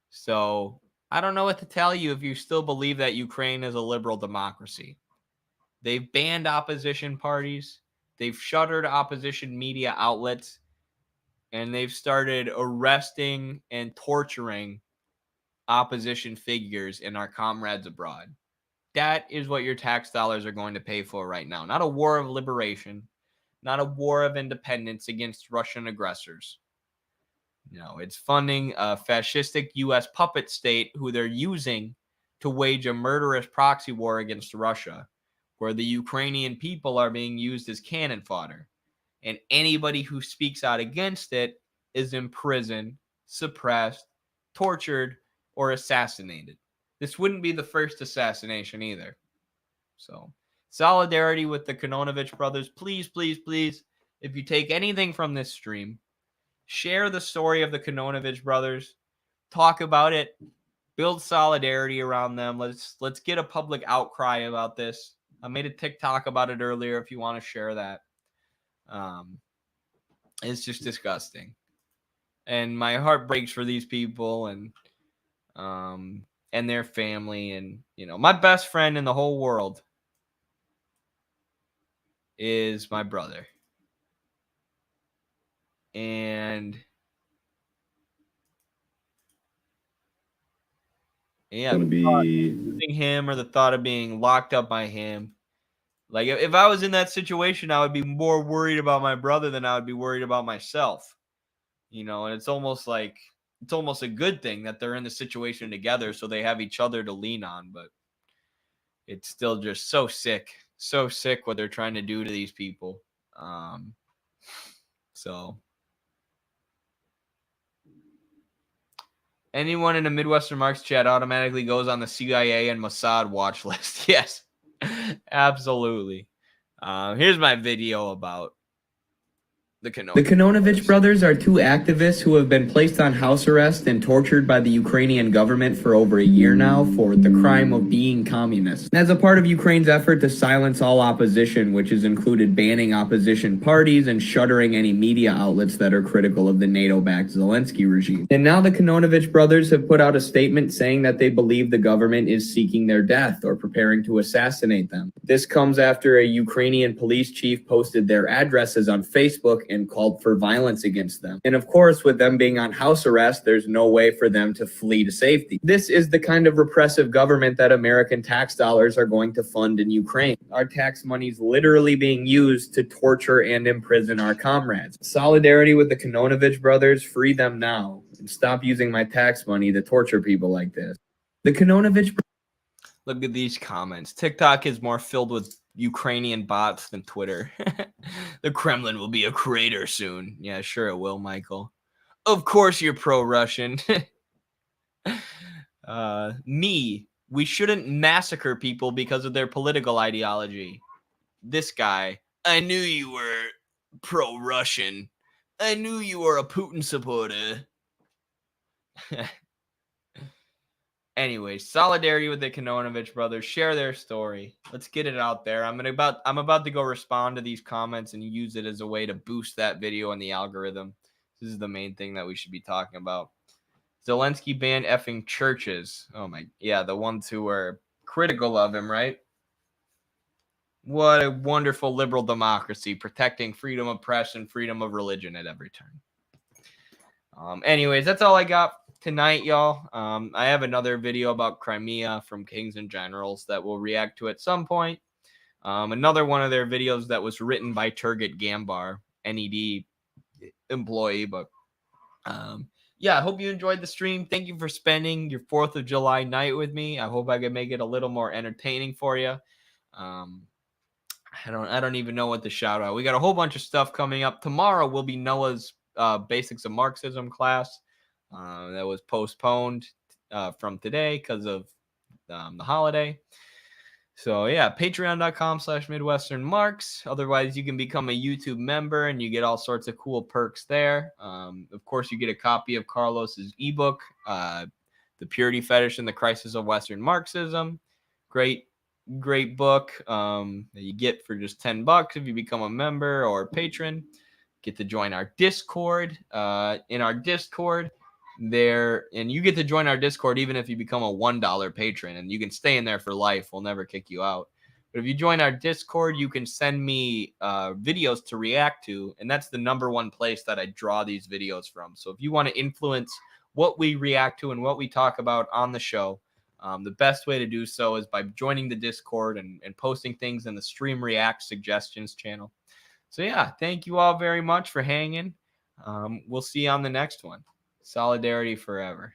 So I don't know what to tell you if you still believe that Ukraine is a liberal democracy. They've banned opposition parties, they've shuttered opposition media outlets, and they've started arresting and torturing opposition figures and our comrades abroad. That is what your tax dollars are going to pay for right now. Not a war of liberation, not a war of independence against Russian aggressors. No, it's funding a fascistic U.S. puppet state who they're using to wage a murderous proxy war against Russia, where the Ukrainian people are being used as cannon fodder. And anybody who speaks out against it is imprisoned, suppressed, tortured, or assassinated. This wouldn't be the first assassination either. So, solidarity with the Kononovich brothers. Please, please, please, if you take anything from this stream, share the story of the Kononovich brothers. Talk about it. Build solidarity around them. Let's get a public outcry about this. I made a TikTok about it earlier if you want to share that. It's just disgusting. And my heart breaks for these people and their family. And, you know, my best friend in the whole world is my brother. And yeah, losing him or the thought of being locked up by him. Like, if I was in that situation, I would be more worried about my brother than I would be worried about myself. You know, and it's almost like it's almost a good thing that they're in the situation together so they have each other to lean on. But it's still just so sick what they're trying to do to these people. So anyone in the Midwestern Marx chat automatically goes on the CIA and Mossad watch list. Yes, absolutely. Here's my video about the
Kononovich brothers are two activists who have been placed on house arrest and tortured by the Ukrainian government for over a year now for the crime of being communists. As a part of Ukraine's effort to silence all opposition, which has included banning opposition parties and shuttering any media outlets that are critical of the NATO-backed Zelensky regime. And now the Kononovich brothers have put out a statement saying that they believe the government is seeking their death or preparing to assassinate them. This comes after a Ukrainian police chief posted their addresses on Facebook and called for violence against them. And of course, with them being on house arrest, there's no way for them to flee to safety. This is the kind of repressive government that American tax dollars are going to fund in Ukraine. Our tax money is literally being used to torture and imprison our comrades. Solidarity with the Kononovich brothers, free them now, and stop using my tax money to torture people like this. The Kononovich...
Look at these comments. TikTok is more filled with Ukrainian bots than Twitter. The Kremlin will be a crater soon. Yeah, sure it will, Michael. Of course you're pro-Russian. We shouldn't massacre people because of their political ideology. This guy, I knew you were pro-Russian. I knew you were a Putin supporter. Anyway, solidarity with the Kononovich brothers. Share their story. Let's get it out there. I'm about to go respond to these comments and use it as a way to boost that video in the algorithm. This is the main thing that we should be talking about. Zelensky banned effing churches. Oh my, yeah, the ones who were critical of him, right? What a wonderful liberal democracy, protecting freedom of press and freedom of religion at every turn. Anyways, that's all I got tonight, y'all. I have another video about Crimea from Kings and Generals that we'll react to at some point. Another one of their videos that was written by Turgut Gambar, NED employee. But yeah, I hope you enjoyed the stream. Thank you for spending your 4th of July night with me. I hope I can make it a little more entertaining for you. I don't even know what to shout out. We got a whole bunch of stuff coming up. Tomorrow will be Noah's Basics of Marxism class. That was postponed from today because of the holiday. So yeah, patreon.com/MidwesternMarks. Otherwise, you can become a YouTube member and you get all sorts of cool perks there. Of course, you get a copy of Carlos's ebook, The Purity Fetish and the Crisis of Western Marxism. Great book that you get for just $10 if you become a member or a patron. Get to join our Discord. In our Discord, and you get to join our Discord even if you become a $1 patron, and you can stay in there for life. We'll never kick you out. But if you join our Discord, you can send me videos to react to, and that's the #1 place that I draw these videos from. So if you want to influence what we react to and what we talk about on the show, the best way to do so is by joining the Discord and posting things in the Stream React suggestions channel. So yeah, thank you all very much for hanging. We'll see you on the next one. Solidarity forever.